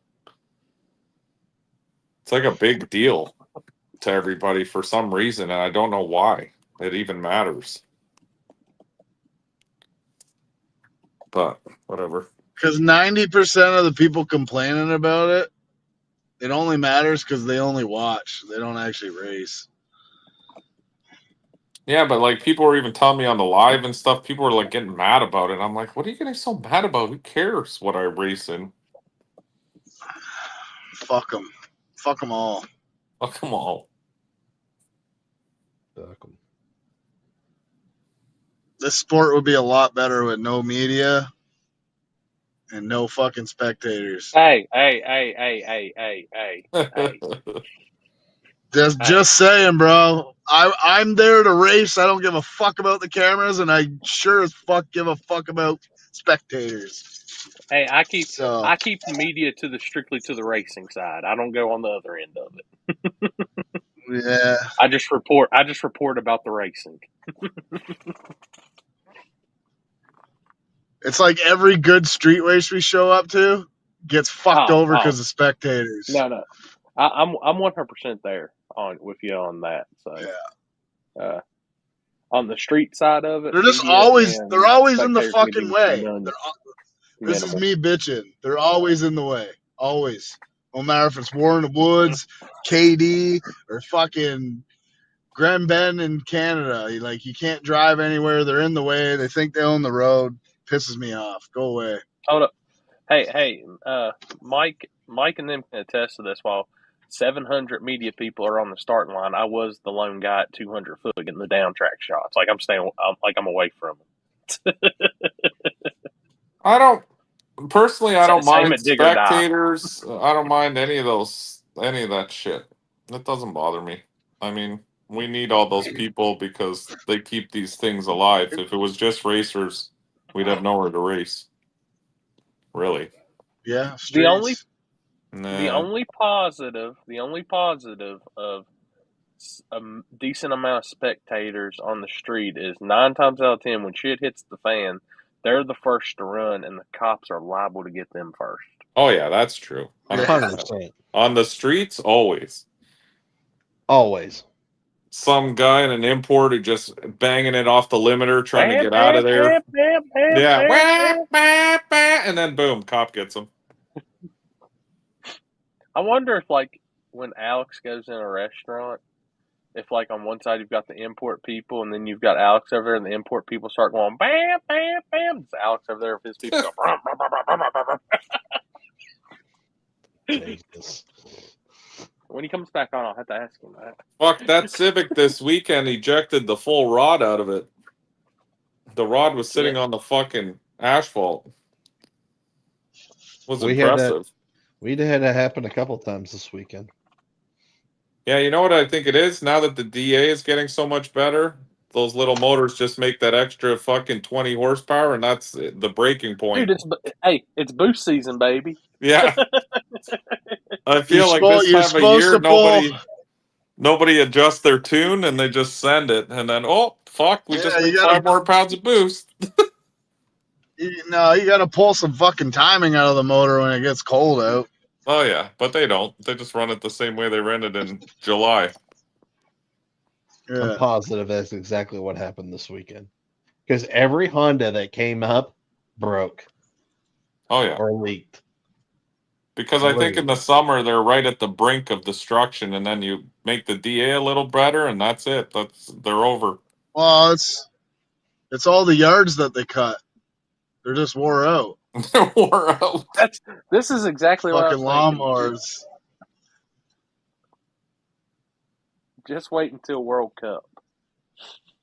It's like a big deal to everybody for some reason, and I don't know why it even matters. But whatever. Because 90% of the people complaining about it only matters because they only watch. They don't actually race. Yeah, but like people were even telling me on the live and stuff, people were like getting mad about it. I'm like, what are you getting so mad about? Who cares what I race in? Fuck them. Fuck them all. Fuck them all. Fuck 'em. This sport would be a lot better with no media and no fucking spectators. Hey. Just saying, bro. I'm there to race. I don't give a fuck about the cameras, and I sure as fuck give a fuck about spectators. Hey, I keep So the media strictly to the racing side. I don't go on the other end of it. yeah, I just report about the racing. it's like every good street race we show up to gets fucked over because of spectators. No, I'm 100% there with you on that. So yeah. On the street side of it, They're just always in the fucking way. This is me bitching. They're always in the way. Always. No matter if it's Warren Woods, KD, or fucking Grand Bend in Canada. Like, you can't drive anywhere. They're in the way. They think they own the road. Pisses me off. Go away. Hold up. Hey, Mike and them can attest to this. While 700 media people are on the starting line, I was the lone guy at 200 foot getting the down track shots. Like I'm away from them. I don't. Personally, I don't Same mind at Dig or Die. spectators. I don't mind any of that shit. It doesn't bother me. I mean, we need all those people because they keep these things alive. If it was just racers, we'd have nowhere to race. Really. Yeah, The only streets. the Nah. only positive of a decent amount of spectators on the street is 9 times out of 10 when shit hits the fan, they're the first to run, and the cops are liable to get them first. Oh yeah, that's true. Yeah. 100%. On the streets, always. Always. Some guy in an import who just banging it off the limiter, trying to Bam, get out of bam, there. bam, bam, Yeah, bam, wah, bam. bah, bah, and then boom, cop gets him. I wonder if, like, when Alex goes in a restaurant, if, like, on one side you've got the import people, and then you've got Alex over there, and the import people start going bam, bam, bam. It's Alex over there, if his people go brum, brum, brum, brum, brum, brum, brum. Jesus. When he comes back on, I'll have to ask him that. Fuck, that Civic this weekend ejected the full rod out of it. The rod was sitting on the fucking asphalt. Was We had that- impressive. We'd had that happen a couple times this weekend. Yeah, you know what I think it is? Now that the DA is getting so much better, those little motors just make that extra fucking 20 horsepower, and that's the breaking point. Dude, it's boost season, baby. Yeah. I feel You're like supposed- this you're time of supposed year, to pull- nobody adjusts their tune, and they just send it, and then, oh, fuck, we just Yeah, you made gotta- 5 more pounds of boost. No, you got to pull some fucking timing out of the motor when it gets cold out. Oh, yeah, but they don't. They just run it the same way they ran it in July. Yeah. I'm positive that's exactly what happened this weekend. Because every Honda that came up broke Oh, yeah. or leaked. Because I think in the summer they're right at the brink of destruction, and then you make the DA a little better, and that's it. They're over. Well, it's all the yards that they cut. They're just wore out. They're wore out. This is exactly what I Fucking was thinking. lawnmowers. Just wait until World Cup.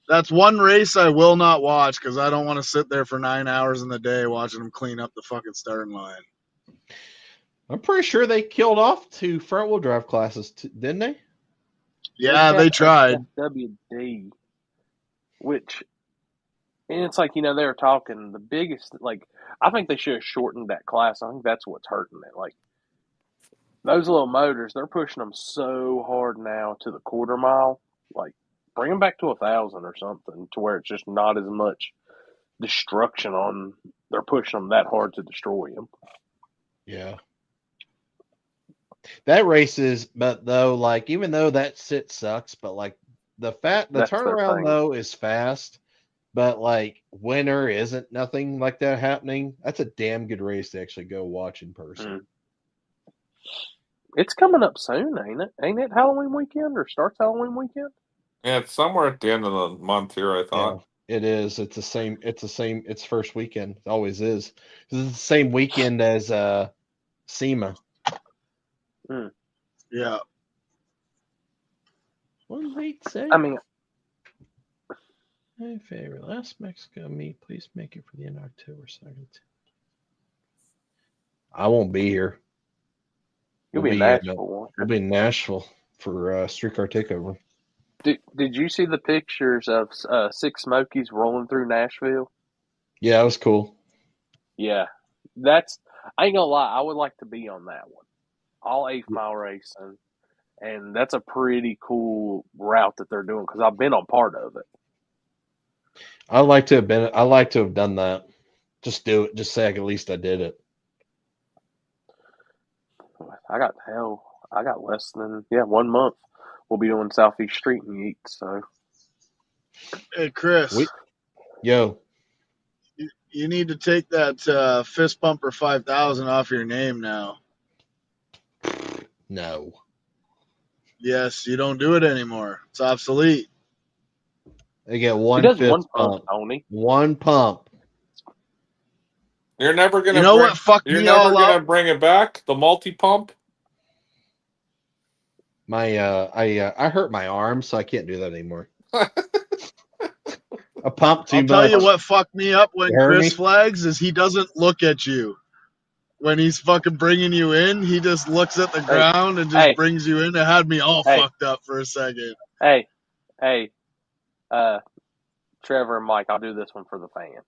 That's one race I will not watch because I don't want to sit there for 9 hours in the day watching them clean up the fucking starting line. I'm pretty sure they killed off 2 front wheel drive classes, didn't they? Yeah, they tried. WD, which, and it's like, they were talking the biggest, like, I think they should have shortened that class. I think that's what's hurting it. Like, those little motors, they're pushing them so hard now to the quarter mile. Like, bring them back to 1,000 or something to where it's just not as much destruction on. They're pushing them that hard to destroy them. Yeah. That race is, but though, like, even though that sit sucks, but like the That's their turnaround thing. though is fast, but like winter isn't nothing like that happening. That's a damn good race to actually go watch in person. It's coming up soon, ain't it? Ain't it Halloween weekend or starts Halloween weekend? Yeah, it's somewhere at the end of the month here, I thought. Yeah, it is. It's the same. It's first weekend. It always is. It's the same weekend as SEMA. Yeah. What did they say? I mean, My favorite last Mexico meet. Please make it for the end of October 2nd. I won't be here. you'll We'll be in be, Nashville. won't you? We'll be in Nashville for Streetcar Takeover. Did you see the pictures of Six Smokies rolling through Nashville? Yeah, it was cool. Yeah, I ain't gonna lie, I would like to be on that one. All 8th mile racing, and that's a pretty cool route that they're doing because I've been on part of it. I like to have done that. Just do it. Just say at least I did it. I got less than 1 month. We'll be doing Southeast Street and Yeet, so Hey, Chris, Yo, you need to take that fist pumper 5000 off your name now. no. Yes, you don't do it anymore. It's obsolete. They get he one does fifth one pump. pump, Tony. One pump. You're never gonna. You know what fucked You're me never all gonna up? bring it back. The multi pump. I hurt my arm, so I can't do that anymore. A pump too I'll much. tell you what fucked me up when You heard Chris me? flags is he doesn't look at you. when he's fucking bringing you in, he just looks at the ground and just Hey. brings you in. It had me all Hey. fucked up for a second. Hey, Trevor and Mike, I'll do this one for the fans.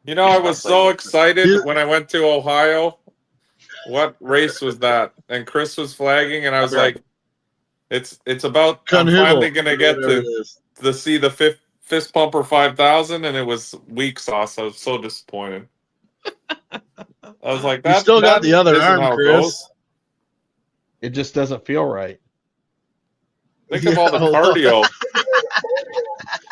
You know, I was so excited when I went to Ohio. What race was that? And Chris was flagging, and I was like, "It's about. I'm finally gonna get to see the fist pumper 5000," and it was weak sauce. I was so disappointed. I was like, "That still got the other isn't arm, how it Chris. goes." It just doesn't feel right. Think of all the cardio.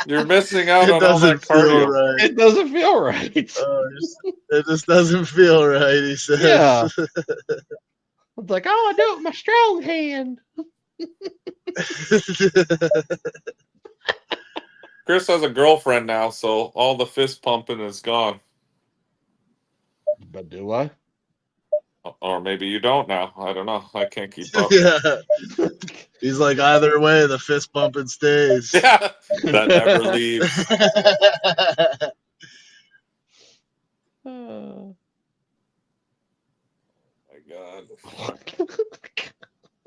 You're missing out on all that cardio. Right. It doesn't feel right. It just doesn't feel right, he says. Yeah. It's like, oh, I do it with my strong hand. Chris has a girlfriend now, so all the fist pumping is gone. But do I? Or maybe you don't now. I don't know. I can't keep up. Yeah. He's like, either way, the fist pumping stays. Yeah, that never leaves. Oh My God.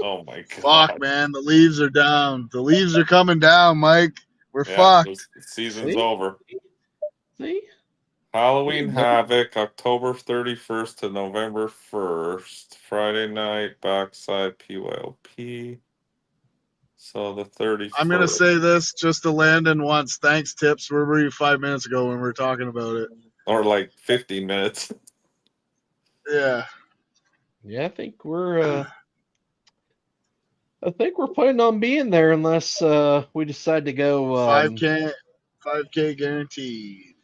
Oh my God. Fuck, man. The leaves are down. The leaves are coming down, Mike. We're fucked. The season's over. See? Halloween Havoc, October 31st to November 1st. Friday night, backside PYLP. So the 31st. I'm going to say this just to Landon once. Thanks, Tips. Where were you 5 minutes ago when we were talking about it? Or like 15 minutes. Yeah. Yeah, I think we're planning on being there unless we decide to go 5K guaranteed.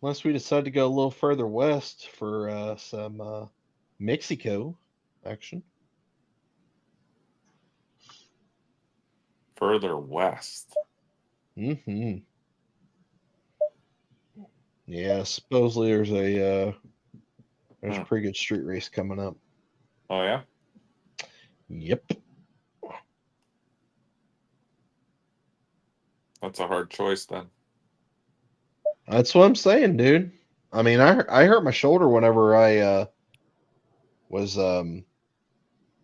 Unless we decide to go a little further west for some Mexico action. Further west. Mm-hmm. Yeah, supposedly there's a pretty good street race coming up. Oh yeah? Yep. That's a hard choice then. That's what I'm saying, dude. I mean, I hurt my shoulder whenever I was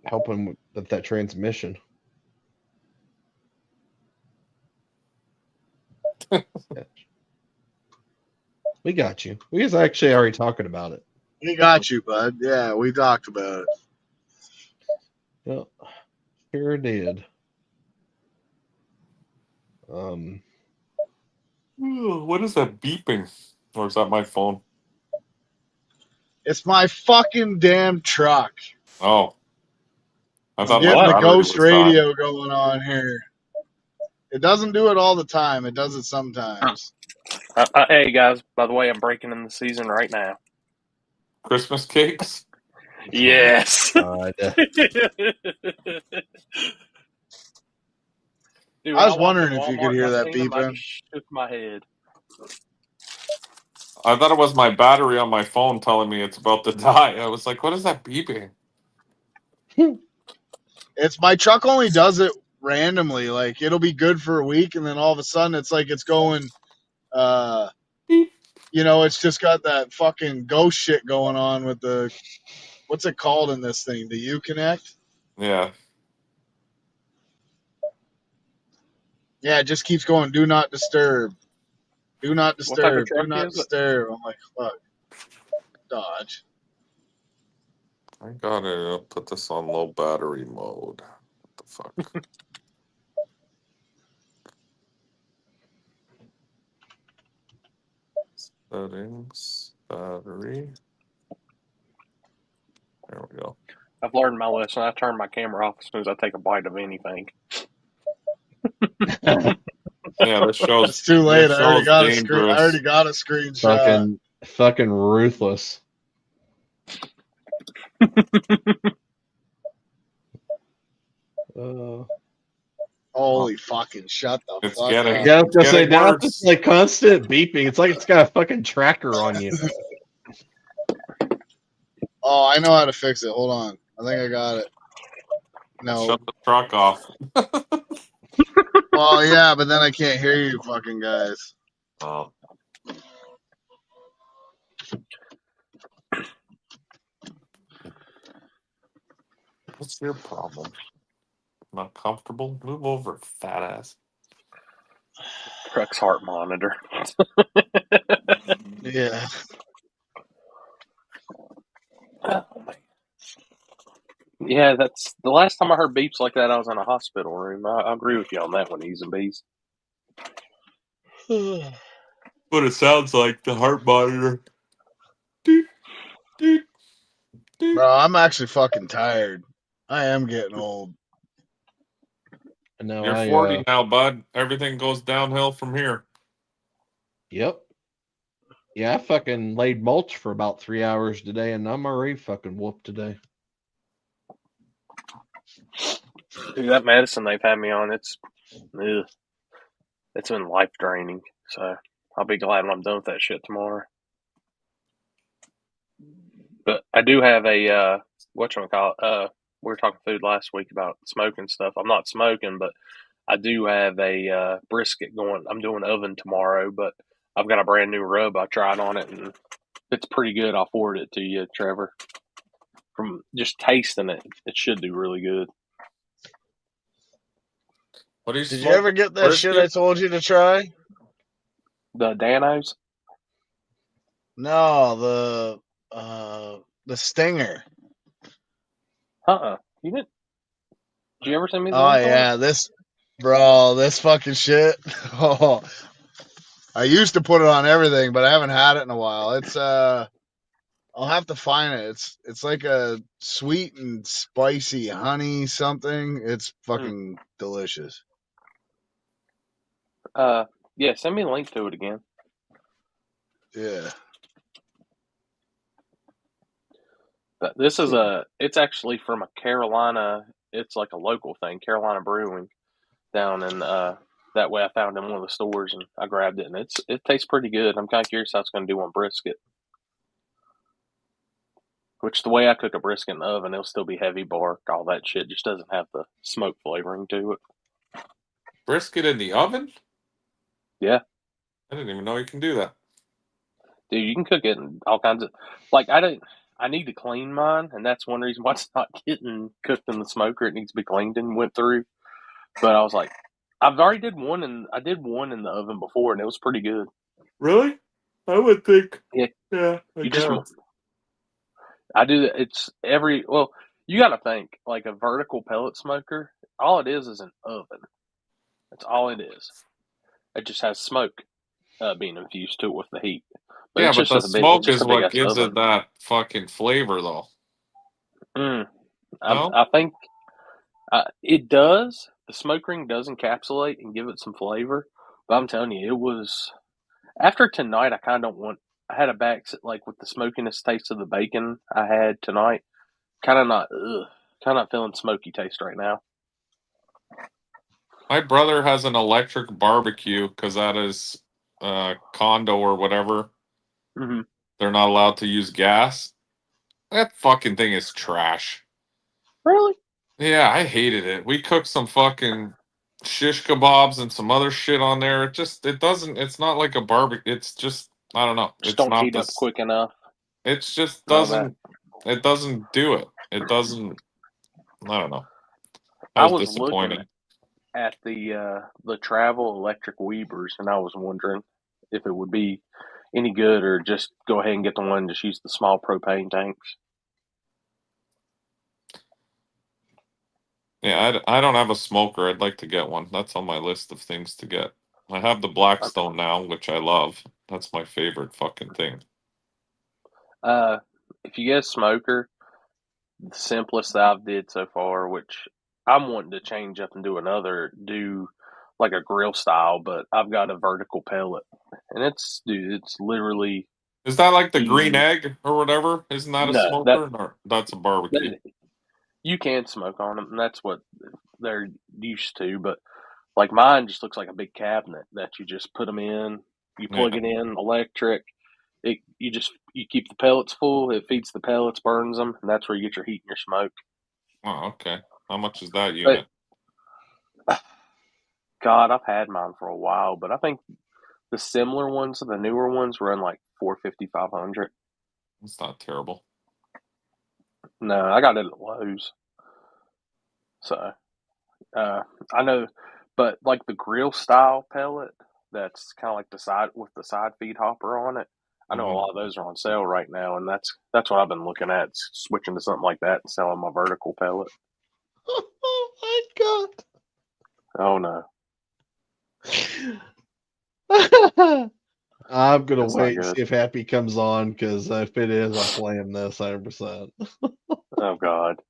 helping with that transmission. We got you. We was actually already talking about it. We got you, bud. Yeah, we talked about it. Yep. Sure did. What is that beeping? Or is that my phone? It's my fucking damn truck. Oh. I thought getting my the battery ghost was radio going on here. It doesn't do it all the time. It does it sometimes. Hey, guys, by the way, I'm breaking in the season right now. Christmas cakes? Yes. Dude, I was wondering if you could hear that beeping. I shook my head. I thought it was my battery on my phone telling me it's about to die. I was like, what is that beeping? It's my truck only does it randomly. Like, it'll be good for a week, and then all of a sudden it's like it's going, it's just got that fucking ghost shit going on with the, what's it called in this thing? The Uconnect? Yeah. Yeah, it just keeps going, do not disturb. Do not disturb. Do not disturb. I'm like, fuck. Dodge. I gotta put this on low battery mode. What the fuck? Settings, battery. There we go. I've learned my lesson. I turn my camera off as soon as I take a bite of anything. Yeah, this shows. It's too late. I already got a screenshot. Fucking ruthless. Holy fucking shut the fuck up. Yeah, I was gonna say, now it's just like constant beeping. It's like it's got a fucking tracker on you. Oh, I know how to fix it. Hold on. I think I got it. No. Shut the truck off. Well, yeah, but then I can't hear you fucking guys. Oh. What's your problem? Not comfortable? Move over, fat ass. Truck's heart monitor. Yeah. Yeah, that's the last time I heard beeps like that. I was in a hospital room. I agree with you on that one, E's and B's. What it sounds like, the heart monitor. Doot, doot, doot. Bro, I'm actually fucking tired. I am getting old. And now You're 40 now, bud. Everything goes downhill from here. Yep. Yeah, I fucking laid mulch for about 3 hours today, and I'm already fucking whooped today. Dude, that medicine they've had me on, it's been life draining. So I'll be glad when I'm done with that shit tomorrow. But I do have a whatchamacallit, we were talking food last week about smoking stuff. I'm not smoking, but I do have a brisket going. I'm doing oven tomorrow, but I've got a brand new rub I tried on it, and it's pretty good. I'll forward it to you, Trevor. From just tasting it, it should do really good. What do you Did you smoke? ever get that shit I told you to try? The Danos? No, the Stinger. You didn't? Did you ever send me the Oh link on it? yeah, this fucking shit. Oh, I used to put it on everything, but I haven't had it in a while. It's I'll have to find it. It's like a sweet and spicy honey something. It's fucking delicious. Yeah, send me a link to it again. Yeah. But this is it's actually from a Carolina, it's like a local thing, Carolina Brewing, down in, that way I found it in one of the stores and I grabbed it, and it tastes pretty good. I'm kind of curious how it's going to do on brisket. Which, the way I cook a brisket in the oven, it'll still be heavy bark, all that shit. Just doesn't have the smoke flavoring to it. Brisket in the oven? Yeah. I didn't even know you can do that. Dude, you can cook it in all kinds of, I need to clean mine, and that's one reason why it's not getting cooked in the smoker. It needs to be cleaned and went through. But I was like, I did one in the oven before, and it was pretty good. Really? I would think. Yeah. I do that. You got to think, like a vertical pellet smoker, all it is an oven. That's all it is. It just has smoke being infused to it with the heat. But yeah, it's but just the smoke is a big what ass gives oven. it that fucking flavor, though. No? I think it does. The smoke ring does encapsulate and give it some flavor. But I'm telling you, it was after tonight. I kind of don't want. I had a back like with the smokiness taste of the bacon I had tonight. Kind of not feeling smoky taste right now. My brother has an electric barbecue because at his condo or whatever, Mm-hmm. they're not allowed to use gas. That fucking thing is trash. Really? Yeah, I hated it. We cooked some fucking shish kebabs and some other shit on there. It's not like a barbecue. It's just, I don't know. Just It's don't not heat up quick enough. It just and all that. doesn't, it doesn't do it. It doesn't, I don't know. I I was was disappointed. looking at the travel electric Weavers, and I was wondering if it would be any good, or just go ahead and get the one and just use the small propane tanks. Yeah, I don't have a smoker. I'd like to get one. That's on my list of things to get. I have the Blackstone now, which I love. That's my favorite fucking thing. If you get a smoker, the simplest that I've did so far, which I'm wanting to change up and do like a grill style, but I've got a vertical pellet, and it's literally. Is that like the green easy. egg or whatever? Isn't that a No, smoker? Or that's a barbecue. You can smoke on them, and that's what they're used to. But like mine just looks like a big cabinet that you just put them in. You plug it in, electric. You keep the pellets full. It feeds the pellets, burns them, and that's where you get your heat and your smoke. Oh, okay. How much is that unit? God, I've had mine for a while, but I think the similar ones, the newer ones, run like 450, 500. It's not terrible. No, I got it at Lowe's. So, I know, but like the grill style pellet, that's kind of like the side with the side feed hopper on it. I know a lot of those are on sale right now, and that's what I've been looking at, switching to something like that and selling my vertical pellet. Oh my god. Oh no, I'm gonna that's not wait and good. see if Happy comes on, because if it is, I'm playing this 100%. Oh God.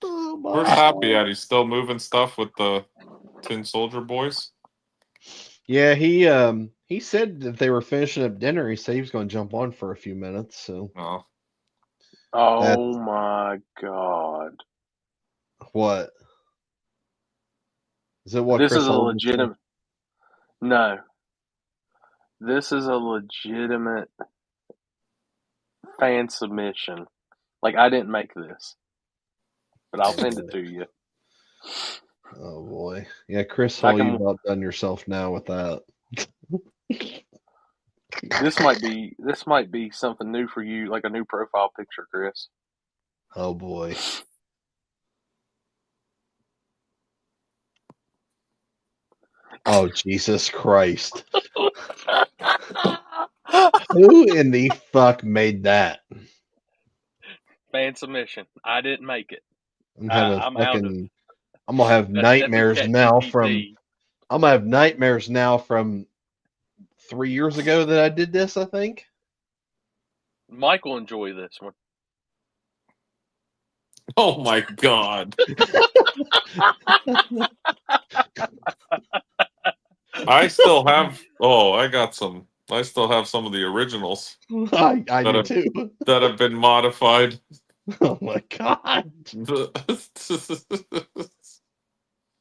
Oh my Where's Happy at? He's still moving stuff with the Tin Soldier boys. Yeah, he said that they were finishing up dinner. He said he was going to jump on for a few minutes. So Oh, Oh my God. what is it? What This Chris is a Holden said? legitimate. No, this is a legitimate fan submission. Like, I didn't make this, but I'll send it to you. Oh boy, yeah, Chris I Hall, you can. about done yourself now with that. This might be something new for you, like a new profile picture, Chris. Oh boy. Oh Jesus Christ! Who in the fuck made that? Fan submission. I didn't make it. I'm having I'm out of. I'm gonna have That's definitely nightmares now ChatGPT. I'm gonna have nightmares now from 3 years ago that I did this, I think. Mike will enjoy this one. oh my God! I still have. Oh, I still have some of the originals I do have- too. that have been modified. Oh my god.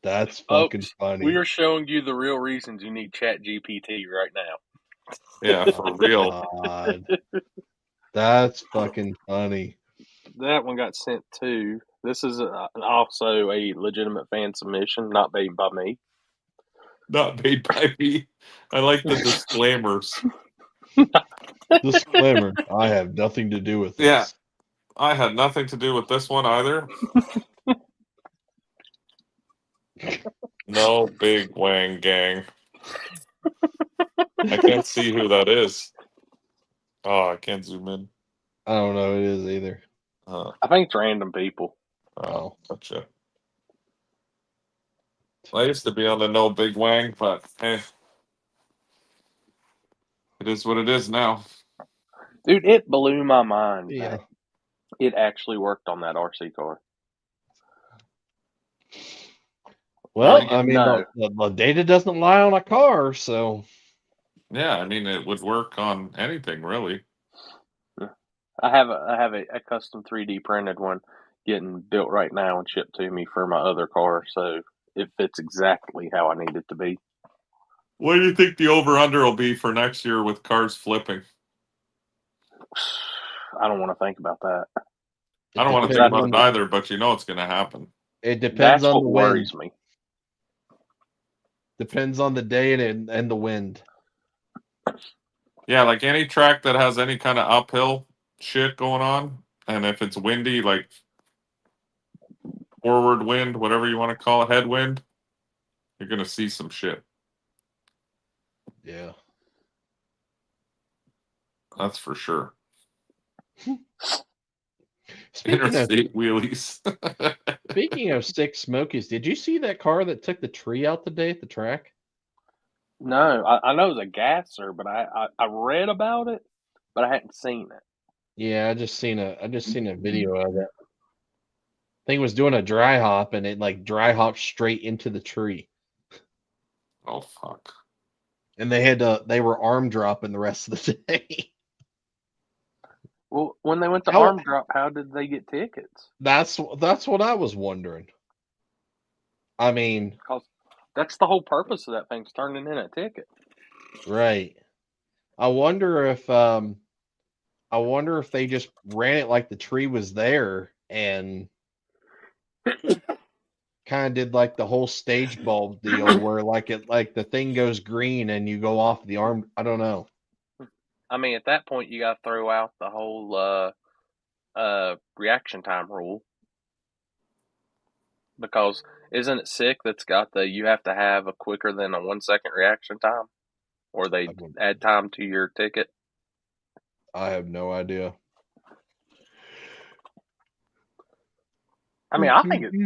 That's fucking Folks, funny. we are showing you the real reasons you need ChatGPT right now. Yeah, for real. God. That's fucking funny. That one got sent too. This is also a legitimate fan submission, not made by me. Not made by me. I like the disclaimers. Disclaimer, I have nothing to do with this. Yeah. I had nothing to do with this one either. No big wang gang. I can't see who that is. Oh, I can't zoom in. I don't know who it is either. I think it's random people. Oh, gotcha. I used to be on the no big wang, but hey, it is what it is now. Dude, it blew my mind Yeah. that it actually worked on that RC car. Well, Like, I mean, no. the data doesn't lie on a car, so Yeah, I mean, it would work on anything, really. I have a custom 3D printed one getting built right now and shipped to me for my other car, so it fits exactly how I need it to be. What do you think the over-under will be for next year with cars flipping? I don't want to think about that. I don't want to think about it either, but you know it's going to happen. It depends That's on what the worries wind. me. Depends on the day and the wind. Yeah, like any track that has any kind of uphill shit going on, and if it's windy, like forward wind, whatever you want to call it, headwind, you're going to see some shit. Yeah. That's for sure. Speaking Interstate wheelies. of Six Smokies, did you see that car that took the tree out today at the track? No, I know it's a gasser, but I read about it, but I hadn't seen it. Yeah, I just seen a video of it. I think it was doing a dry hop, and it like dry hopped straight into the tree. Oh fuck. And they were arm dropping the rest of the day. Well, when they went to arm drop, how did they get tickets? That's what I was wondering. I mean, Because that's the whole purpose of that thing's turning in a ticket. right. I wonder if they just ran it like the tree was there and kind of did like the whole stage bulb deal where like the thing goes green and you go off the arm. I don't know. I mean, at that point, you got to throw out the whole reaction time rule, because isn't it sick that's got the you have to have a quicker than a 1 second reaction time, or they add time to your ticket? I have no idea. I mean,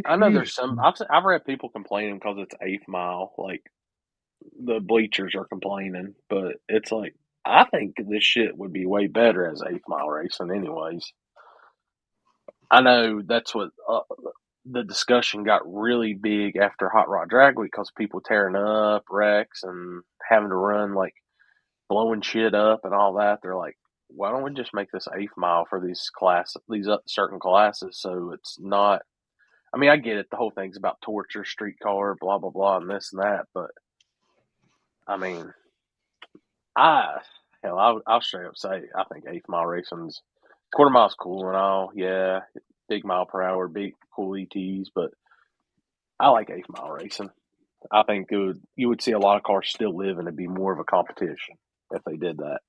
I know there's some. I've read people complaining because it's 8th mile, like the bleachers are complaining, but it's like I think this shit would be way better as 8th mile racing, anyways. I know that's what the discussion got really big after Hot Rod Drag Week, because people tearing up wrecks and having to run, like blowing shit up and all that. They're like, why don't we just make this 8th mile for these certain classes, so it's not. I mean, I get it. The whole thing's about torture, streetcar, blah, blah, blah, and this and that. But, I mean, I'll straight up say I think 8th mile racing's, quarter mile's cool and all. Yeah, big mile per hour, big cool ETs. But I like 8th mile racing. I think you would see a lot of cars still live, and it'd be more of a competition if they did that.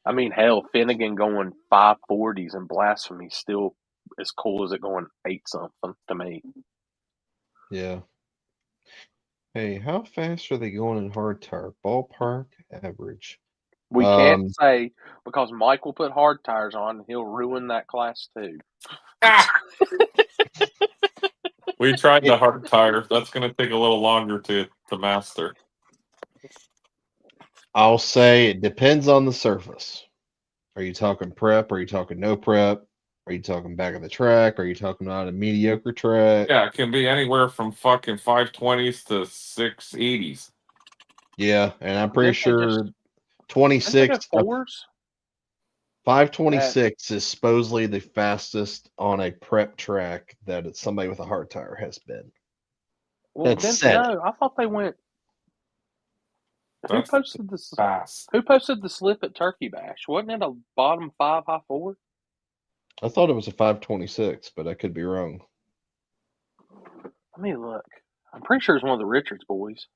I mean, hell, Finnegan going 540s and Blasphemy still as cool as it going 8-something to me. Yeah. Hey, how fast are they going in hard tire? Ballpark average. We can't say, because Mike will put hard tires on and he'll ruin that class too. We tried the hard tire. That's going to take a little longer to master. I'll say it depends on the surface. Are you talking prep? Are you talking no prep? Are you talking back of the track? Are you talking about a mediocre track? Yeah, it can be anywhere from fucking 520s to 680s. Yeah, and I'm pretty sure 26 fours. 526 is supposedly the fastest on a prep track that somebody with a hard tire has been. Well, no, I thought they went. Who posted this? Who posted the slip at Turkey Bash? Wasn't it a bottom 5 high 4? I thought it was a 526, but I could be wrong. Let me look. I'm pretty sure it's one of the Richards boys.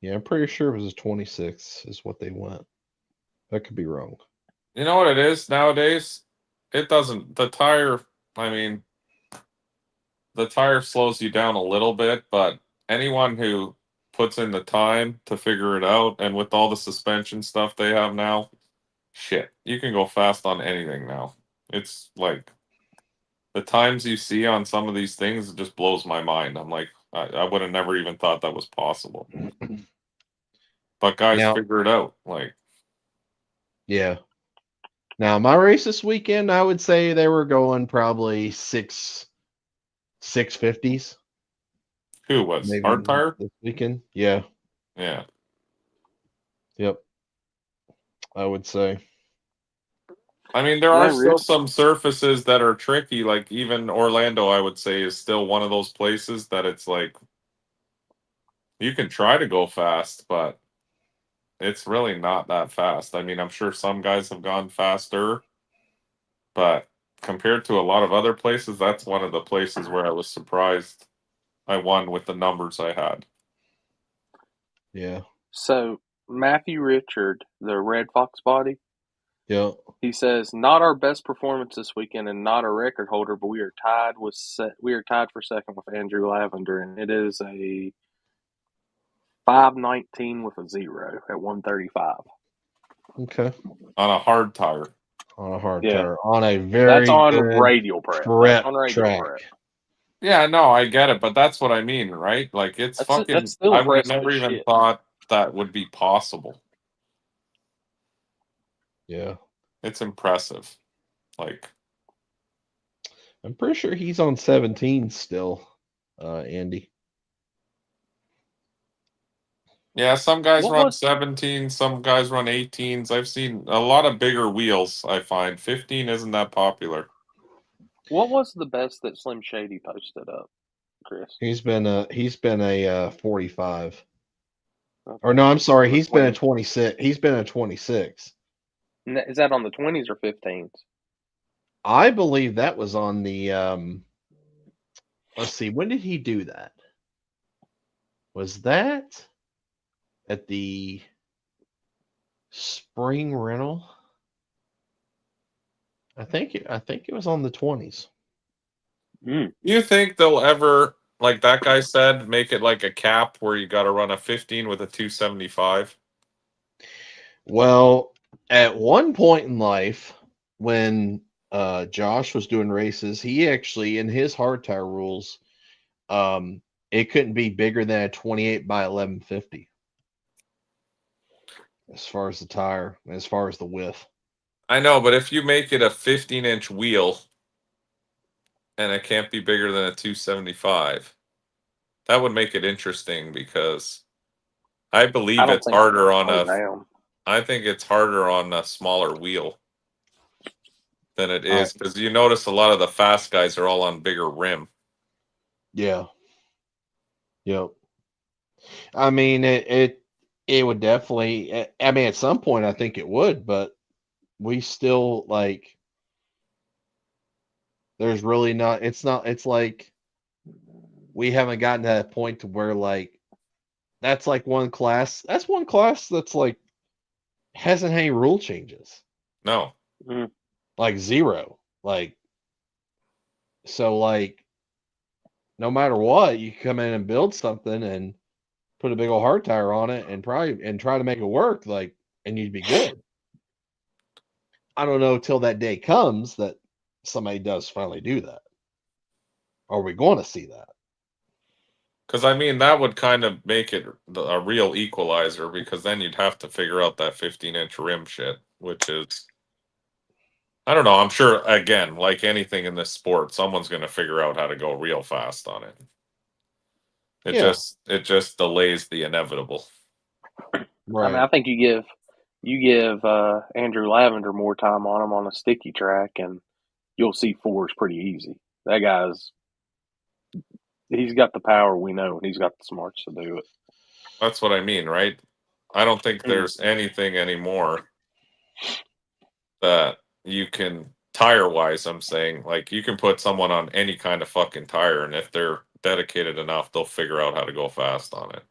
Yeah, I'm pretty sure it was a 26 is what they went. I could be wrong. You know what it is nowadays? It doesn't. The tire, I mean, the tire slows you down a little bit, but anyone who puts in the time to figure it out, and with all the suspension stuff they have now, shit, you can go fast on anything now. It's like the times you see on some of these things, it just blows my mind. I'm like, I would have never even thought that was possible. But guys figure it out. Like, yeah. Now my race this weekend, I would say they were going probably 650s. Who was hard tire this weekend? Yeah. Yeah. Yep. I would say. I mean, there are still some surfaces that are tricky. Like even Orlando, I would say, is still one of those places that it's like you can try to go fast, but it's really not that fast. I mean, I'm sure some guys have gone faster, but compared to a lot of other places, that's one of the places where I was surprised I won with the numbers I had. Yeah. So Matthew Richard, the Red Fox body. Yeah. He says, not our best performance this weekend and not a record holder, but we are tied for second with Andrew Lavender, and it is a 519 with a 0 at 135. Okay. On a hard tire. On a hard tire. On a very That's on radial prep. That's on radial track. prep. Yeah, no, I get it, but that's what I mean, right? Like it's fucking. I would have never even thought that would be possible. Yeah, it's impressive. Like, I'm pretty sure he's on 17 still, Andy. Yeah, some guys run 17, some guys run 18s. I've seen a lot of bigger wheels. I find 15 isn't that popular. What was the best that Slim Shady posted up, Chris? He's been a 45. Okay. Or no, I'm sorry, he's been a 26. He's been a 26. Is that on the 20s or 15s? I believe that was on the let's see, when did he do that? Was that at the spring rental? I think it was on the 20s. You think they'll ever, like that guy said, make it like a cap where you got to run a 15 with a 275? Well, at one point in life, when Josh was doing races, he actually, in his hard tire rules, it couldn't be bigger than a 28 by 1150 as far as the tire, as far as the width. I know, but if you make it a 15-inch wheel and it can't be bigger than a 275, that would make it interesting because I believe I don't it's think harder on slow a. down. I think it's harder on a smaller wheel than it All is because you notice a lot of the fast guys are all on bigger rim. Yeah. Yep. I mean, it would definitely. I mean, at some point, I think it would, but we still like. There's really not. It's not. It's like we haven't gotten to that point to where like that's like one class. That's one class that's like hasn't had any rule changes. No, Like zero. Like so. Like no matter what, you come in and build something and put a big old hard tire on it and try to make it work, like, and you'd be good. I don't know till that day comes that somebody does finally do that. Are we going to see that? because I mean that would kind of make it a real equalizer because then you'd have to figure out that 15-inch rim shit, which is. I don't know. I'm sure, again, like anything in this sport, someone's going to figure out how to go real fast on it. Yeah. It just delays the inevitable. Right. I mean, I think you give Andrew Lavender more time on him on a sticky track, and you'll see fours pretty easy. That he's got the power, we know, and he's got the smarts to do it. That's what I mean, right? I don't think there's anything anymore that you can tire wise. I'm saying like you can put someone on any kind of fucking tire, and if they're dedicated enough, they'll figure out how to go fast on it.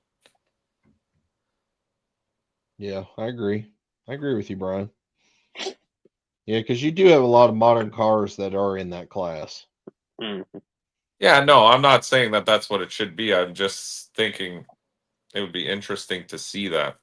Yeah, I agree. I agree with you, Brian. Yeah, because you do have a lot of modern cars that are in that class. Yeah, no, I'm not saying that that's what it should be. I'm just thinking it would be interesting to see that.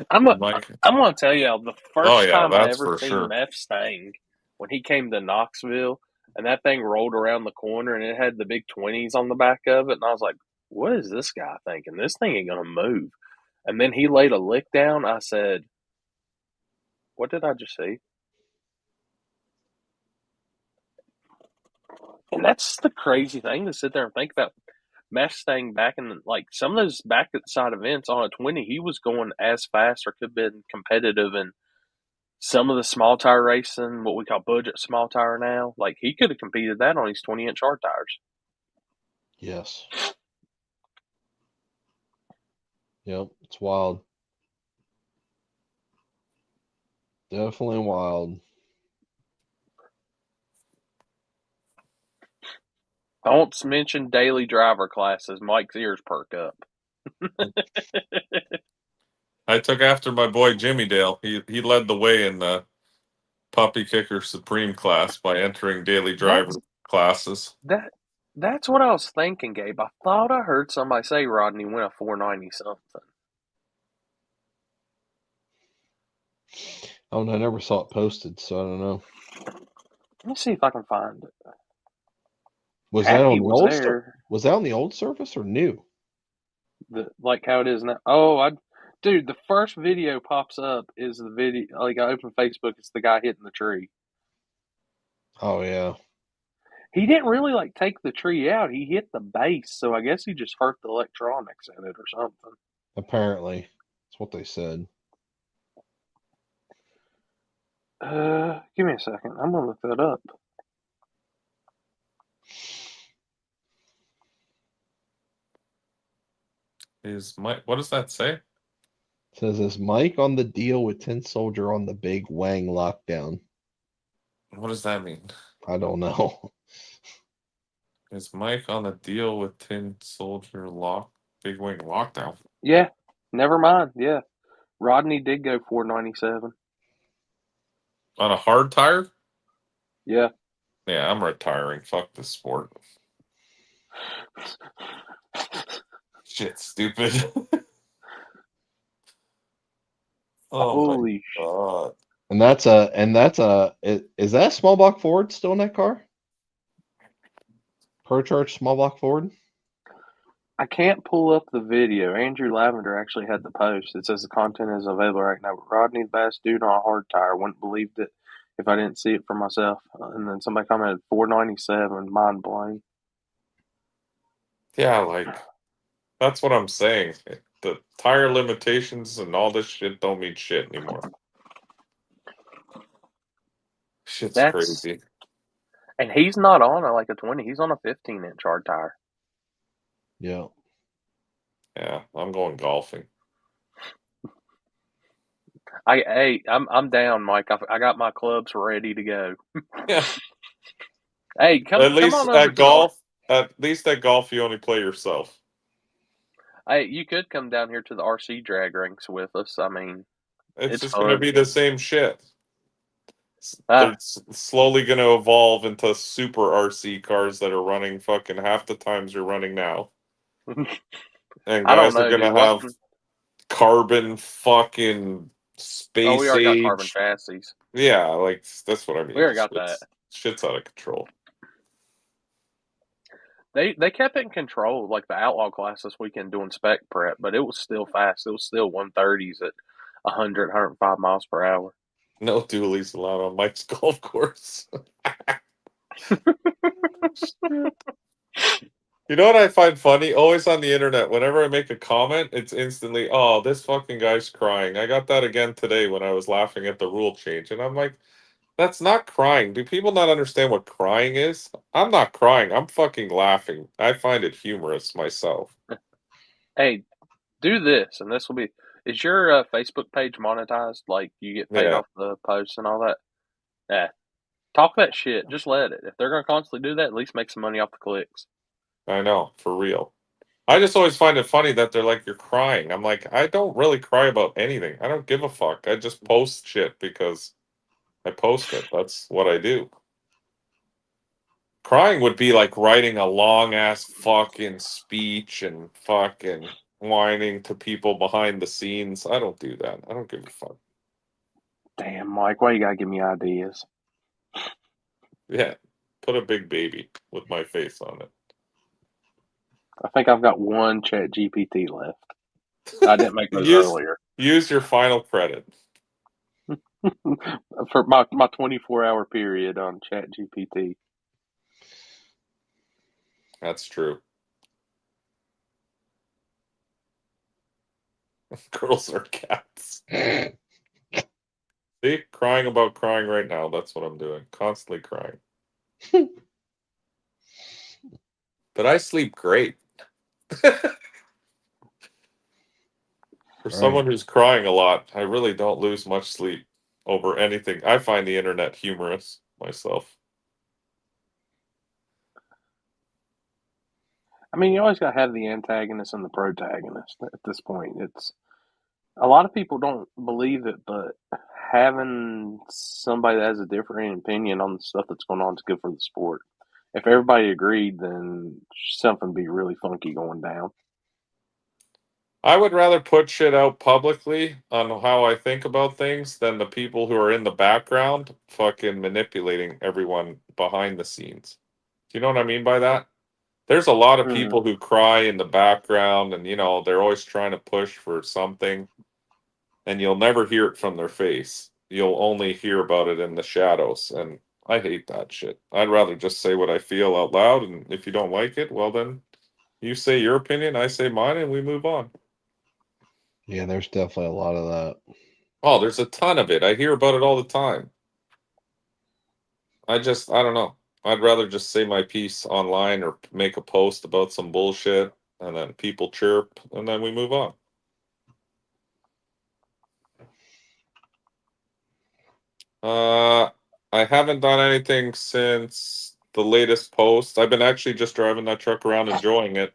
I'm gonna tell you the first time I that's ever for seen sure. Meth Stang when he came to Knoxville, and that thing rolled around the corner and it had the big 20s on the back of it, and I was like, "What is this guy thinking? This thing ain't gonna move." And then he laid a lick down. I said, "What did I just see?" And that's the crazy thing to sit there and think about. Mustang back in like some of those backside events on a 20, he was going as fast or could have been competitive in some of the small tire racing, what we call budget small tire now. Like he could have competed that on his 20-inch hard tires. Yes. Yep, it's wild. Definitely wild. Don't mention daily driver classes. Mike's ears perk up. I took after my boy Jimmy Dale. He led the way in the Puppy Kicker Supreme class by entering daily driver classes. That's what I was thinking, Gabe. I thought I heard somebody say Rodney went a 490 something. Oh, no, I never saw it posted, so I don't know. Let me see if I can find it. Was that on the was old there. Was that on the old surface or new? Like how it is now. Oh, dude, the first video pops up is the video. Like I open Facebook, it's the guy hitting the tree. Oh yeah. He didn't really like take the tree out. He hit the base, so I guess he just hurt the electronics in it or something. Apparently, that's what they said. Give me a second. I'm gonna look that up. Is Mike? What does that say? It says, is Mike on the deal with Tin Soldier on the big Wang lockdown? What does that mean? I don't know. Is Mike on the deal with Tin Soldier Big Wing Lockdown? Yeah, never mind. Yeah, Rodney did go 497. On a hard tire? Yeah. Yeah, I'm retiring. Fuck this sport. Shit, stupid. Oh my Holy god. And is that a small block Ford still in that car? ProCharge small block Ford? I can't pull up the video. Andrew Lavender actually had the post. It says the content is available right now. Rodney, the best dude on a hard tire. Wouldn't believe it if I didn't see it for myself. And then somebody commented 497. Mind blown. Yeah, like that's what I'm saying. The tire limitations and all this shit don't mean shit anymore. Shit's That's crazy. and he's not on a 20. He's on a 15-inch hard tire. Yeah. Yeah, I'm going golfing. I'm down, Mike. I got my clubs ready to go. Yeah. Hey, come on over to At least at golf you only play yourself. Hey, you could come down here to the RC drag rinks with us. I mean, It's it's just gonna fun. be the same shit. Ah. They're slowly gonna evolve into super RC cars that are running fucking half the times you're running now. And I don't guys are know, dude. gonna have carbon fucking Oh, we space already got carbon age. chassis. Yeah, like that's what I mean. We already got that. Shit's out of control. They kept it in control, like the outlaw class this weekend doing spec prep, but it was still fast. It was still 130s at 100, 105 miles per hour. No dualies allowed on Mike's golf course. You know what I find funny? Always on the internet, whenever I make a comment, it's instantly, oh, this fucking guy's crying. I got that again today when I was laughing at the rule change. And I'm like, that's not crying. Do people not understand what crying is? I'm not crying. I'm fucking laughing. I find it humorous myself. Hey, do this, and this will be. Is your Facebook page monetized? Like you get paid Yeah, off the posts and all that? Yeah. Talk that shit. Just let it. If they're going to constantly do that, at least make some money off the clicks. I know, for real. I just always find it funny that they're like, you're crying. I'm like, I don't really cry about anything. I don't give a fuck. I just post shit because I post it. That's what I do. Crying would be like writing a long ass fucking speech and fucking whining to people behind the scenes. I don't do that. I don't give a fuck. Damn, Mike, why you got to give me ideas? Yeah. Put a big baby with my face on it. I think I've got one Chat GPT left. I didn't make those use, earlier. use your final credit. For my 24-hour period on Chat GPT. That's true. Girls are cats. See? Crying about crying right now. That's what I'm doing. Constantly crying. But I sleep great. For someone who's crying a lot, I really don't lose much sleep over anything. I find the internet humorous myself. I mean, you always got to have the antagonist and the protagonist at this point. It's a lot of people don't believe it, but having somebody that has a different opinion on the stuff that's going on is good for the sport. If everybody agreed, then something would be really funky going down. I would rather put shit out publicly on how I think about things than the people who are in the background fucking manipulating everyone behind the scenes. Do you know what I mean by that? There's a lot of people who cry in the background and, they're always trying to push for something, and you'll never hear it from their face. You'll only hear about it in the shadows, and I hate that shit. I'd rather just say what I feel out loud, and if you don't like it, well then you say your opinion, I say mine, and we move on. Yeah, there's definitely a lot of that. Oh, there's a ton of it. I hear about it all the time. I don't know. I'd rather just say my piece online or make a post about some bullshit, and then people chirp, and then we move on. I haven't done anything since the latest post. I've been actually just driving that truck around, enjoying it.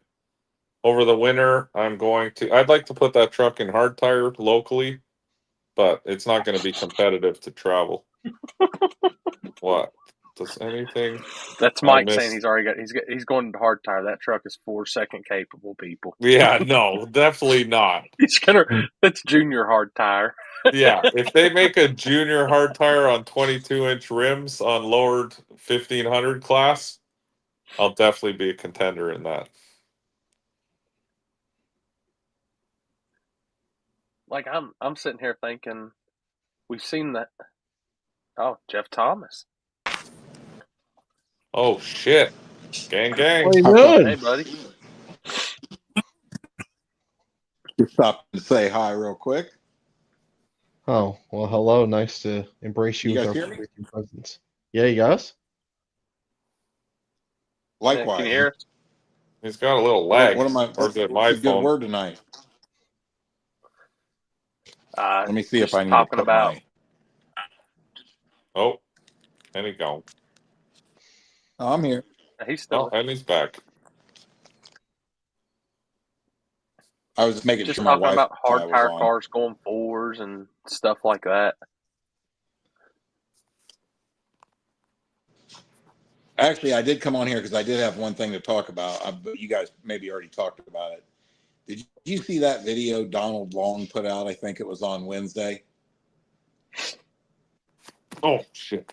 Over the winter, I'd like to put that truck in hard tire locally, but it's not going to be competitive to travel. What? Does anything? That's I Mike saying missed. he's going to hard tire. That truck is 4-second capable, people. Yeah, no, definitely not. That's junior hard tire. Yeah, if they make a junior hard tire on 22-inch rims on lowered 1500 class, I'll definitely be a contender in that. Like I'm sitting here thinking, we've seen that. Oh, Jeff Thomas. Oh shit! Gang, gang. What are you How come? doing? Hey, buddy. Just stop to say hi real quick. Oh, well, hello. Nice to embrace you You with guys our hear me? freaking presence. Yeah, you guys? Likewise. Can you hear us? He's got a little lag. What am I? Or is it What's my a good phone? word tonight? Let me see if Just I need to talking put about. my. Oh, and he gone. Oh, I'm here. He's still Oh, and he's back. I was just making just sure my talking Wi-Fi about hard was tire on. cars going fours and stuff like that. Actually, I did come on here because I did have one thing to talk about. But you guys maybe already talked about it. Did you see that video Donald Long put out? I think it was on Wednesday. Oh shit!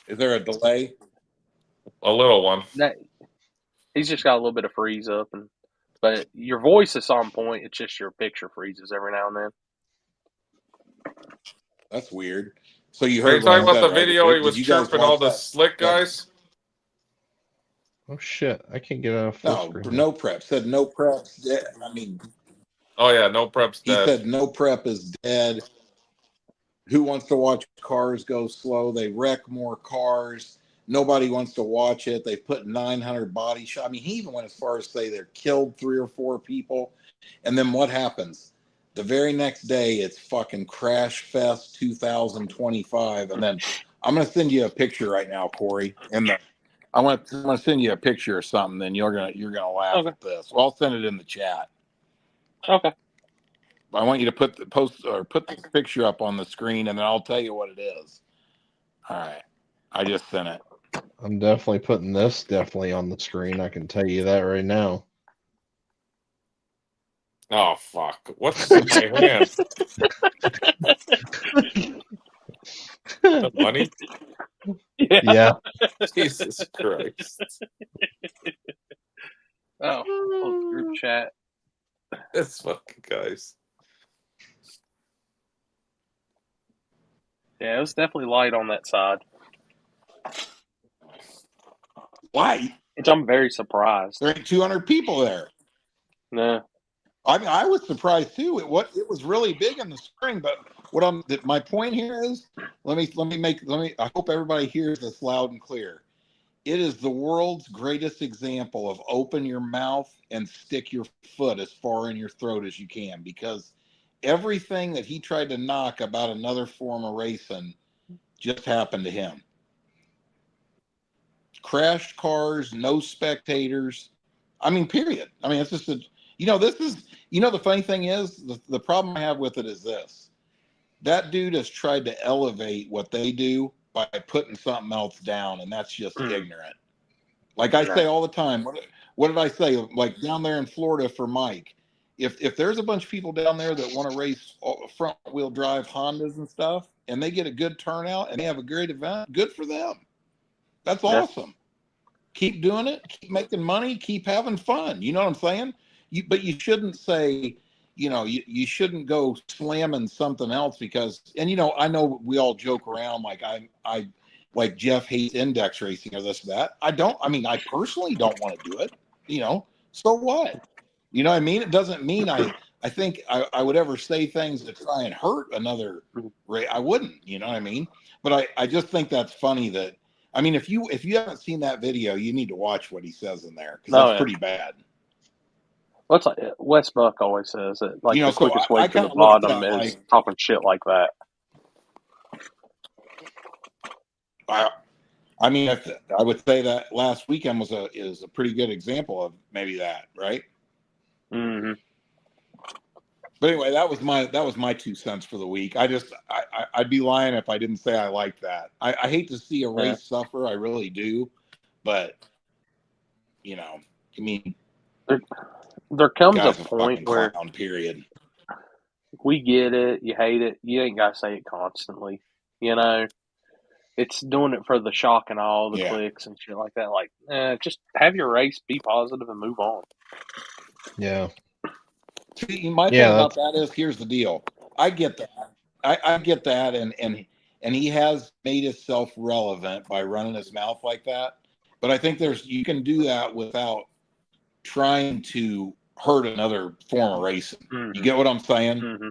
Is there a delay? A little one. He's just got a little bit of freeze up, but your voice is on point. It's just your picture freezes every now and then. That's weird. So you Are you heard what talking I about said, the right? video he Did was you guys chirping all watch the that? slick guys? Oh, shit. I can't get out of full No, screen. no prep. Said no prep's dead. I mean, Oh yeah, no prep's he dead. said no prep is dead. Who wants to watch cars go slow? They wreck more cars. Nobody wants to watch it. They put 900 body shots. I mean, he even went as far as say they're killed 3 or 4 people. And then what happens? The very next day, it's fucking Crash Fest 2025. And then I'm going to send you a picture right now, Corey. I'm going to send you a picture or something. Then you're gonna laugh at this. Well, I'll send it in the chat. Okay. I want you to put this picture up on the screen, and then I'll tell you what it is. All right, I just sent it. I'm definitely putting this on the screen. I can tell you that right now. Oh fuck! What's in my hand? The money? Yeah. Jesus Christ! Oh, group chat. This fucking guys. Yeah, it was definitely light on that side. Why? Which I'm very surprised. There ain't 200 people there. No. I mean, I was surprised too. It was really big in the spring, but my point here is, I hope everybody hears this loud and clear. It is the world's greatest example of open your mouth and stick your foot as far in your throat as you can, because everything that he tried to knock about another form of racing just happened to him. Crashed cars, no spectators. I mean, period. I mean, it's just the funny thing is, the problem I have with it is this. That dude has tried to elevate what they do by putting something else down, and that's just ignorant. Like I say all the time, what did I say? Like down there in Florida for Mike, if there's a bunch of people down there that want to race front wheel drive Hondas and stuff, and they get a good turnout and they have a great event, good for them. That's awesome. Keep doing it, keep making money, keep having fun. You know what I'm saying? But you shouldn't say, you shouldn't go slamming something else because, and I know we all joke around like I like Jeff hates index racing or this or that. I personally don't want to do it, so what? You know what I mean? It doesn't mean I think I would ever say things to try and hurt another race. I wouldn't, you know what I mean? But I just think that's funny that, I mean, if you haven't seen that video, you need to watch what he says in there, because that's pretty bad. Well, it's like Wes Buck always says that, like, the quickest way to the bottom is talking shit like that. I mean, I would say that last weekend is a pretty good example of maybe that, right? Mm-hmm. But anyway, that was my 2 cents for the week. I'd be lying if I didn't say I liked that. I hate to see a race suffer, I really do, but I mean, There comes a guy's point fucking where clown. Period. we get it, you hate it, you ain't got to say it constantly. It's doing it for the shock and all the clicks and shit like that. Like, just have your race, be positive, and move on. Yeah. See, my thing about that is, here's the deal. I get that. I get that, and he has made himself relevant by running his mouth like that. But I think you can do that without trying to hurt another form of racing. Mm-hmm. You get what I'm saying? Mm-hmm.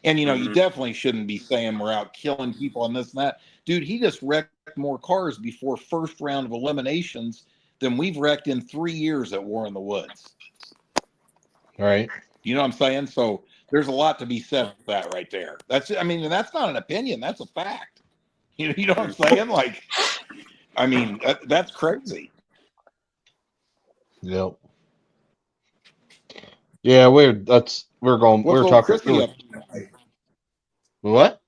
And you definitely shouldn't be saying we're out killing people and this and that. Dude, he just wrecked more cars before first round of eliminations than we've wrecked in 3 years at War in the Woods. All right. You know what I'm saying? So there's a lot to be said for that right there. That's not an opinion. That's a fact. You know what I'm saying? Like, I mean, that's crazy. Yep. Yeah, we're talking. Christy up to? What?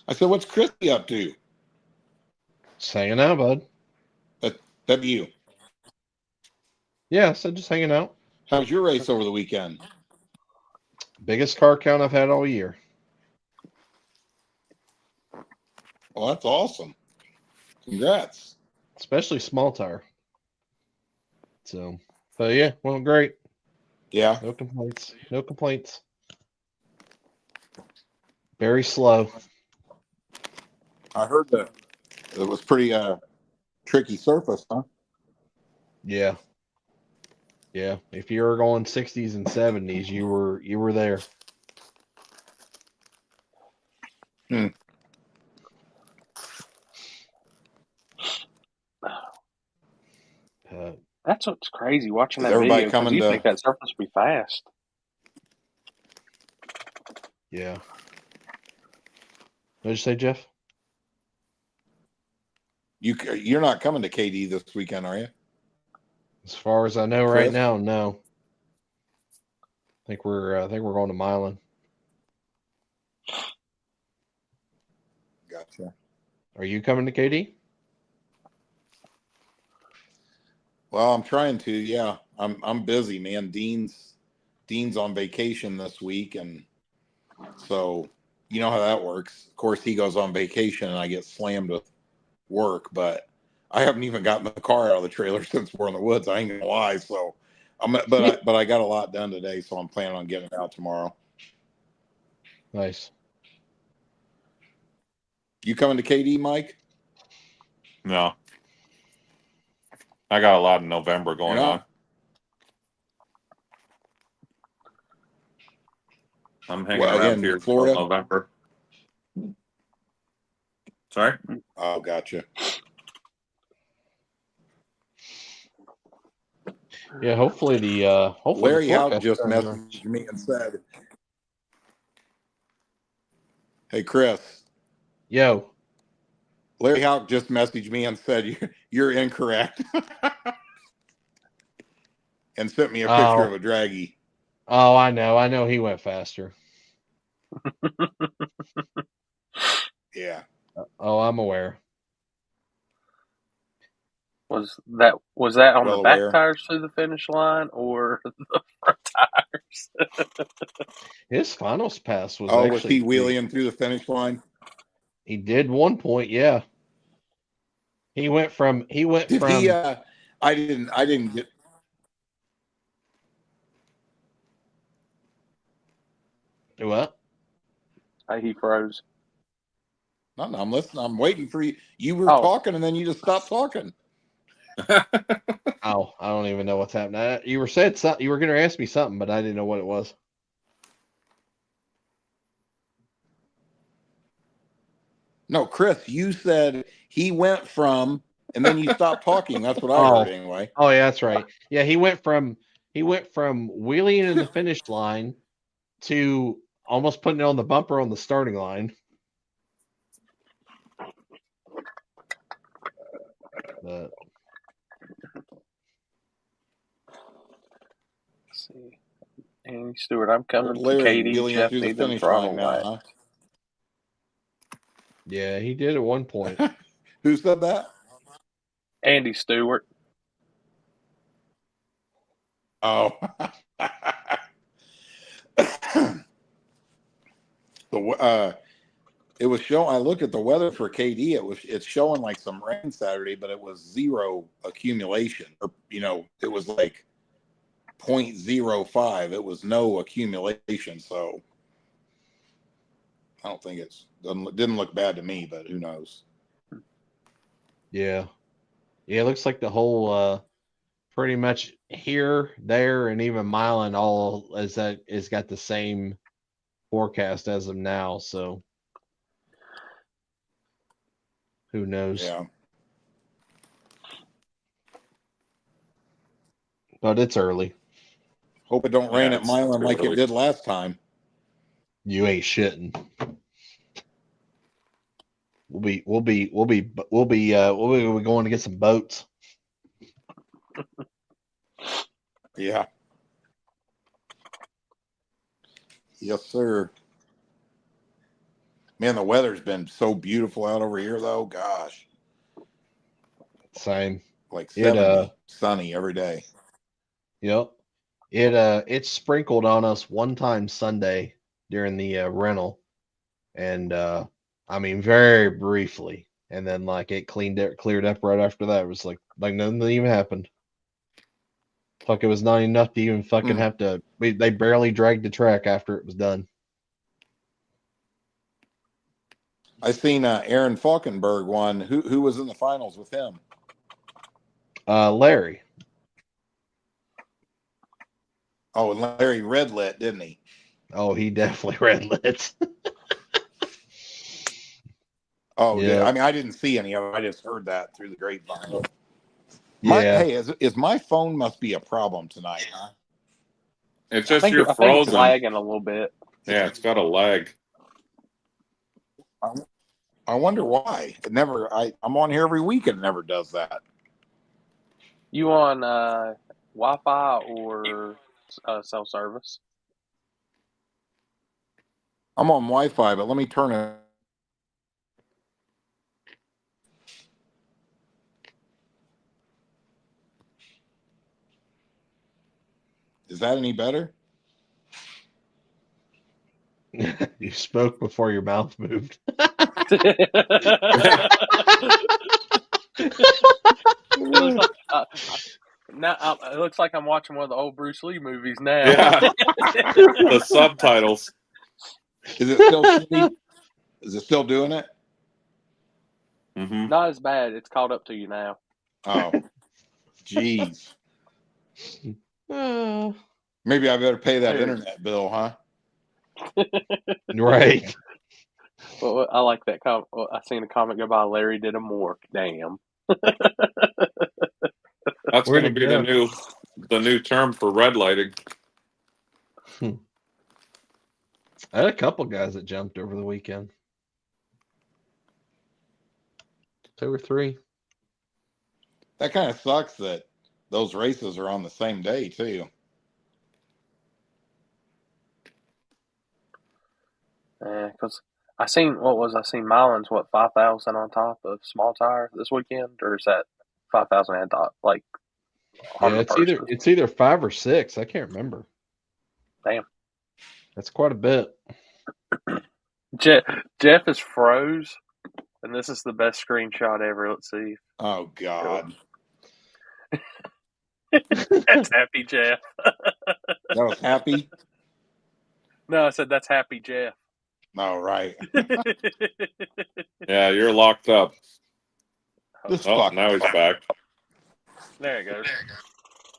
I said, what's Christy up to? Just hanging out, bud. That'd be you. Yeah, I said just hanging out. How's your race over the weekend? Biggest car count I've had all year. Well, that's awesome. Congrats. Especially small tire. So, but yeah, went great. Yeah. No complaints. No complaints. Very slow. I heard that it was pretty tricky surface, huh? Yeah. Yeah. If you were going 60s and 70s, you were there. That's what's crazy watching that everybody video, because you think that surface would be fast. Yeah. What did you say, Jeff? You're not coming to KD this weekend, are you? As far as I know, Chris? right now, no. I think we're going to Milan. Gotcha. Are you coming to KD? Well, I'm trying to. Yeah, I'm busy, man. Dean's on vacation this week, and so you know how that works. Of course, he goes on vacation, and I get slammed with work. But I haven't even gotten the car out of the trailer since we're in the woods. I ain't gonna lie. So but I got a lot done today, so I'm planning on getting it out tomorrow. Nice. You coming to KD, Mike? No. I got a lot in November going on. I'm hanging around here Florida, until November. Sorry? Oh, gotcha. Yeah, hopefully Larry Houck just messaged me and said, "Hey, Chris." Yo. Larry Houck just messaged me and said, "You're incorrect," and sent me a picture of a draggy. Oh, I know he went faster. Yeah. Oh, I'm aware. Was that on the back tires through the finish line or the front tires? His finals pass was was he wheeling through the finish line? He did 1 point, yeah. He went from I didn't get. What? He froze. No, I'm listening. I'm waiting for you. You were talking, and then you just stopped talking. Oh, I don't even know what's happening. You were going to ask me something, but I didn't know what it was. No, Chris, you said he went from, and then you stopped talking. That's what I heard anyway. Oh, yeah, that's right. Yeah, he went from wheeling in the finish line to almost putting it on the bumper on the starting line. But Let's see. Andy Stewart, I'm coming to Larry Katie. wheeling Jeff through the need them finish line throttle now, back. huh? yeah, he did at one point. Who said that? Andy Stewart. Oh. It was showing. I looked at the weather for KD. It's showing like some rain Saturday, but it was zero accumulation. Or it was like 0.05. It was no accumulation. So I don't think didn't look bad to me, but who knows? Yeah. Yeah, it looks like the whole pretty much here, there, and even Milan all is got the same forecast as of now, so who knows? Yeah. But it's early. Hope it don't rain at it's Milan too like early. it did last time. You ain't shitting. We'll be going to get some boats. Yeah. Yes, sir. Man, the weather's been so beautiful out over here, though. Gosh, Same. like It 70, sunny every day. Yep. It sprinkled on us one time Sunday during the rental, and I mean very briefly, and then like it cleared up right after that. It was like nothing even happened. Fuck, it was not enough to even fucking have to. They barely dragged the track after it was done. I seen Aaron Falkenberg won. Who was in the finals with him? Larry. Oh, and Larry Redlit, didn't he? Oh, he definitely red lit. Oh, Yeah. I mean, I didn't see any of it. I just heard that through the grapevine. Yeah. Hey, is my phone must be a problem tonight, huh? It's I just think you're it's frozen. lagging a little bit. Yeah, it's got a lag. I wonder why. I'm on here every week and it never does that. You on Wi-Fi or cell service? I'm on Wi-Fi, but let me turn it. Is that any better? You spoke before your mouth moved. Now it looks like I'm watching one of the old Bruce Lee movies now. Yeah. The subtitles. Is it still shitty? Is it still doing it? Mm-hmm. Not as bad. It's caught up to you now. Oh, jeez. Oh. Maybe I better pay that Hey. internet bill, huh? Right. Well, I like that comment. Well, I seen a comment go by. Larry did a more. Damn. That's Where'd going to it be go? the new term for red lighting. I had a couple guys that jumped over the weekend. 2 or 3. That kind of sucks that those races are on the same day too. Because I seen Milan's 5,000 on top of small tire this weekend, or is that 5,000 at top like on Yeah, the purses? it's either 5 or 6. I can't remember. Damn. That's quite a bit. Jeff is froze, and this is the best screenshot ever. Let's see. Oh God, That's happy Jeff. that was happy. No, I said that's happy Jeff. No, right. Yeah, you're locked up. This Oh, fuck. now he's back. There it goes.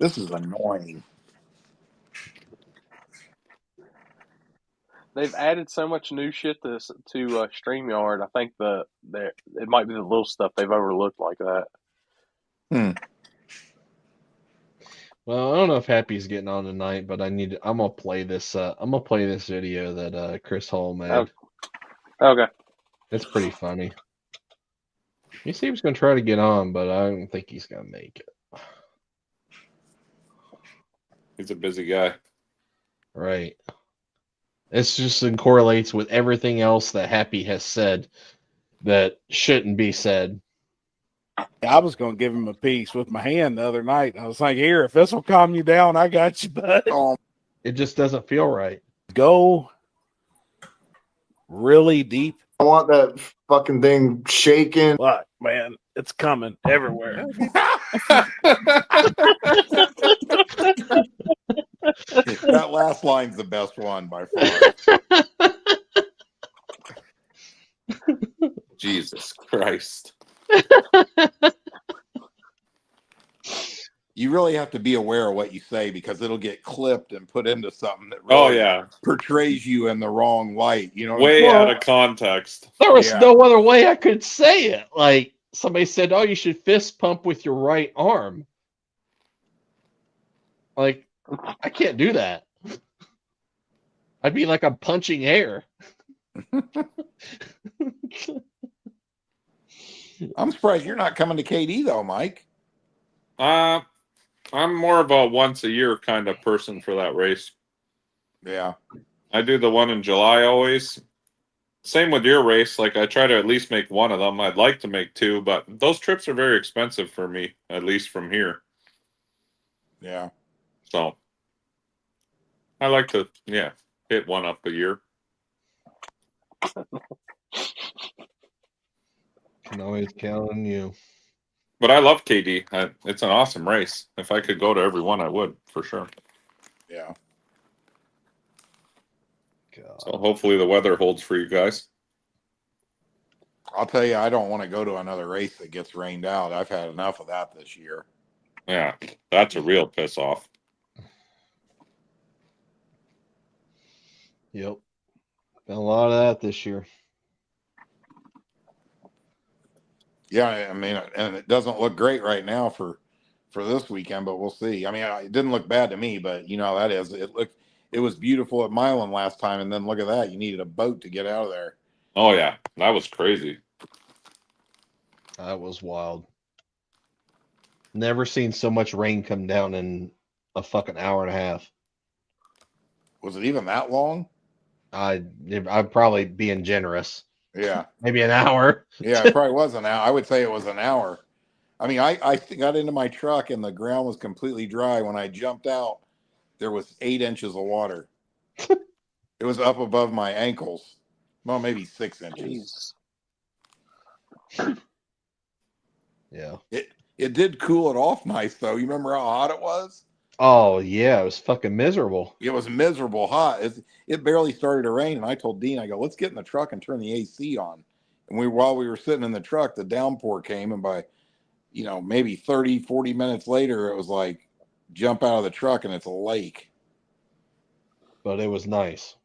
This is annoying. They've added so much new shit to StreamYard. I think it might be the little stuff they've overlooked like that. Well, I don't know if Happy's getting on tonight, but I'm gonna play this. I'm gonna play this video that Chris Hall made. Oh. Okay. It's pretty funny. He said he was going to try to get on, but I don't think he's going to make it. He's a busy guy. Right. It's just correlates with everything else that Happy has said that shouldn't be said. I was going to give him a piece with my hand the other night. I was like, here, if this will calm you down, I got you, bud. It just doesn't feel right. Go really deep. I want that fucking thing shaking. What, man? It's coming everywhere. That last line's the best one by far. Jesus Christ. You really have to be aware of what you say because it'll get clipped and put into something that really portrays you in the wrong light. You know, way out of context. There was no other way I could say it. Like somebody said, "Oh, you should fist pump with your right arm." Like I can't do that. I'd be like I'm punching air. I'm surprised you're not coming to KD though, Mike. I'm more of a once a year kind of person for that race. Yeah. I do the one in July always. Same with your race. Like I try to at least make one of them. I'd like to make two, but those trips are very expensive for me, at least from here. Yeah. So I like to, hit one up a year. Can always count on you. But I love KD. It's an awesome race. If I could go to every one, I would, for sure. Yeah. God. So hopefully the weather holds for you guys. I'll tell you, I don't want to go to another race that gets rained out. I've had enough of that this year. Yeah, that's a real piss off. Yep. Been a lot of that this year. Yeah, I mean, and it doesn't look great right now for this weekend, but we'll see. I mean, it didn't look bad to me, but you know how that is. It was beautiful at Milan last time, and then look at that. You needed a boat to get out of there. Oh yeah, that was crazy. That was wild. Never seen so much rain come down in a fucking hour and a half. Was it even that long? I'd probably being generous. Yeah. Maybe an hour. Yeah, it probably was an hour. I would say it was an hour. I mean, I got into my truck and the ground was completely dry. When I jumped out, there was 8 inches of water. It was up above my ankles. Well, maybe 6 inches. Yeah. It did cool it off nice, though. You remember how hot it was? Oh, yeah. It was fucking miserable. It was miserable hot. It barely started to rain. And I told Dean, I go, let's get in the truck and turn the AC on. And while we were sitting in the truck, the downpour came. And by, maybe 30, 40 minutes later, it was like, jump out of the truck and it's a lake. But it was nice.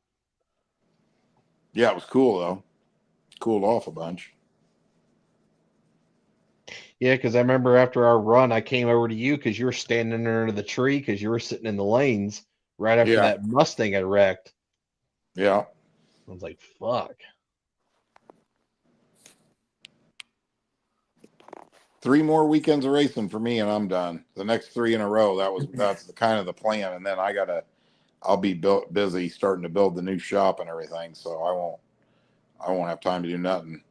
Yeah, it was cool, though. Cooled off a bunch. Yeah, because I remember after our run, I came over to you because you were standing under the tree because you were sitting in the lanes right after that Mustang had wrecked. Yeah. I was like, fuck. 3 more weekends of racing for me and I'm done. The next 3 in a row. That's the kind of the plan. And then I'll be busy starting to build the new shop and everything. So I won't have time to do nothing.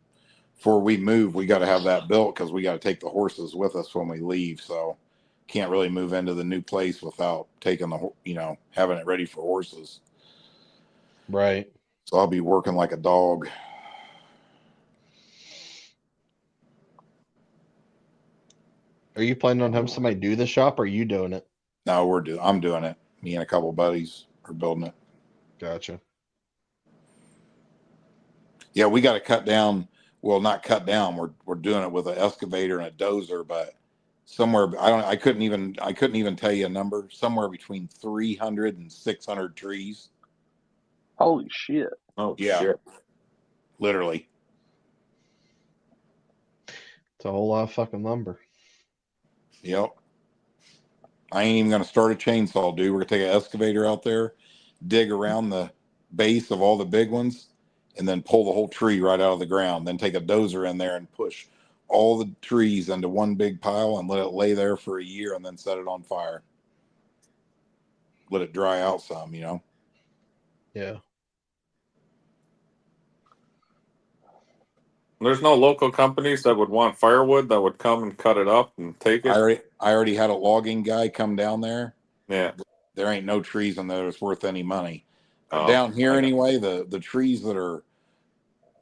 Before we move, we got to have that built because we got to take the horses with us when we leave. So can't really move into the new place without taking having it ready for horses. Right. So I'll be working like a dog. Are you planning on having somebody do the shop or are you doing it? No, I'm doing it. Me and a couple of buddies are building it. Gotcha. Yeah, we got to cut down. Well, not cut down. We're doing it with an excavator and a dozer, but somewhere I couldn't even tell you a number. Somewhere between 300 and 600 trees. Holy shit! Oh yeah, shit. Literally. It's a whole lot of fucking lumber. Yep. I ain't even gonna start a chainsaw, dude. We're gonna take an excavator out there, dig around the base of all the big ones, and then pull the whole tree right out of the ground. Then take a dozer in there and push all the trees into one big pile and let it lay there for a year and then set it on fire. Let it dry out some, you know? Yeah. There's no local companies that would want firewood that would come and cut it up and take it. I already had a logging guy come down there. Yeah. There ain't no trees in there that's worth any money. Oh, Down here I know. anyway, the trees that are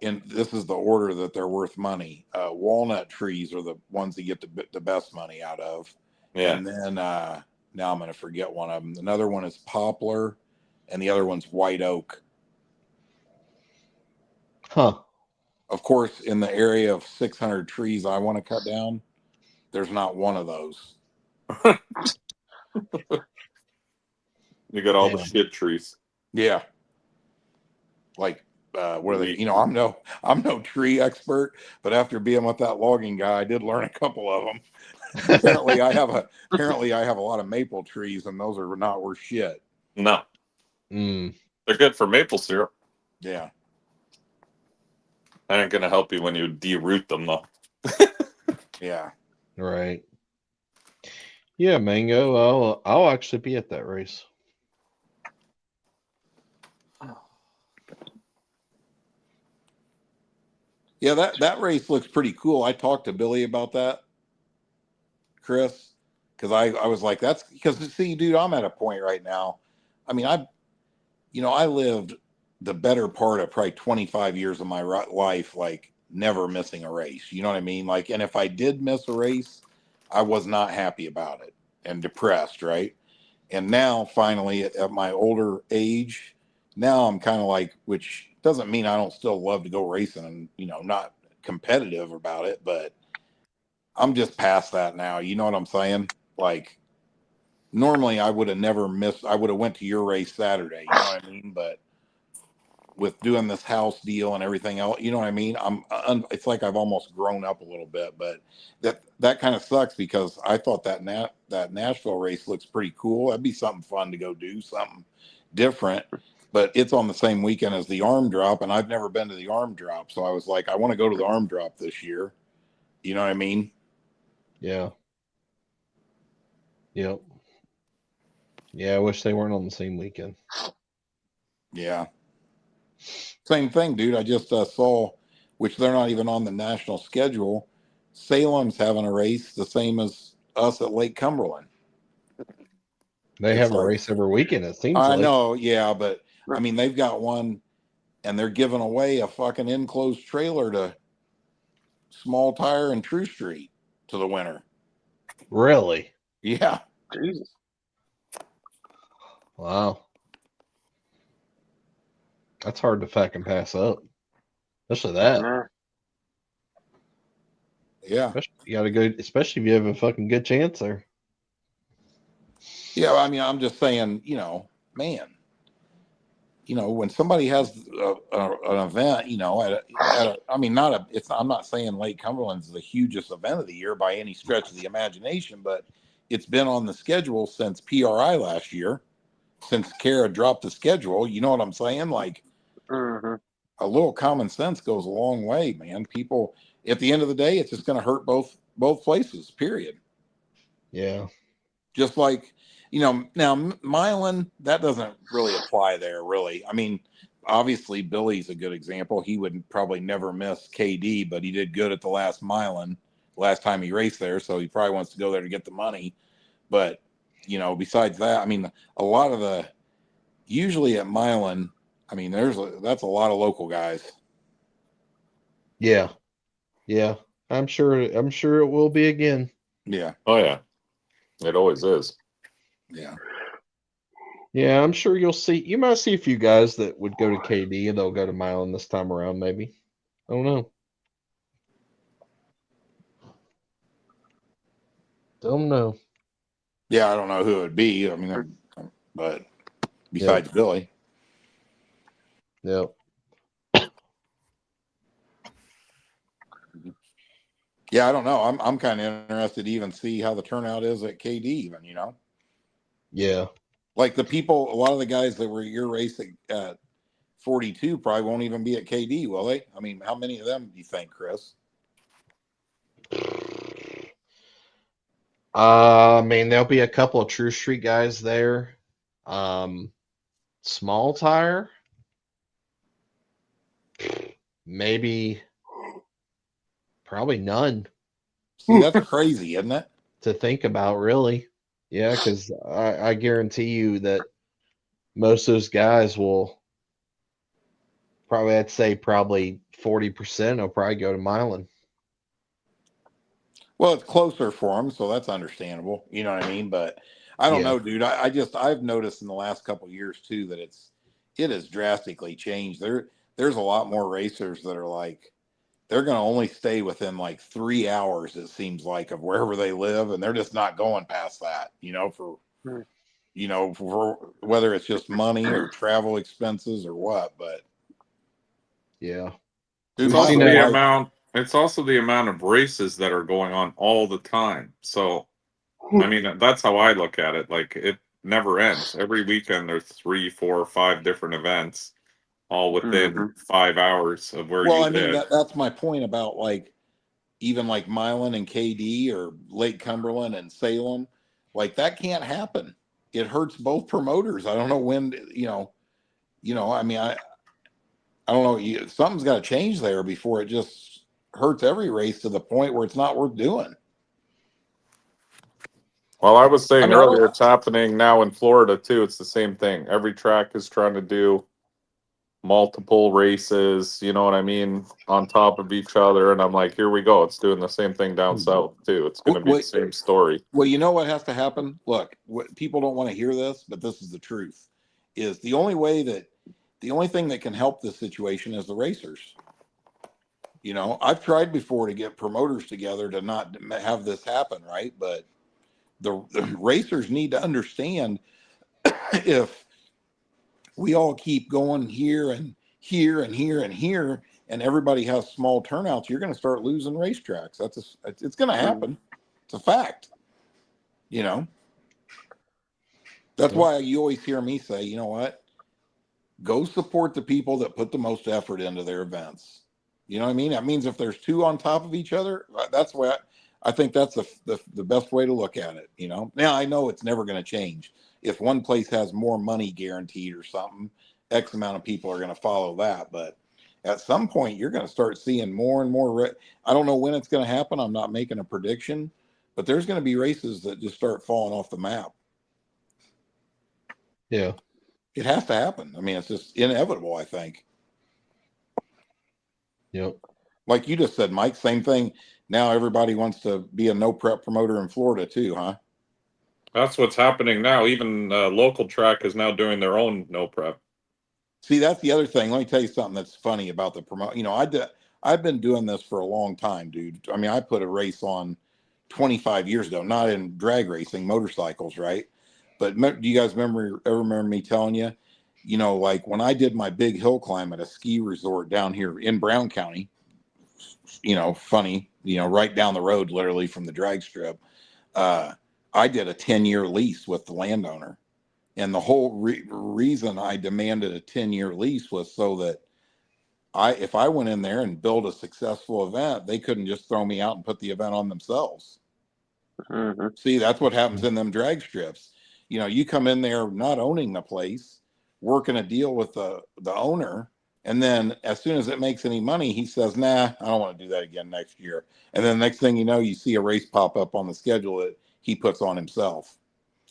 in, this is the order that they're worth money. Walnut trees are the ones that get the best money out of. Yeah. And then now I'm going to forget one of them. Another one is poplar, and the other one's white oak. Huh. Of course, in the area of 600 trees I want to cut down, there's not one of those. You got all the Damn. shit trees. Yeah. Like, what are they? You know, I'm no tree expert, but after being with that logging guy, I did learn a couple of them. apparently I have a lot of maple trees, and those are not worth shit. No. Mm. They're good for maple syrup. Yeah. That ain't gonna help you when you deroot them though. Yeah. Right. Yeah, Mango. I'll actually be at that race. Yeah, that race looks pretty cool. I talked to Billy about that, Chris, because I was like, that's because, see, dude, I'm at a point right now. I mean, I lived the better part of probably 25 years of my life, like never missing a race. You know what I mean? Like, and if I did miss a race, I was not happy about it and depressed, right? And now, finally, at my older age, now I'm kind of like, which doesn't mean I don't still love to go racing and, you know, not competitive about it, but I'm just past that now. You know what I'm saying? Like, normally I would have never missed, I would have went to your race Saturday, you know what I mean? But with doing this house deal and everything else, you know what I mean? It's like I've almost grown up a little bit, but that kind of sucks because I thought that Nashville race looks pretty cool. That'd be something fun to go do, something different. But it's on the same weekend as the arm drop, and I've never been to the arm drop, so I was like, I want to go to the arm drop this year. You know what I mean? Yeah. Yep. Yeah, I wish they weren't on the same weekend. Yeah. Same thing, dude. I just saw, which they're not even on the national schedule. Salem's having a race the same as us at Lake Cumberland. They It's have a like, race every weekend, it seems I like. know, yeah, but I mean, they've got one, and they're giving away a fucking enclosed trailer to Small Tire and True Street to the winner. Really? Yeah. Jesus. Wow. That's hard to fucking pass up. Especially that. Nah. Yeah. You gotta go, especially if you have a fucking good chance there. Yeah. I mean, I'm just saying, you know, man, you know, when somebody has an event, you know, I mean, I'm not saying Lake Cumberland's the hugest event of the year by any stretch of the imagination, but it's been on the schedule since PRI last year, since Kara dropped the schedule. You know what I'm saying? Like, Mm-hmm. a little common sense goes a long way, man. People, at the end of the day, it's just going to hurt both places, period. Yeah. Just like, you know, now Milan, that doesn't really apply there, really. I mean, obviously Billy's a good example. He would probably never miss KD, but he did good at the last Milan last time he raced there, so he probably wants to go there to get the money. But, you know, besides that, I mean, a lot of usually at Milan, I mean, that's a lot of local guys. Yeah. Yeah. I'm sure it will be again. Yeah. Oh yeah. It always is. Yeah. Yeah, I'm sure you might see a few guys that would go to KD and they'll go to Milan this time around, maybe. I don't know. Don't know. Yeah, I don't know who it would be. I mean, but besides Billy. Yep. Yeah, I don't know. I'm kind of interested to even see how the turnout is at KD even, you know? Yeah. Like the people, a lot of the guys that were at your race at 42 probably won't even be at KD, will they? I mean, how many of them do you think, Chris? I mean, there'll be a couple of True Street guys there. Small tire, maybe, probably none See, that's crazy, isn't it? to think about, really. Yeah, because I guarantee you that most of those guys will probably, I'd say probably 40% will probably go to Milan. Well, it's closer for them, so that's understandable. You know what I mean? But I don't Yeah. know, dude. I've noticed in the last couple of years too that it has drastically changed. There's a lot more racers that are like they're going to only stay within like 3 hours, it seems like, of wherever they live, and they're just not going past that. For whether it's just money or travel expenses or what. But Yeah. dude, It's my also whole the life, amount. It's also the amount of races that are going on all the time. So, I mean, that's how I look at it. Like it never ends. Every weekend there's 3, 4, 5 different events, all within 5 hours of where well, you I mean live. that's my point about like even like Milan and KD or Lake Cumberland and Salem, like that can't happen. It hurts both promoters. I don't know when, I mean, I don't know. Something's got to change there before it just hurts every race to the point where it's not worth doing. Well, I was I saying mean, I don't, earlier, it's happening now in Florida too. It's the same thing. Every track is trying to do multiple races, you know what I mean, on top of each other. And I'm like, here we go. It's doing the same thing down south too. It's going to be the Wait, same story. well, you know what has to happen? Look, people don't want to hear this, but this is the truth. Is the only thing that can help this situation is the racers. I've tried before to get promoters together to not have this happen, right? But the racers need to understand if we all keep going here and here and here and here, and everybody has small turnouts, you're going to start losing racetracks. It's going to happen. It's a fact. That's why you always hear me say, you know what? Go support the people that put the most effort into their events. You know what I mean? That means if there's two on top of each other, that's why I think that's the best way to look at it. Now I know it's never going to change. If one place has more money guaranteed or something, X amount of people are going to follow that. But at some point, you're going to start seeing more and more. I don't know when it's going to happen. I'm not making a prediction, but there's going to be races that just start falling off the map. Yeah. It has to happen. I mean, it's just inevitable, I think. Yep. Like you just said, Mike, same thing. Now everybody wants to be a no prep promoter in Florida too, huh? That's what's happening now. Even local track is now doing their own no prep. See, that's the other thing. Let me tell you something that's funny about the promote. I've been doing this for a long time, dude. I mean, I put a race on 25 years ago, not in drag racing, motorcycles, right? But do you guys ever remember me telling you, like when I did my big hill climb at a ski resort down here in Brown County, funny, right down the road, literally from the drag strip, I did a 10-year lease with the landowner. And the whole reason I demanded a 10-year lease was so that if I went in there and built a successful event, they couldn't just throw me out and put the event on themselves. See, that's what happens in them drag strips. You come in there not owning the place, working a deal with the owner, and then as soon as it makes any money, he says, nah, I don't want to do that again next year. And then the next thing you know, you see a race pop up on the schedule that he puts on himself.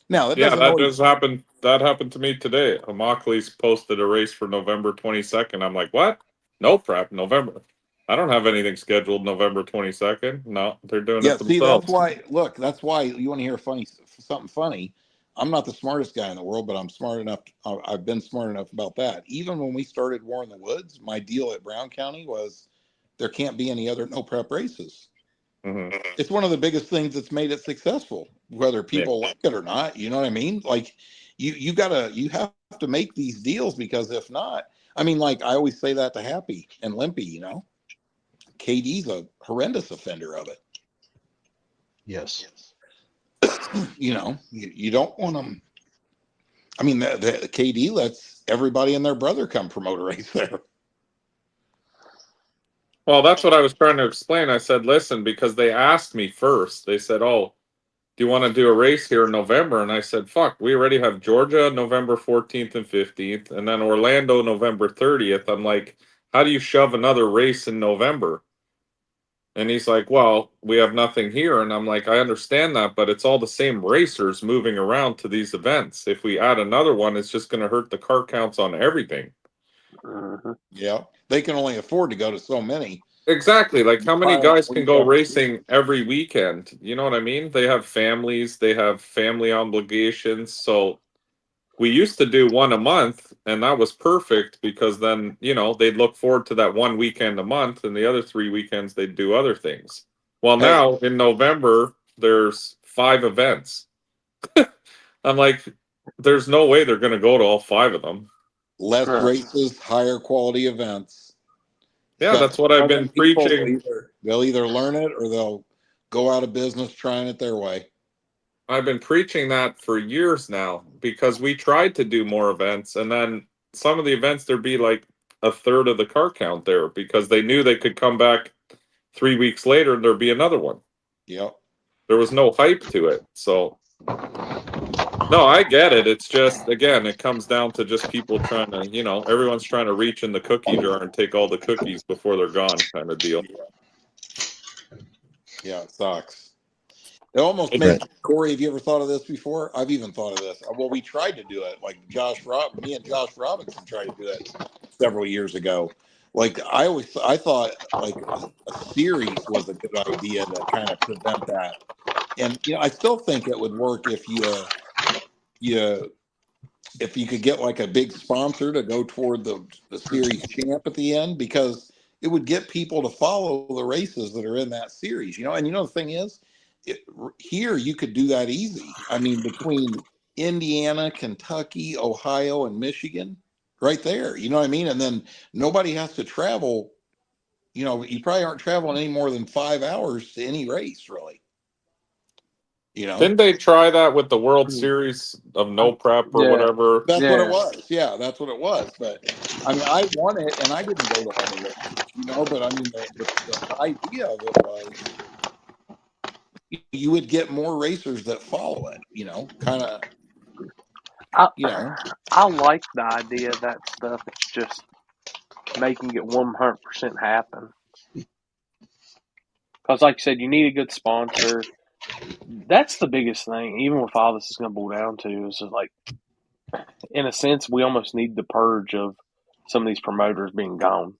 Now, that doesn't always happen. That happened to me today. Immokalee posted a race for November 22nd. I'm like, what? No prep, November. I don't have anything scheduled November 22nd. No, they're doing it see, themselves. that's why you want to hear something funny. I'm not the smartest guy in the world, but I'm smart enough. I've been smart enough about that. Even when we started War in the Woods, my deal at Brown County was there can't be any other no prep races. Mm-hmm. It's one of the biggest things that's made it successful, whether people like it or not. You know what I mean? Like you have to make these deals, because if not, I mean, like I always say that to Happy and Limpy, KD's a horrendous offender of it. Yes. You don't want them. I mean, the KD lets everybody and their brother come promote a race there. Well, that's what I was trying to explain. I said, listen, because they asked me first. They said, oh, do you want to do a race here in November? And I said, fuck, we already have Georgia November 14th and 15th, and then Orlando November 30th. I'm like, how do you shove another race in November? And he's like, well, we have nothing here. And I'm like, I understand that, but it's all the same racers moving around to these events. If we add another one, it's just going to hurt the car counts on everything. Yeah. They can only afford to go to so many. Exactly. Like, how many guys can go Yeah. racing every weekend? You know what I mean? They have families, they have family obligations. So we used to do one a month, and that was perfect because then, you know, they'd look forward to that one weekend a month, and the other 3 weekends they'd do other things. Well, Hey. now in November, there's 5 events. I'm like, there's no way they're going to go to all 5 of them. Less Right. races, higher quality events. Yeah, So that's what I've been people preaching. They'll either learn it or they'll go out of business trying it their way. I've been preaching that for years now because we tried to do more events, and then some of the events there'd be like a third of the car count there because they knew they could come back 3 weeks later and there'd be another one. Yep. There was no hype to it. So no, I get it. It's just, again, it comes down to just people trying to, you know, everyone's trying to reach in the cookie jar and take all the cookies before they're gone, kind of deal. Yeah, it sucks. It almost makes Corey. Have you ever thought of this before? I've even thought of this. Well, we tried to do it. Like me and Josh Robinson tried to do it several years ago. Like I thought like a series was a good idea to kind of prevent that. And you know, I still think it would work if you could get like a big sponsor to go toward the series champ at the end, because it would get people to follow the races that are in that series, you know. And you know, the thing is, here you could do that easy. I mean, between Indiana, Kentucky, Ohio, and Michigan, right there, you know what I mean? And then nobody has to travel. You know, you probably aren't traveling any more than 5 hours to any race, really. You know, Didn't they try that with the World Series of no prep or Yeah. whatever? that's Yeah. what it was. Yeah, that's what it was. But I mean, I won it, and I didn't go to all the races, you know. But I mean, the idea of it was you would get more racers that follow it, you know, kind of, you know. I like the idea of that stuff. It's just making it 100% happen. Because, like you said, you need a good sponsor. That's the biggest thing. Even with all this is going to boil down to is like, in a sense, we almost need the purge of some of these promoters being gone.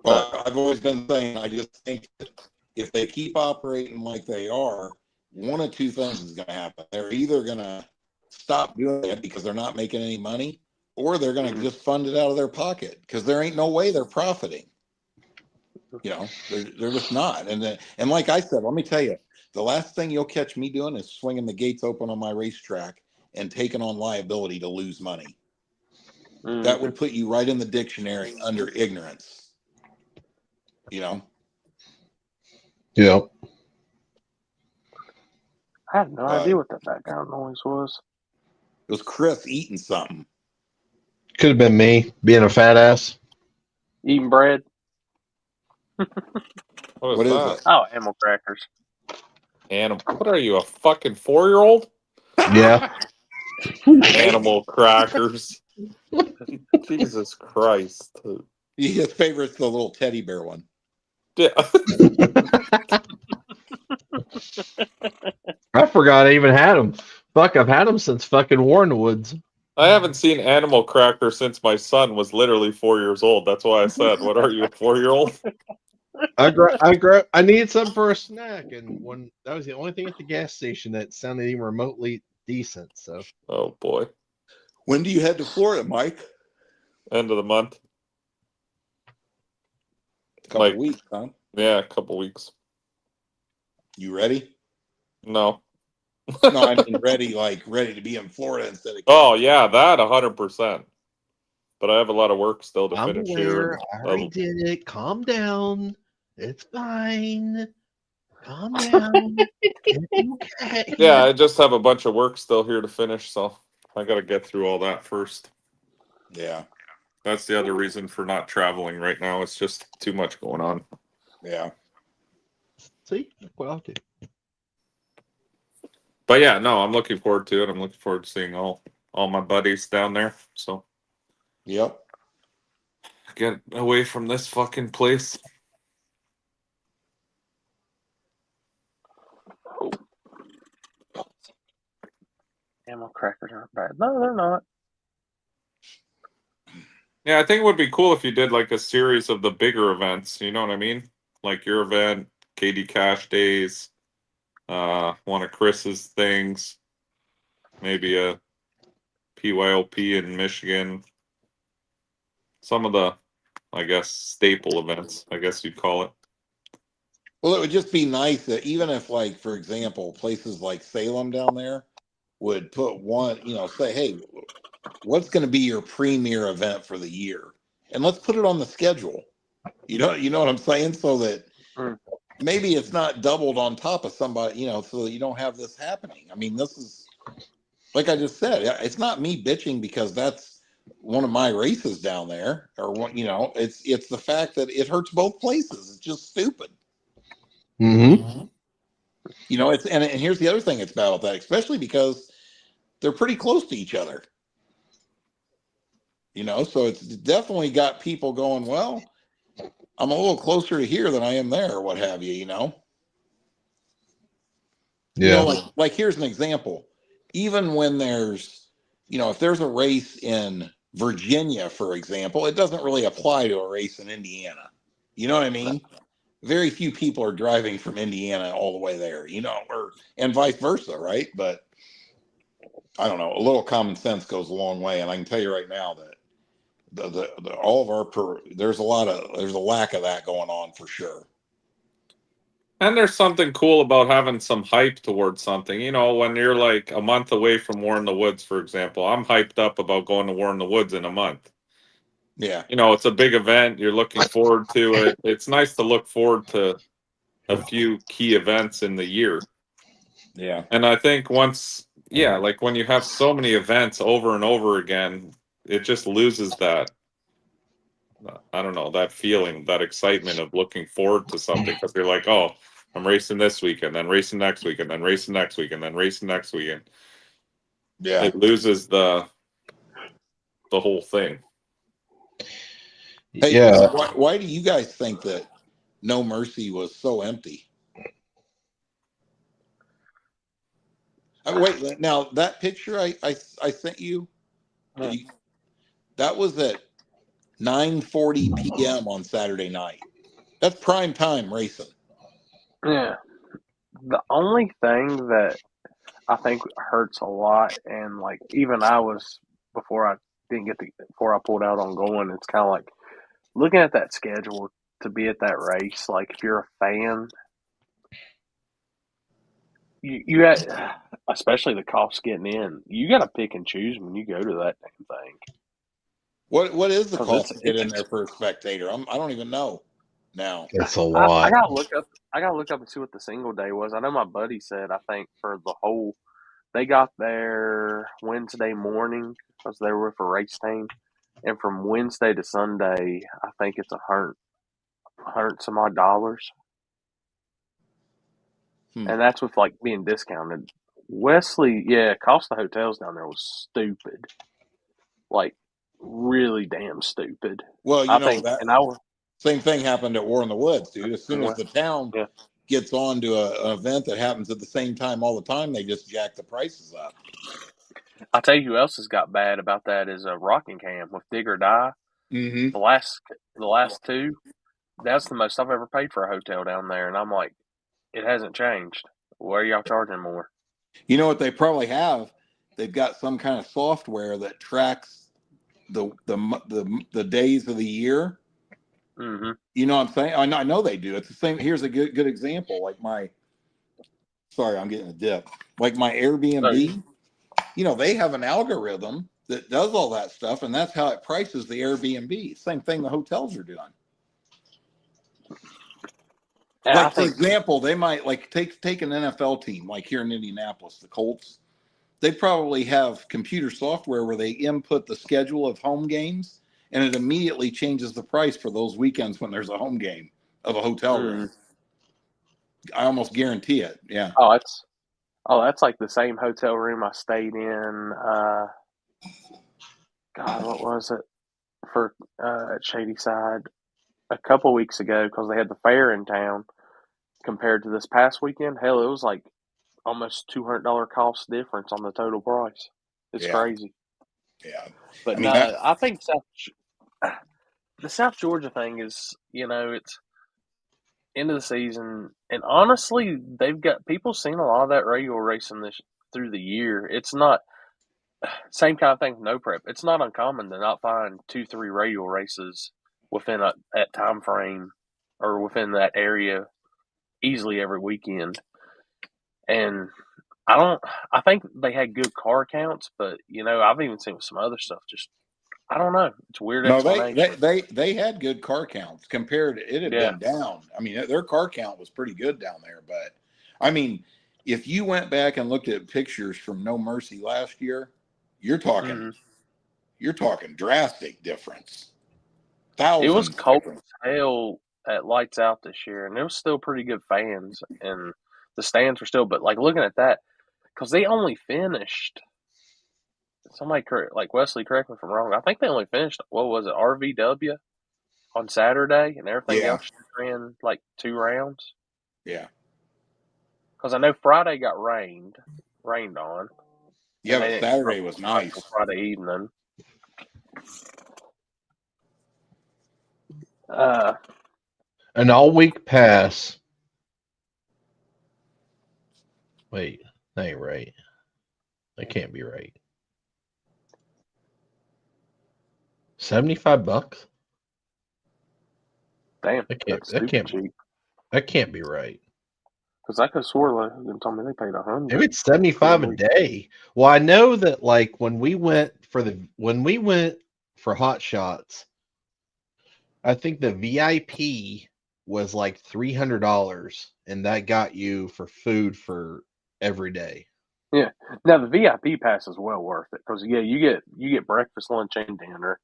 Well, I've always been saying, I just think that if they keep operating like they are, one of two things is going to happen. They're either going to stop doing it because they're not making any money, or they're going to just fund it out of their pocket, because there ain't no way they're profiting. You know, they're just not. And like I said, let me tell you, the last thing you'll catch me doing is swinging the gates open on my racetrack and taking on liability to lose money. That would put you right in the dictionary under ignorance. You know? Yep. I have no idea what that background noise was. It was Chris eating something. Could have been me being a fat ass. Eating bread? What is that? it? Oh, animal crackers. Animal. What are you, a fucking 4-year-old? Yeah. Animal crackers. Jesus Christ. His favorite's the little teddy bear one. Yeah. I forgot I even had them. Fuck, I've had them since fucking War in the Woods. I haven't seen Animal Cracker since my son was literally 4 years old. That's why I said, what are you, a 4-year-old? I needed something for a snack, and when that was the only thing at the gas station that sounded even remotely decent. So, oh boy, when do you head to Florida, Mike? End of the month. A couple weeks, huh? Yeah, a couple weeks. You ready? No. No, I mean ready to be in Florida instead of. Oh yeah, that 100%. But I have a lot of work still to I'm finish aware. here. I already did it. Calm down. It's fine. Calm down. It's okay. Yeah, I just have a bunch of work still here to finish, so I got to get through all that first. Yeah. That's the other reason for not traveling right now. It's just too much going on. Yeah. See, what I'll do. But yeah, no, I'm looking forward to it. I'm looking forward to seeing all my buddies down there. So Yep. get away from this fucking place. Ammo crackers aren't bad. No, they're not. Yeah, I think it would be cool if you did like a series of the bigger events. You know what I mean? Like your event, KD Cash Days, one of Chris's things, maybe a PYLP in Michigan. Some of the, I guess, staple events, I guess you'd call it. Well, it would just be nice that even if, like, for example, places like Salem down there would put one, say, hey, what's going to be your premier event for the year? And let's put it on the schedule. You know what I'm saying? So that maybe it's not doubled on top of somebody, so that you don't have this happening. I mean, this is, like I just said, it's not me bitching because that's one of my races down there, or what, it's the fact that it hurts both places. It's just stupid. Mm-hmm. It's and here's the other thing it's about that, especially because they're pretty close to each other. So it's definitely got people going, well, I'm a little closer to here than I am there, or what have you, Yeah. Like here's an example. Even when there's, if there's a race in Virginia, for example, it doesn't really apply to a race in Indiana. You know what I mean? Very few people are driving from Indiana all the way there, and vice versa, right? But I don't know. A little common sense goes a long way, and I can tell you right now that all of our there's a lack of that going on for sure. And there's something cool about having some hype towards something. When you're like a month away from War in the Woods, for example, I'm hyped up about going to War in the Woods in a month. Yeah. It's a big event. You're looking forward to it. It's nice to look forward to a few key events in the year. Yeah. And I think like when you have so many events over and over again, it just loses that, I don't know, that feeling, that excitement of looking forward to something, because you're like, oh, I'm racing this weekend, then racing next weekend, then racing next weekend, then racing next weekend. Yeah. It loses the whole thing. Hey, Yeah. why do you guys think that No Mercy was so empty? Wait, now that picture I sent you, that was at 9:40 p.m. on Saturday night. That's prime time racing. Yeah. The only thing that I think hurts a lot, and like even I was before I pulled out on going, it's kind of like looking at that schedule to be at that race. Like if you're a fan, you got, especially the cost getting in, you got to pick and choose when you go to that damn thing. What is the 'Cause cost to get in there for a spectator? I don't even know now. It's a lot. I gotta look up. I gotta look up and see what the single day was. I know my buddy said, I think for the whole, they got there Wednesday morning because they were with a race team, and from Wednesday to Sunday, I think it's $100 some odd dollars, and that's with like being discounted. Wesley, yeah, cost of hotels down there was stupid, like really damn stupid. Well, I think that an hour. same thing happened at War in the Woods, dude. As soon as the town Yeah. gets on to an event that happens at the same time all the time, they just jack the prices up. I'll tell you who else has got bad about that is Rockingham with Dig or Die. Mm-hmm. The last two, that's the most I've ever paid for a hotel down there, and I'm like, it hasn't changed. Why are y'all charging more? You know what they probably have? They've got some kind of software that tracks the days of the year. Mm-hmm. You know what I'm saying? I know they do. It's the same. Here's a good example. Like sorry, I'm getting a dip. Like my Airbnb, they have an algorithm that does all that stuff, and that's how it prices the Airbnb. Same thing the hotels are doing. And like for example, they might like take an NFL team like here in Indianapolis, the Colts. They probably have computer software where they input the schedule of home games, and it immediately changes the price for those weekends when there's a home game of a hotel room. I almost guarantee it. Yeah. That's like the same hotel room I stayed in. God, what was it for at Shadyside a couple weeks ago because they had the fair in town compared to this past weekend. Hell, it was like almost $200 cost difference on the total price. It's Yeah. crazy. Yeah. But I mean, no, I think the South Georgia thing is, it's end of the season, and honestly, they've got people seen a lot of that radio racing this through the year. It's not same kind of thing with no prep. It's not uncommon to not find 2-3 radio races within that time frame or within that area easily every weekend. And I think they had good car counts, but I've even seen with some other stuff. Just I don't know. It's a weird no, explanation. they had good car counts compared. It had Yeah. been down. I mean, their car count was pretty good down there. But I mean, if you went back and looked at pictures from No Mercy last year, you're talking drastic difference. It was Thousands cold difference. as hell at Lights Out this year, and there was still pretty good fans, and the stands were still. But like looking at that, because they only finished. Somebody like Wesley, correct me if I'm wrong. I think they only finished what was it, RVW on Saturday, and everything Yeah. else just ran like 2 rounds. Yeah. Because I know Friday got rained on. Yeah, and they but didn't Saturday start was till nice. Friday evening. An all-week pass. Wait, that ain't right. That can't be right. $75? Damn, That that's super can't cheap. That can't be right. Because I could have swore they told me they paid $100. Maybe it's 75 a day. Well, I know that like when we went for Hot Shots, I think the VIP was like $300, and that got you for food for every day. Yeah. Now the VIP pass is well worth it because you get breakfast, lunch, and dinner,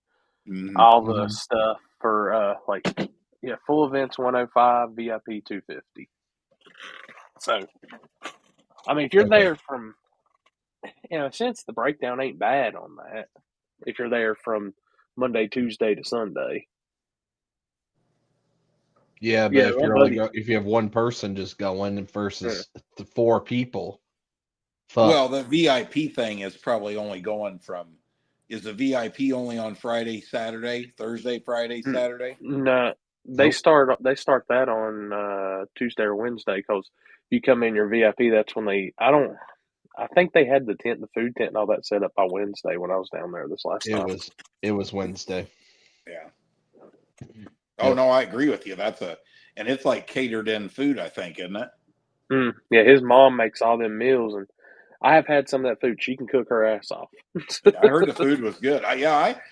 all the stuff for full events 105, VIP 250. So, I mean, if you're there from, since the breakdown ain't bad on that, if you're there from Monday, Tuesday to Sunday. Yeah, but if you have one person just going versus the 4 people, fuck. Well, the VIP thing is probably only going from. Is the VIP only on Friday, Saturday, Thursday, Friday, Saturday? No, they start that on Tuesday or Wednesday because you come in your VIP. That's when I think they had the food tent, and all that set up by Wednesday when I was down there this last time. It was Wednesday. Yeah. Oh no, I agree with you. And it's like catered in food, I think, isn't it? Yeah, his mom makes all them meals, and I have had some of that food. She can cook her ass off. I heard the food was good.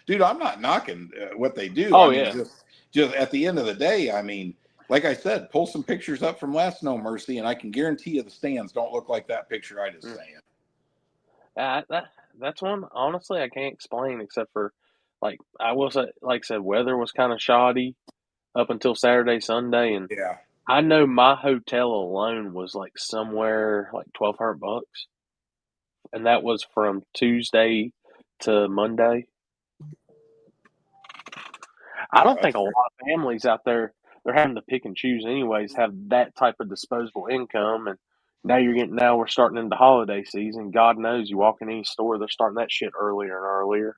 Dude, I'm not knocking what they do. Oh, I mean, just at the end of the day, I mean, like I said, pull some pictures up from last No Mercy, and I can guarantee you the stands don't look like that picture I just saying. That's one, honestly, I can't explain except for, like, I will say, like I said, weather was kind of shoddy up until Saturday, Sunday, and yeah, I know my hotel alone was like somewhere like $1,200, and that was from Tuesday to Monday. I don't think a lot of families out there, they're having to pick and choose anyways, have that type of disposable income, and now we're starting into holiday season. God knows you walk in any store, they're starting that shit earlier and earlier.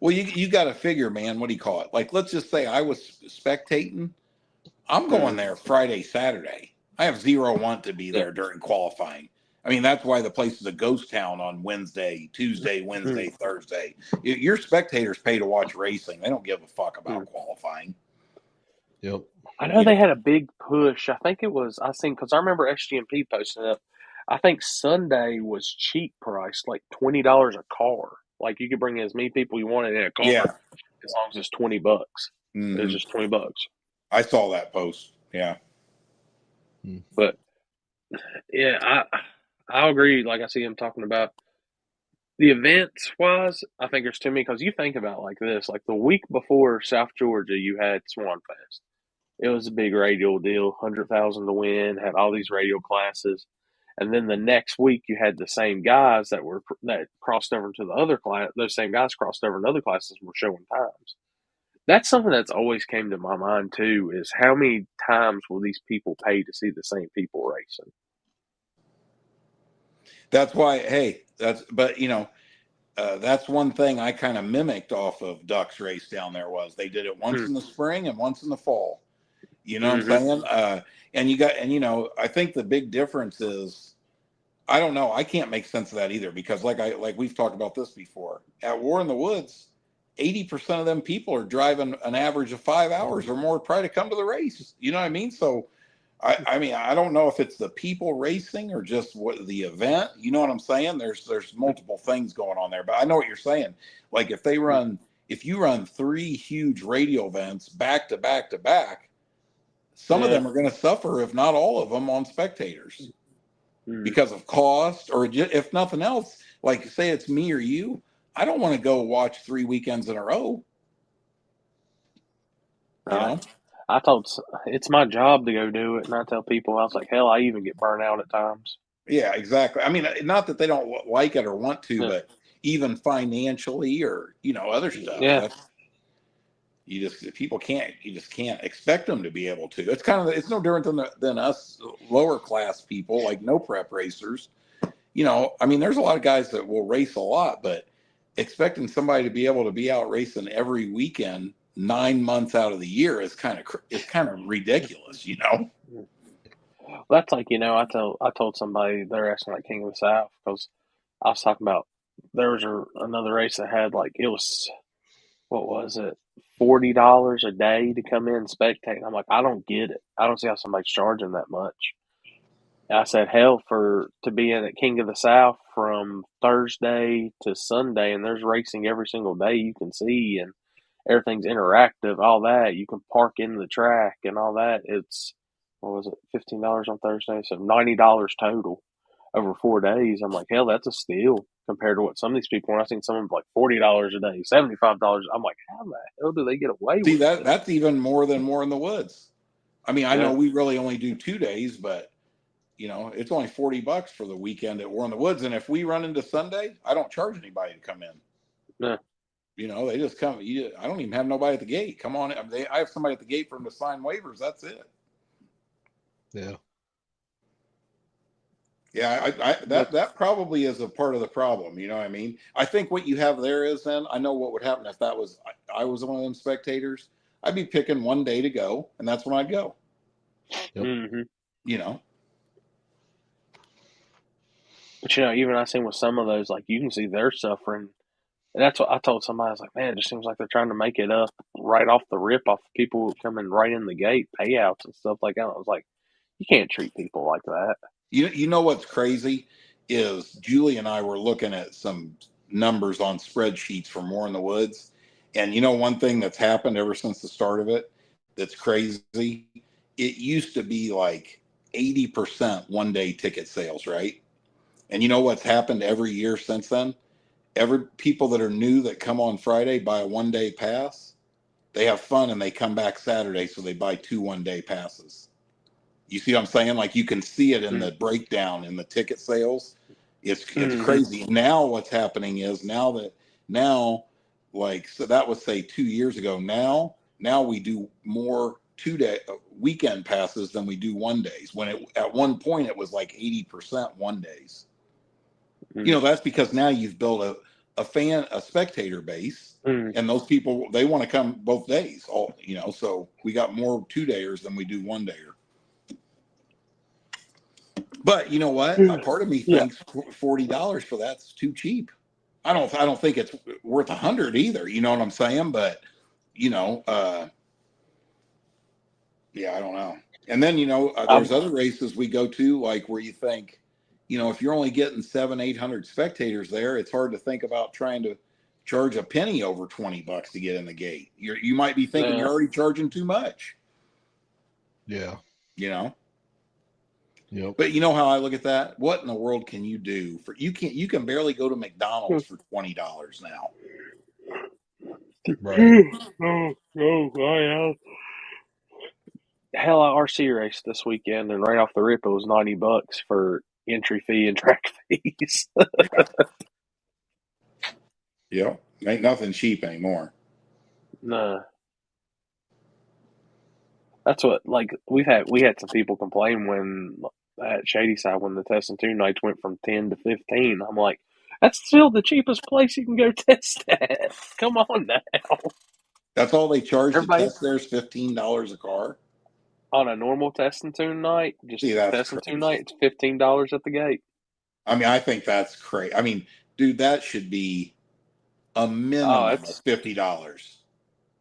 Well, you got to figure, man. What do you call it? Like, let's just say I was spectating. I'm going there Friday, Saturday. I have zero want to be there during qualifying. I mean, that's why the place is a ghost town on Wednesday, Tuesday, Wednesday, Thursday. Your spectators pay to watch racing. They don't give a fuck about qualifying. Yep. I know they had a big push. I think it was, because I remember SGMP posting up. I think Sunday was cheap priced, like $20 a car. Like you could bring as many people you wanted in a car as long as it's $20. It was just $20. I saw that post. Yeah. But yeah, I agree. Like I see him talking about the events wise, I think there's too many because you think about it like this, like the week before South Georgia, you had Swan Fest. It was a big radio deal, 100,000 to win. Had all these radio classes, and then the next week you had the same guys that crossed over to the other class. Those same guys crossed over in other classes and were showing times. That's something that's always came to my mind too. Is how many times will these people pay to see the same people racing? That's why, hey, but that's one thing I kind of mimicked off of Duck's race down there was they did it once in the spring and once in the fall. You know what I'm saying? I think the big difference is, I don't know, I can't make sense of that either, because like we've talked about this before. At War in the Woods, 80% of them people are driving an average of 5 hours or more to try to come to the race. You know what I mean? So I mean, I don't know if it's the people racing or just what the event. You know what I'm saying? There's multiple things going on there, but I know what you're saying. Like if you run 3 huge radio events back to back to back, some of them are going to suffer, if not all of them, on spectators because of cost, or if nothing else, like say it's me or you, I don't want to go watch 3 weekends in a row. You know? I thought it's my job to go do it, and I tell people, I was like, hell, I even get burnt out at times. Yeah, exactly. I mean, not that they don't like it or want to, but even financially or other stuff. Yeah, you just can't expect them to be able to. It's no different than us lower class people, like no prep racers. I mean, there's a lot of guys that will race a lot, but expecting somebody to be able to be out racing every weekend 9 months out of the year is kind of ridiculous, Well, that's like, I told somebody, they're asking like King of the South, because I was talking about there was another race that had like, it was, what was it, $40 a day to come in and spectate. And I'm like, I don't get it. I don't see how somebody's charging that much. And I said, hell, to be in at King of the South from Thursday to Sunday, and there's racing every single day you can see, and everything's interactive, all that. You can park in the track and all that. It's, what was it, $15 on Thursday? So $90 total over 4 days. I'm like, hell, that's a steal compared to what some of these people, when I seen some of them like $40 a day, $75. I'm like, how the hell do they get away with it? That's even more than War in the Woods. I mean, I know we really only do 2 days, but it's only $40 for the weekend at War in the Woods. And if we run into Sunday, I don't charge anybody to come in. Yeah. They just come. I don't even have nobody at the gate. Come on. I have somebody at the gate for them to sign waivers. That's it. Yeah. Yeah, that probably is a part of the problem. You know what I mean? I think what you have there is, then I know what would happen if I was one of them spectators. I'd be picking one day to go, and that's when I'd go. Yep. But even I seen with some of those, like you can see they're suffering. And that's what I told somebody. I was like, man, it just seems like they're trying to make it up right off the rip, off people coming right in the gate, payouts and stuff like that. I was like, you can't treat people like that. You know what's crazy is Julie and I were looking at some numbers on spreadsheets for War in the Woods. And one thing that's happened ever since the start of it that's crazy, it used to be like 80% one-day ticket sales, right? And you know what's happened every year since then? Every people that are new that come on Friday buy a one-day pass. They have fun and they come back Saturday, so they buy 2 one-day passes. You see what I'm saying? Like you can see it in the breakdown in the ticket sales. It's crazy. Now what's happening is so that was say 2 years ago. Now we do more 2-day weekend passes than we do one days. When at one point it was like 80% one days. That's because now you've built a spectator base, and those people, they want to come both days. So we got more 2-dayers than we do 1-dayer. But you know what? A part of me thinks $40 for that's too cheap. I don't think it's worth $100 either. You know what I'm saying? But I don't know. And then there's other races we go to, like where you think, if you're only getting 700-800 spectators there, it's hard to think about trying to charge a penny over $20 to get in the gate. You might be thinking you're already charging too much. Yeah. Yep. But you know how I look at that? What in the world can you do for you can barely go to McDonald's for $20 now. Right. Oh yeah. hell, I RC race this weekend, and right off the rip, it was $90 for entry fee and track fees. Yeah, ain't nothing cheap anymore. No, that's what we had some people complain when at Shadyside when the test and tune nights went from 10 to 15. I'm like, that's still the cheapest place you can go test at. Come on now. That's all they charge to Everybody test there is $15 a car. on a normal test and tune night, just See, that's test and tune crazy. night, it's $15 at the gate. I mean, I think that's crazy. I mean, dude, that should be a minimum of It's $50.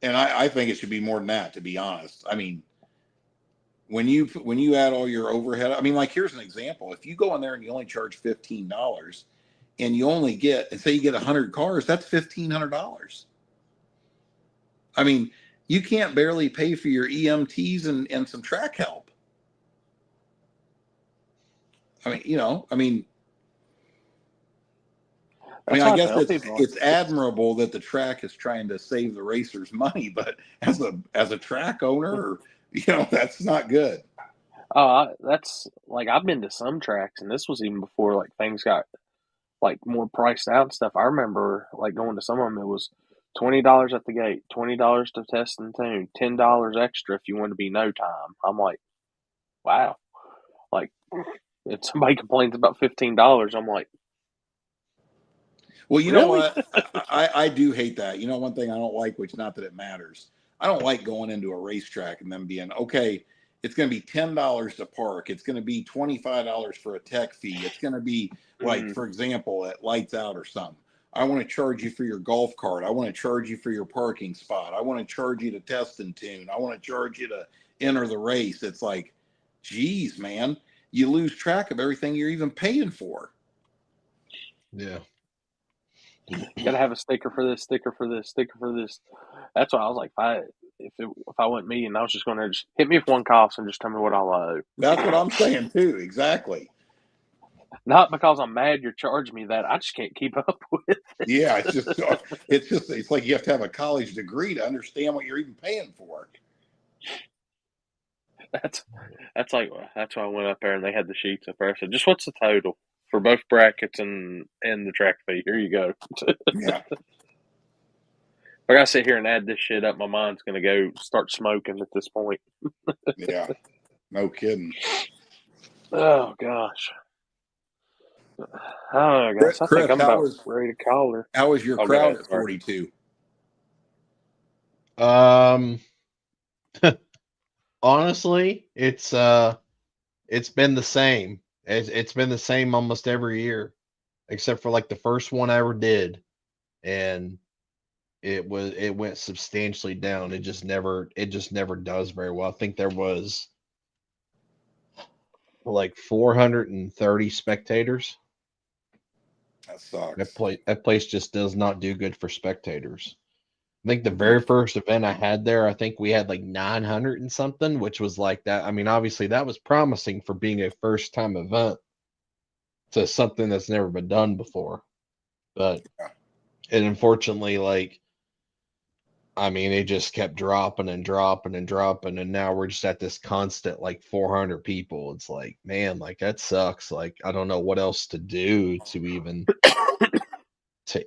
And I think it should be more than that, to be honest. I mean, when you add all your overhead, I mean, like here's an example. If you go in there and you only charge $15 and you only get, and say you get 100 cars, that's $1,500. I mean, you can't barely pay for your EMTs and some track help. I mean, that's I why I guess tell people. it's admirable that the track is trying to save the racers money, but as a track owner, that's not good. That's like I've been to some tracks, and this was even before like things got like more priced out and stuff. I remember like going to some of them. It was $20 at the gate, $20 to test and tune, $10 extra if you want to be no time. I'm like, wow. Like if somebody complains about $15, I'm like, Well, you know really? what? I do hate that. You know, one thing I don't like, which not that it matters, I don't like going into a racetrack and then being, okay, it's going to be $10 to park. It's going to be $25 for a tech fee. It's going to be like, for example, at Lights Out or something. I want to charge you for your golf cart. I want to charge you for your parking spot. I want to charge you to test and tune. I want to charge you to enter the race. It's like, geez, man, you lose track of everything you're even paying for. Yeah. Gotta have a sticker for this, sticker for this, sticker for this. That's why I was like, if I went me and I was just going to just hit me with one cost and just tell me what I'll owe. That's what I'm saying too. Exactly. Not because I'm mad you're charging me that. I just can't keep up with it. Yeah, it's like you have to have a college degree to understand what you're even paying for. That's why I went up there and they had the sheets up there. I said, just what's the total for both brackets and the track fee? Here you go. Yeah. I gotta sit here and add this shit up. My mind's gonna go start smoking at this point. Yeah. No kidding. Oh gosh. Oh gosh. I think I'm about ready to call her. How was your crowd at 42? Honestly, it's been the same. It's been the same almost every year, except for like the first one I ever did, and it went substantially down. It just never does very well. I think there was like 430 spectators. That sucks. That place just does not do good for spectators. I think the very first event I had there, I think we had like 900 and something, which was like that. I mean, obviously that was promising for being a first time event to something that's never been done before. But and unfortunately, like, I mean, it just kept dropping and dropping and dropping. And now we're just at this constant like 400 people. It's like, man, like that sucks. Like, I don't know what else to do to even,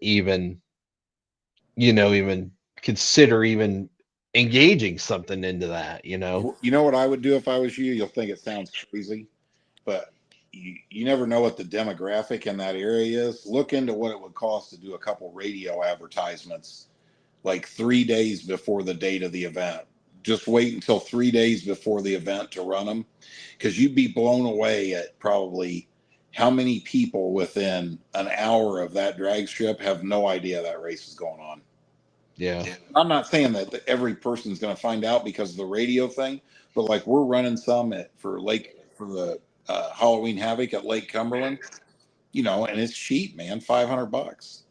even consider even engaging something into that, You know what I would do if I was you? You'll think it sounds crazy, but you never know what the demographic in that area is. Look into what it would cost to do a couple radio advertisements like 3 days before the date of the event. Just wait until 3 days before the event to run them, because you'd be blown away at probably how many people within an hour of that drag strip have no idea that race is going on. Yeah. I'm not saying that every person's going to find out because of the radio thing, but like we're running some for the Halloween Havoc at Lake Cumberland, and it's cheap, man, $500.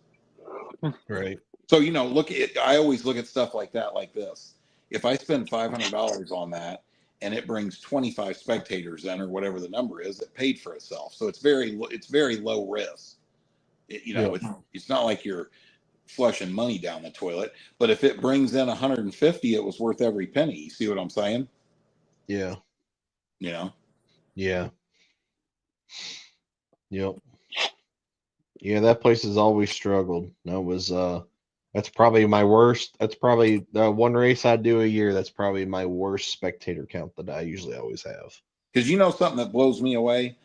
Right. So, I always look at stuff like that, like this. If I spend $500 on that and it brings 25 spectators in or whatever the number is, it paid for itself. So it's very low risk. It's not like you're flushing money down the toilet, but if it brings in 150, it was worth every penny. You see what I'm saying? Yeah. You know, Yeah. Yep. Yeah, that place has always struggled. That was that's probably my worst. That's probably the one race I do a year. That's probably my worst spectator count that I usually always have. because you know something that blows me away.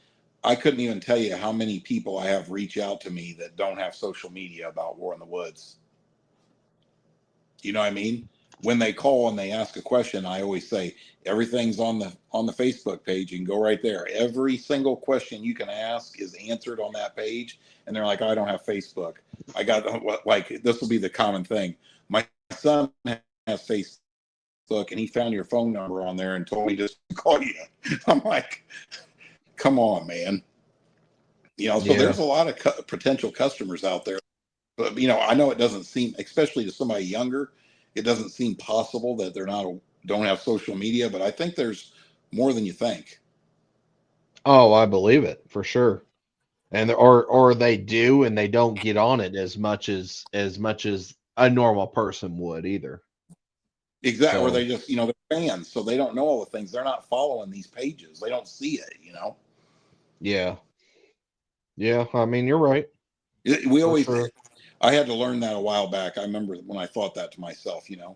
I couldn't even tell you how many people I have reach out to me that don't have social media about War in the Woods. You know what I mean? When they call and they ask a question, I always say everything's on the Facebook page. You can go right there. Every single question you can ask is answered on that page. And they're like, I don't have Facebook. I got like this will be the common thing. My son has Facebook and he found your phone number on there and told me just to call you. I'm like, come on, man. You know, so Yeah. there's a lot of potential customers out there. But you know, I know it doesn't seem, especially to somebody younger, it doesn't seem possible that they're not don't have social media. But I think there's more than you think. Oh, I believe it for sure. And or they do and they don't get on it as much as a normal person would either. Exactly, or So they just they're fans, so they don't know all the things. They're not following these pages. They don't see it. You know, yeah. Yeah, I mean you're right. we For always. sure. I had to learn that a while back. I remember when I thought that to myself. You know,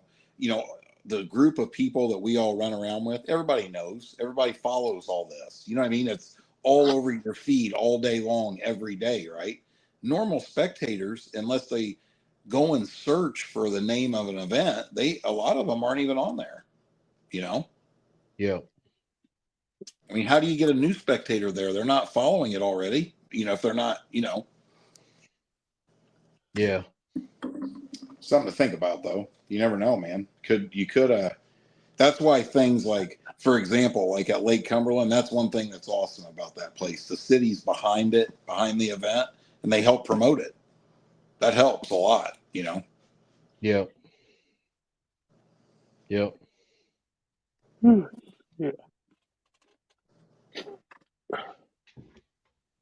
the group of people that we all run around with. Everybody knows. Everybody follows all this. You know what I mean? It's all over your feed all day long, every day, right? Normal spectators, unless they go and search for the name of an event, a lot of them aren't even on there. You know, Yeah. I mean, how do you get a new spectator there? They're not following it already. You know, if they're not, Yeah. something to think about though. You never know, man. That's why things like, for example, like at Lake Cumberland, that's one thing that's awesome about that place. The city's behind it, behind the event, and they help promote it. That helps a lot, Yep. Yep. Yeah.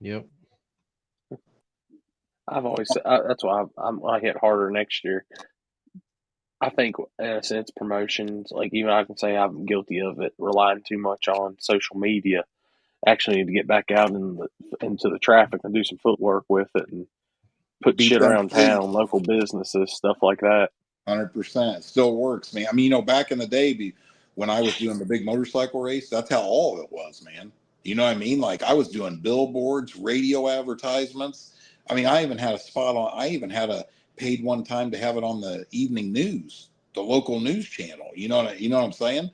Yep. I've always that's why I hit harder next year. I think in a sense promotions, like even I can say I'm guilty of it, relying too much on social media. Actually need to get back out into the traffic and do some footwork with it and put beat shit them around fleas. town, local businesses, stuff like that. 100%. It still works, man. I mean, back in the day, when I was doing the big motorcycle race, that's how all of it was, man. You know what I mean? Like I was doing billboards, radio advertisements. I mean, I even had a paid one time to have it on the evening news, the local news channel. You know what I'm saying?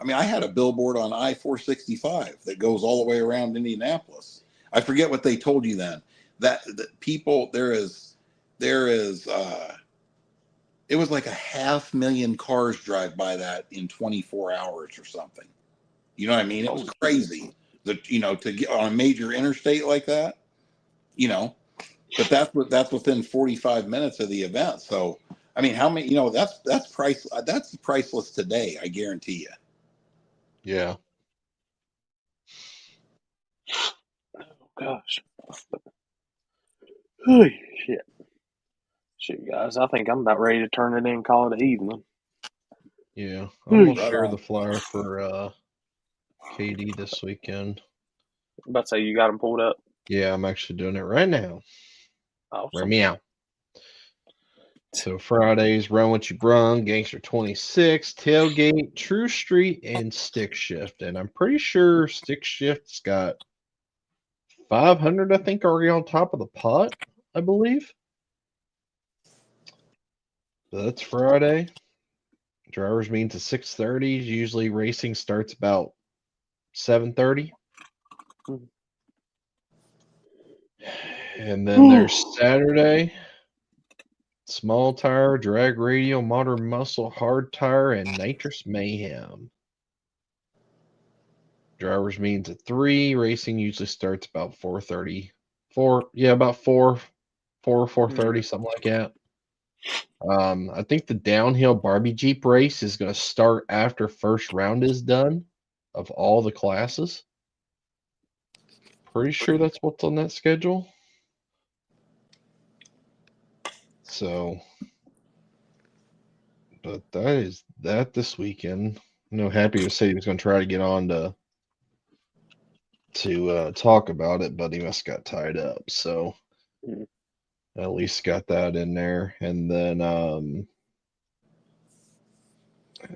I mean, I had a billboard on I-465 that goes all the way around Indianapolis. I forget what they told you then. That people there is it was like 500,000 cars drive by that in 24 hours or something. You know what I mean? It was Oh, crazy that, to get on a major interstate like that, you know, but that's within 45 minutes of the event. So, I mean, how many, that's priceless today. I guarantee you. Yeah. gosh. Oh, shit. Shit, guys. I think I'm about ready to turn it in and call it an evening. Yeah. I'm gonna Right share on. the flyer for KD this weekend. I'm about to say you got them pulled up. Yeah, I'm actually doing it right now. Awesome. Meow. So Fridays, Run What You Brung, Gangster 26, Tailgate, True Street, and Stick Shift. And I'm pretty sure Stick Shift's got 500, I think, already on top of the pot, I believe. So that's Friday. Drivers meet to 6:30. Usually racing starts about 7:30. And then there's Saturday. Small tire, drag radial, modern muscle, hard tire, and nitrous mayhem. Drivers meetings at 3. Racing usually starts about 4:30. About 4:30, something like that. I think the downhill Barbie Jeep race is going to start after first round is done of all the classes. Pretty sure that's what's on that schedule. So, but that is that this weekend. know Happy said he was going to try to get on to talk about it, but he must got tied up. So Mhm. at least got that in there, and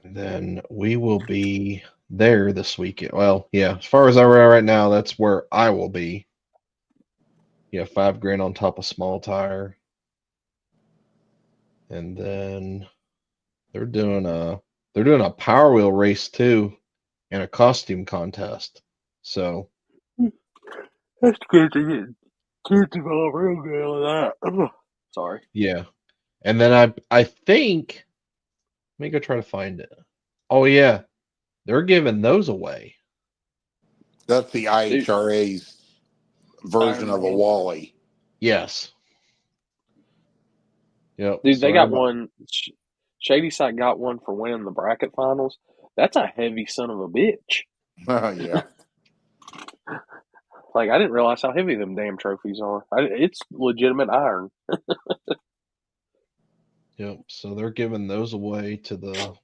then we will be there this weekend. Well, yeah, as far as I know right now, that's where I will be. Yeah, $5,000 on top of small tire, and then they're doing a Power Wheel race too, and a costume contest. So That's good to get kids involved real good with that. Ugh. Sorry. yeah, and then I think let me go try to find it. Oh yeah, they're giving those away. That's the Dude, IHRA's version of a Iron Man. Wally. Yes. Yep. Dude, So they got everybody- one. Shady Side got one for winning the bracket finals. That's a heavy son of a bitch. Yeah. Like, I didn't realize how heavy them damn trophies are. It's legitimate iron. Yep. So they're giving those away to the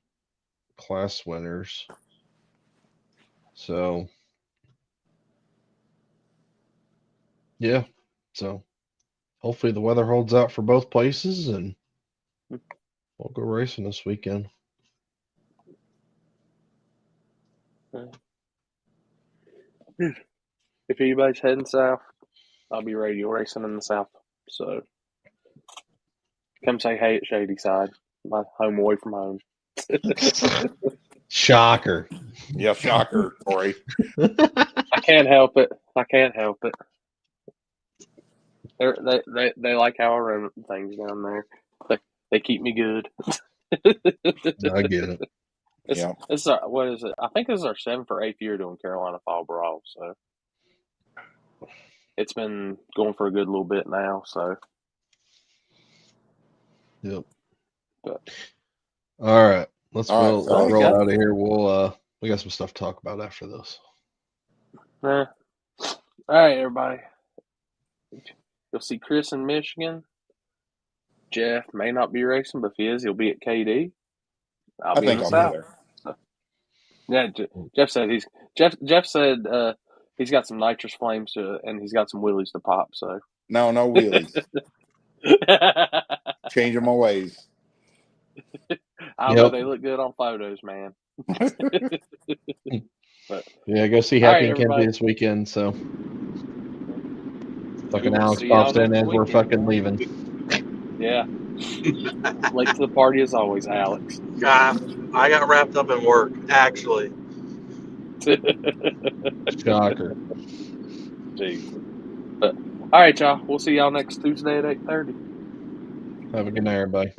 class winners. So yeah. So hopefully the weather holds out for both places, and we'll go racing this weekend. If anybody's heading south, I'll be radio racing in the south. So come say hey at Shady Side, my home away from home. Shocker. Yeah, shocker, Corey. I can't help it. I can't help it. They like how I run things down there. They keep me good. I get it. Yeah. What is it? I think this is our 7th or 8th year doing Carolina Fall Brawl. So it's been going for a good little bit now. So Yep. But, all right. Let's All right, roll fellas. out of here. We got some stuff to talk about after this. all right, everybody. You'll see Chris in Michigan. Jeff may not be racing, but if he is, he'll be at KD. I'll I be in think the I'll South. be there. Yeah, Jeff said Jeff said he's got some nitrous flames and he's got some wheelies to pop. So No wheelies. Changing my ways. I know they look good on photos, man. But yeah, go see all Happy right, and Kempy everybody. this weekend. So fucking We'll Alex see y'all pops in next as we're weekend. fucking leaving. Yeah, late to the party as always, Alex. I got wrapped up in work, actually. Shocker. Jeez. But all right, y'all. We'll see y'all next Tuesday at 8:30. Have a good night, everybody.